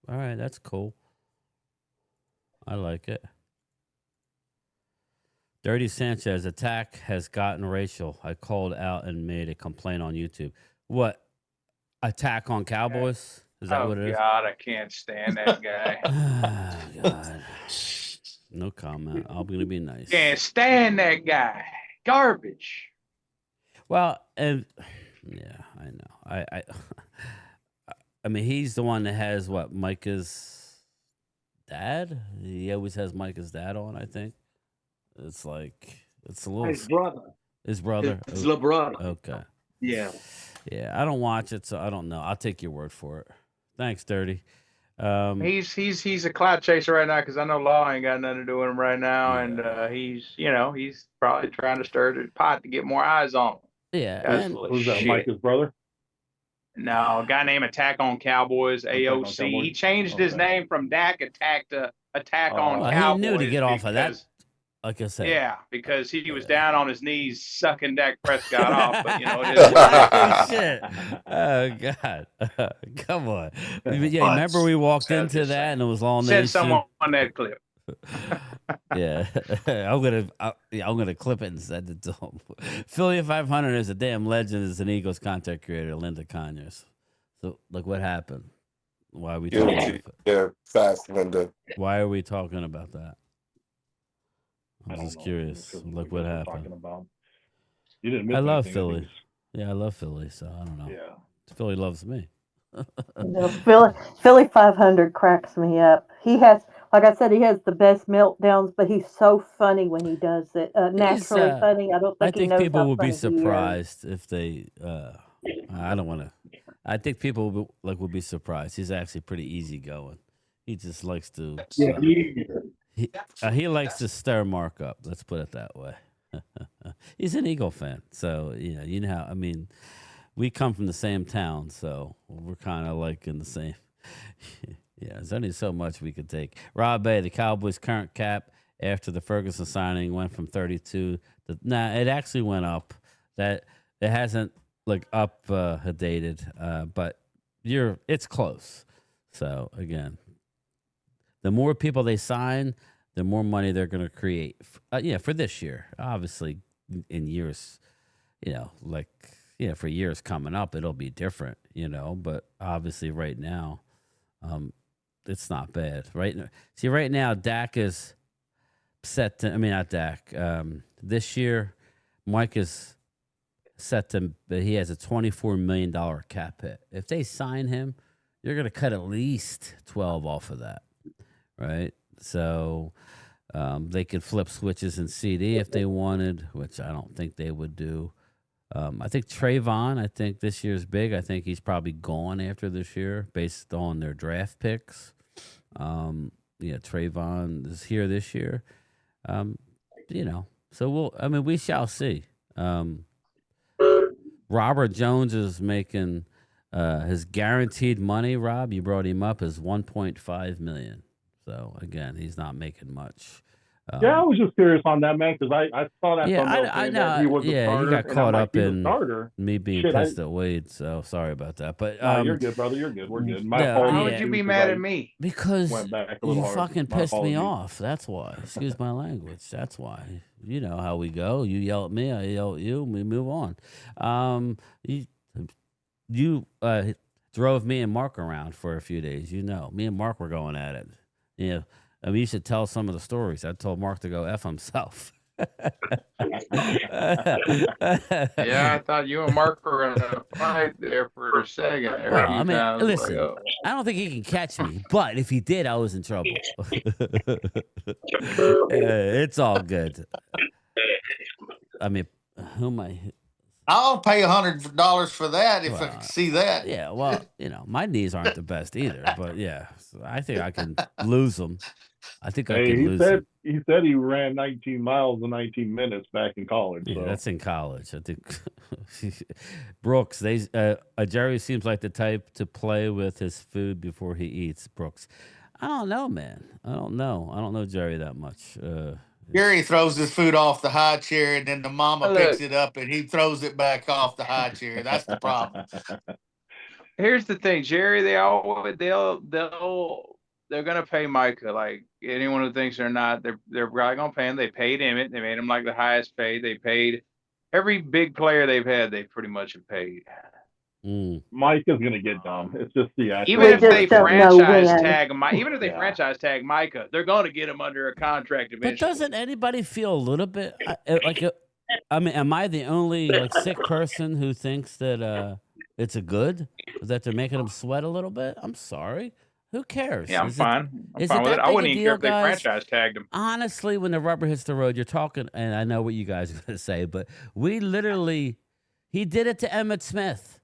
All right, that's cool. I like it. Dirty Sanchez, attack has gotten racial. I called out and made a complaint on YouTube. What? Attack on Cowboys? Is that what it is? God, I can't stand that guy. God. No comment. I'm going to be nice. Can't stand that guy. Garbage. Well, and yeah, I know. I mean, he's the one that has what, Micah's dad? He always has Micah's dad on, I think. It's like, it's a little. His brother. His brother? His little brother. Okay. Yeah. Yeah, I don't watch it, so I don't know. I'll take your word for it. Thanks, Dirty. He's a clout chaser right now because I know Law ain't got nothing to do with him right now, and he's probably trying to stir the pot to get more eyes on him. Yeah. That's And, full of Who's that, shit. Micah's brother? No, a guy named Attack on Cowboys, AOC. Cowboys? He changed his Okay. name from Dak Attack to Attack on well, Cowboys. he knew to get off of that. because- Like I said. Yeah, because he was down on his knees sucking Dak Prescott off, but it is what it is. Shit. Oh, God. Come on. Yeah, remember we walked into that and it was all Send nation. someone on that clip. Yeah. I'm gonna clip it and send it to him. Philly 500 is a damn legend, is an Eagles content creator, Linda Conyers. So look what happened. Why are we talking about it? Yeah, fast, Linda. Why are we talking about that? I I'm don't just know. curious. Because Look we what were happened. talking about. You didn't miss I love anything, Philly. think Yeah, I love Philly, so I don't know. Yeah. Philly loves me. Philly 500 cracks me up. He has, like I said, he has the best meltdowns, but he's so funny when he does it. Naturally He's, funny. I don't I think he think knows people how will be funny he is. surprised if they. I don't want to. I think people will be surprised. He's actually pretty easygoing. He just likes to. Yeah. He likes to stir Mark up. Let's put it that way. He's an Eagle fan, so you know how. I mean, we come from the same town, so we're kind of like in the same. Yeah, there's only so much we could take. Rob Bay, the Cowboys' current cap after the Ferguson signing went from 32 to it actually went up. That it hasn't dated, but it's close. So again, the more people they sign, the more money they're going to create. For this year, obviously, in years, for years coming up, it'll be different, But obviously, right now, it's not bad. Right now, Dak is set to. I mean, not Dak. This year, Mike is set to. He has a $24 million cap hit. If they sign him, you're going to cut at least 12 off of that, right? So they could flip switches in CD if they wanted, which I don't think they would do. I think Trayvon, this year's big. I think he's probably gone after this year based on their draft picks. Trayvon is here this year. So we shall see. Robert Jones is making his guaranteed money, Rob, you brought him up, is $1.5 million. So again, he's not making much. Yeah, I was just curious on that, man, because I saw that. Yeah, thumbnail I saying know. that he was a starter, he got and caught I'm like, up he's a in starter. me being Shit, pissed at Wade. So sorry about that. But you're good, brother. You're good. We're good. My no, fault. How would you be mad at me? Because Went back a you little hard. fucking My pissed me apologies. off. That's why. Excuse my language. That's why. You know how we go. You yell at me, I yell at you, and we move on. You drove me and Mark around for a few days. Me and Mark were going at it. You should tell some of the stories. I told Mark to go F himself. Yeah, I thought you and Mark were in a fight there for a second. Well, I mean, listen, I don't think he can catch me, but if he did, I was in trouble. It's all good. I mean, who am I? I'll pay $100 for that if I can Well, see that. yeah, well, my knees aren't the best either, but yeah, so I think I can lose them. I think I Hey, can he lose said them. he said he ran 19 miles in 19 minutes back in college. Yeah, So that's in college. I think Brooks. Jerry seems like the type to play with his food before he eats. Brooks, I don't know, man. I don't know. I don't know Jerry that much. Gary throws his food off the high chair, and then the mama picks Look, it up, and he throws it back off the high chair. That's the problem. here's the thing, Jerry. They're gonna pay Micah. Like anyone who thinks they're not, they're probably gonna pay him. They paid Emmett. They made him like the highest paid. They paid every big player they've had. They pretty much have paid. Mike is gonna get done. It's just the Even if they don't know franchise when. tag him, even if they Yeah. franchise tag Micah, they're going to get him under a contract But eventually. doesn't anybody feel a little bit I mean, am I the only like sick person who thinks that it's a good that they're making them sweat a little bit? I'm sorry. Who cares? Yeah, I'm fine. I'm is fine it with it. that I big wouldn't a even care deal, if they guys? franchise tagged him. Honestly, when the rubber hits the road, you're talking, and I know what you guys are going to say, but he did it to Emmett Smith.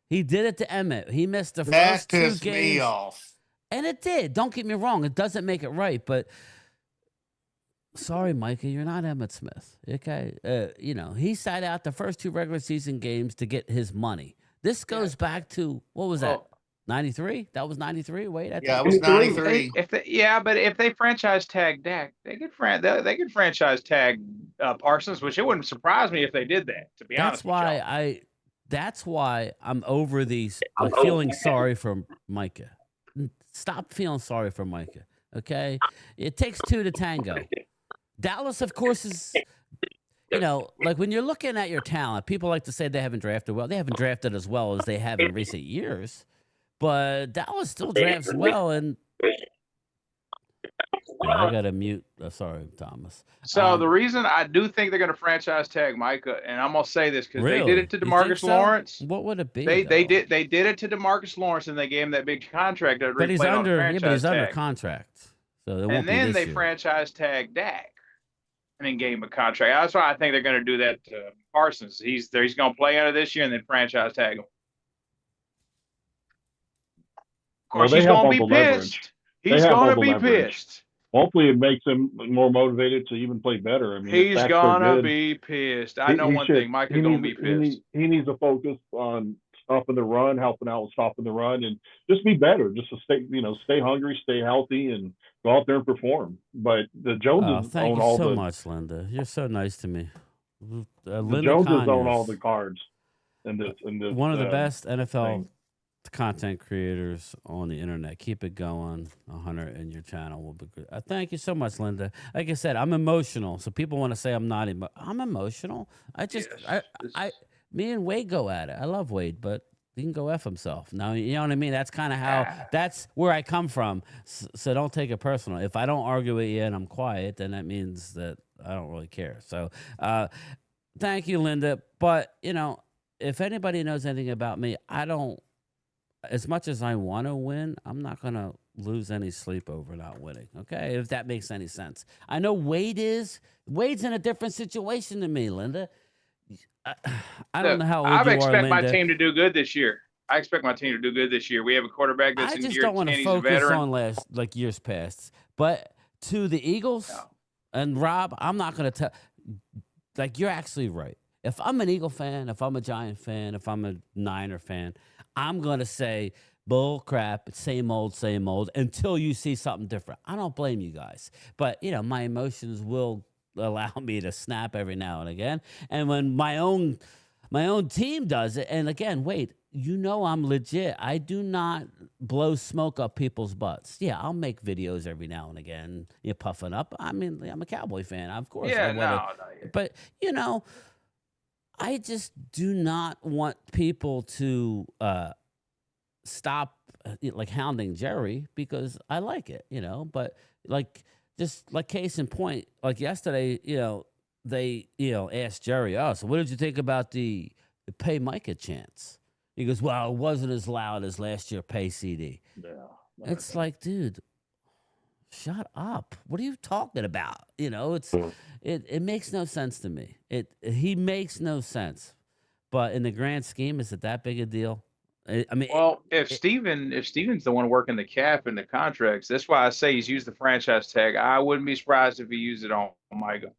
He did it to Emmett. He missed the That first 2 pissed games. me off. And it did. Don't get me wrong. It doesn't make it right, but sorry, Micah, you're not Emmett Smith. Okay. He sat out the first 2 regular season games to get his money. This goes back to, what was that? 93? That was 93? Wait, I think. Yeah, it was 93. But if they franchise tag Dak, they could franchise tag Parsons, which it wouldn't surprise me if they did that. To be honest, That's why I'm over these feeling sorry for Micah. Stop feeling sorry for Micah. Okay, it takes 2 to tango. Dallas, of course, is like when you're looking at your talent. People like to say they haven't drafted well. They haven't drafted as well as they have in recent years, but Dallas still drafts well. And I got to mute. Sorry, Thomas. So the reason I do think they're going to franchise tag Micah, and I'm going to say this because they did it to DeMarcus Lawrence. What would it be? They did it to DeMarcus Lawrence, and they gave him that big contract. But he's under contract. So it won't and then be this they year. franchise tag Dak, and then gave him a contract. That's why I think they're going to do that to Parsons. He's going to play out of this year and then franchise tag him. Of course, he's going to be pissed. He's going to be pissed. Hopefully, it makes him more motivated to even play better. I mean, he's gonna be pissed. I know one thing: Micah's gonna be pissed. He needs to focus on stopping the run, helping out with stopping the run, and just be better. Just to stay hungry, stay healthy, and go out there and perform. But the Joneses thank own you all so the much, Linda. You're so nice to me. the Joneses own all the cards in this. One of the best NFL content creators on the internet. Keep it going, Hunter, and your channel will be good. Thank you so much, Linda. Like I said, I'm emotional, so people want to say I'm not. I'm emotional. Me and Wade go at it. I love Wade, but he can go F himself. Now, you know what I mean? That's kind of that's where I come from. So don't take it personal. If I don't argue with you and I'm quiet, then that means that I don't really care. So thank you, Linda. But, if anybody knows anything about me, as much as I want to win, I'm not going to lose any sleep over not winning, okay? If that makes any sense. I know Wade's in a different situation than me, Linda. I don't know how old you are, Linda. I expect my team to do good this year. We have a quarterback that's in year 10. I just don't want to focus on years past. But to the Eagles and Rob, I'm not going to tell. You're actually right. If I'm an Eagle fan, if I'm a Giant fan, if I'm a Niner fan, I'm going to say, bull crap, same old, until you see something different. I don't blame you guys. But, my emotions will allow me to snap every now and again. And when my own team does it, and again, wait, I'm legit. I do not blow smoke up people's butts. Yeah, I'll make videos every now and again. You're puffing up. I mean, I'm a Cowboy fan, of course. But, I just do not want people to stop hounding Jerry because I like it, But just case in point, yesterday, they asked Jerry, so what did you think about the pay Micah chance? He goes, well, it wasn't as loud as last year pay CD. Yeah, it's like, dude, shut up. What are you talking about? It makes no sense to me. He makes no sense. But in the grand scheme, is it that big a deal? I mean, Well, if Steven's the one working the cap and the contracts, that's why I say he's used the franchise tag. I wouldn't be surprised if he used it on Micah.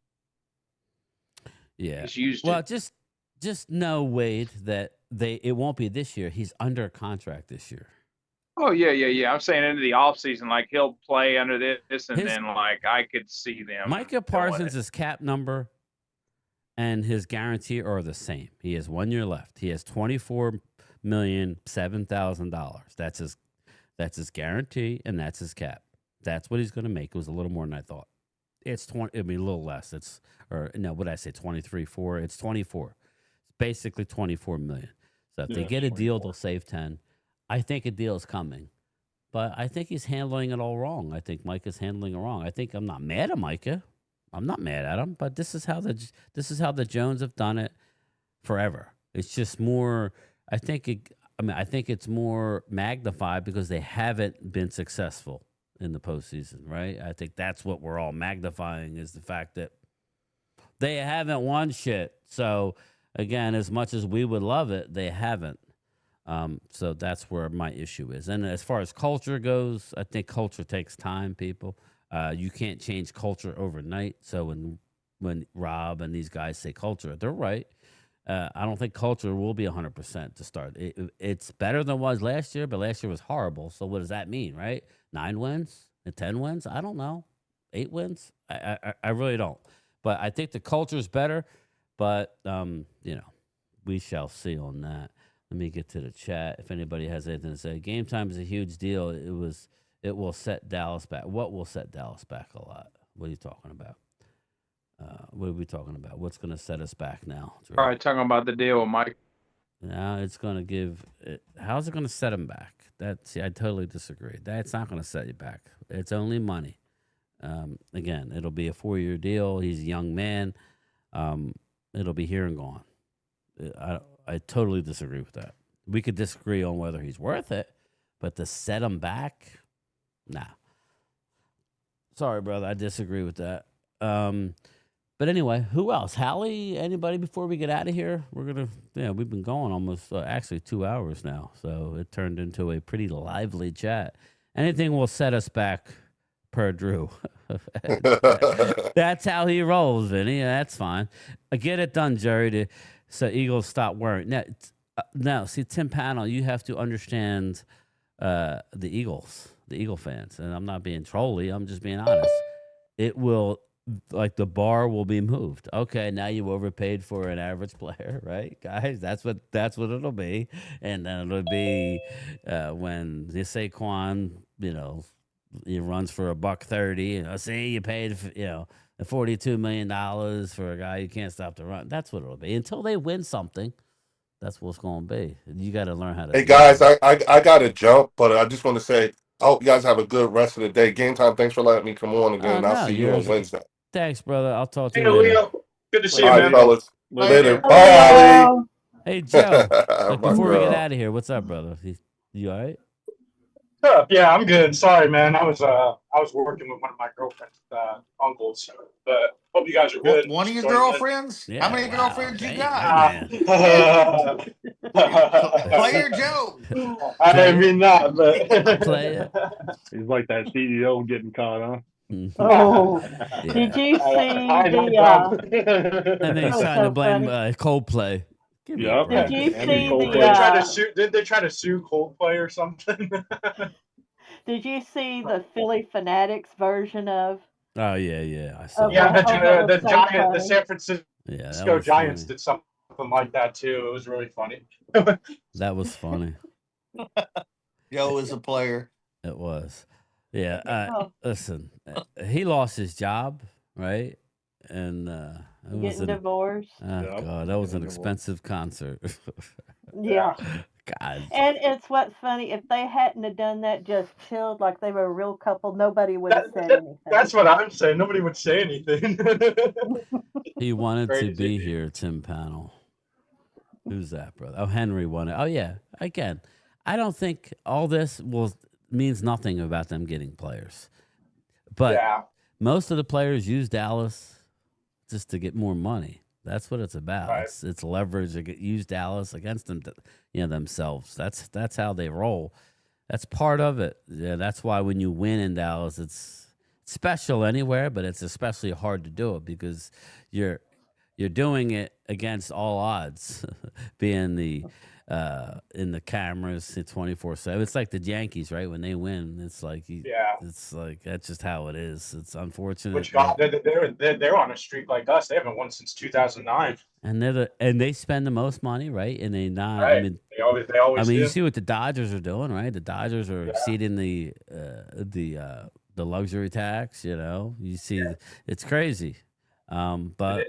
yeah. He's used Well, it. just know, Wade, that it won't be this year. He's under contract this year. Oh yeah. I'm saying into the off season, like he'll play under this, and His- then like I could see them. Micah doing Parsons' it. cap number and his guarantee are the same. He has 1 year left. He has $24,007,000. That's his guarantee, and that's his cap. That's what he's going to make. It was a little more than I thought. It's 20. I mean, a little less. What did I say? 23.4. It's 24. It's basically 24 million. So if they get a deal, they'll save 10. I think a deal is coming, but I think he's handling it all wrong. I think Micah's handling it wrong. I'm not mad at Micah. I'm not mad at him, but this is how the Jones have done it forever. It's just more. I think it's more magnified because they haven't been successful in the postseason, right? I think that's what we're all magnifying is the fact that they haven't won shit. So again, as much as we would love it, they haven't. So that's where my issue is. And as far as culture goes, I think culture takes time, people. You can't change culture overnight. So when Rob and these guys say culture, they're right. I don't think culture will be 100% to start. It's better than it was last year, but last year was horrible. So what does that mean, right? 9 wins and 10 wins? I don't know. 8 wins? I really don't. But I think the culture is better. But we shall see on that. Let me get to the chat. If anybody has anything to say, game time is a huge deal. It will set Dallas back. What will set Dallas back a lot? What are you talking about? What are we talking about? What's going to set us back now? Drew? All right, talking about the deal with Mike. Now it's going to give. How's it going to set him back? I totally disagree. That's not going to set you back. It's only money. Again, it'll be a 4-year deal. He's a young man. It'll be here and gone. I totally disagree with that. We could disagree on whether he's worth it, but to set him back, nah. Sorry, brother. I disagree with that. But anyway, who else? Hallie, anybody before we get out of here? We've been going almost, actually 2 hours now. So it turned into a pretty lively chat. Anything will set us back per Drew. That's how he rolls, Vinny. That's fine. Get it done, Jerry, so Eagles stop worrying. Now, see, Tim Panel, you have to understand the Eagle fans. And I'm not being trolly. I'm just being honest. It will, like the bar will be moved. Okay, now you overpaid for an average player, right, guys? That's what it'll be. And then it'll be when the Saquon, he runs for $130. See, you paid, $42 million for a guy who can't stop the run. That's what it'll be. Until they win something, that's what's going to be. You got to learn how to. Hey guys, I got to jump, but I just want to say, I hope you guys have a good rest of the day. Game time. Thanks for letting me come on again. I'll see you on Wednesday. Thanks, brother. I'll talk to Hey, you later. Leo. Good to see All you, right, man. fellas. Later. Later. Bye, Ali. Hey, Joe. My Before we get girl. out of here, what's up, brother? You all right? Yeah, I'm good. Sorry, man. I was working with one of my girlfriend's uncles, but hope you guys are good. One of your Enjoying it. girlfriends? Yeah, How many wow. girlfriends you Hey, got? hey, man. Player Joe. I didn't mean that, but Player. He's like that CEO getting caught, huh? Oh, Yeah. did you see I know, the? And then he's Oh, trying to so blame funny. Coldplay. Give me a Yep. break. Did you Andy see Coldplay. the? did they try to sue Coldplay or something? Did you see the Philly Fanatics version of? Oh yeah, I saw. Okay. Yeah, that. Oh, that was so funny. the San Francisco Yeah, that was Giants funny. did something like that too. It was really funny. That was funny. Joe is a player. It was. Yeah. Oh. Listen, he lost his job, right? And it was Getting divorced. oh Yep. God, that was an Getting divorced. expensive concert. Yeah. God. And it's what's funny, if they hadn't have done that, just chilled like they were a real couple, nobody would have said anything. That's what I'm saying. Nobody would say anything. He wanted to be Crazy. here, Tim Panel. Who's that, brother? Oh, Henry wanted. Oh, yeah. Again, I don't think all this means nothing about them getting players. But Yeah. most of the players use Dallas just to get more money. That's what it's about. Right. It's leverage. Use Dallas against them, themselves. That's how they roll. That's part of it. Yeah, that's why when you win in Dallas, it's special anywhere, but it's especially hard to do it because you're doing it against all odds, being the in the cameras 24/7. It's like the Yankees, right? When they win, it's like it's like that's just how it is. It's unfortunate. Which they're on a streak like us. They haven't won since 2009. And they spend the most money, right? And they not. Right. I mean, they always. you do. see what the Dodgers are doing, right? The Dodgers are exceeding the luxury tax. You know, you see, it's crazy. But It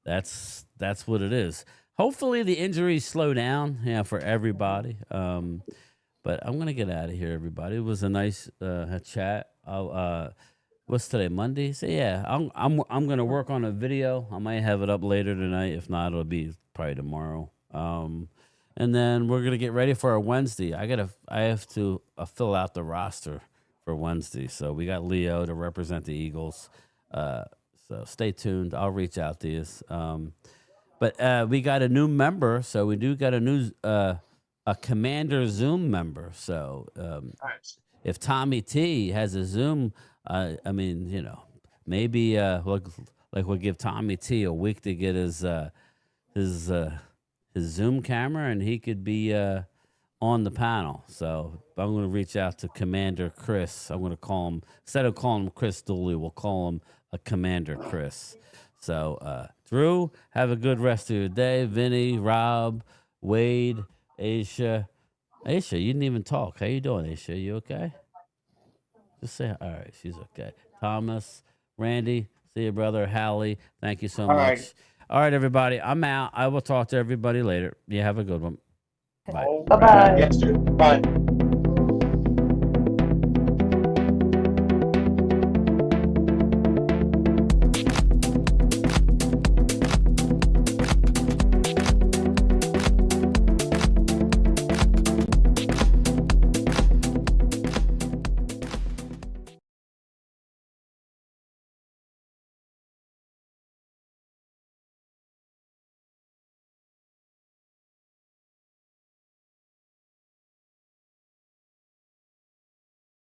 is. that's what it is. Hopefully the injuries slow down, for everybody. But I'm gonna get out of here, everybody. It was a nice chat. What's today? Monday. So I'm gonna work on a video. I might have it up later tonight. If not, it'll be probably tomorrow. And then we're gonna get ready for our Wednesday. I have to fill out the roster for Wednesday. So we got Leo to represent the Eagles. So stay tuned. I'll reach out to you. But we got a new member, so we do got a new a Commander Zoom member. So Nice. if Tommy T has a Zoom, I mean, maybe we'll give Tommy T a week to get his Zoom camera, and he could be on the panel. So I'm going to reach out to Commander Chris. I'm going to call him, instead of calling him Chris Dooley, we'll call him a Commander Chris. So Drew, have a good rest of your day. Vinny, Rob, Wade, Aisha. Aisha, you didn't even talk. How you doing, Aisha? You okay? Just say, all right, she's okay. Thomas, Randy, see you, brother. Hallie, thank you so much. right. All right, everybody, I'm out. I will talk to everybody later. You have a good one. Bye. Bye-bye. Yes, dude. Bye.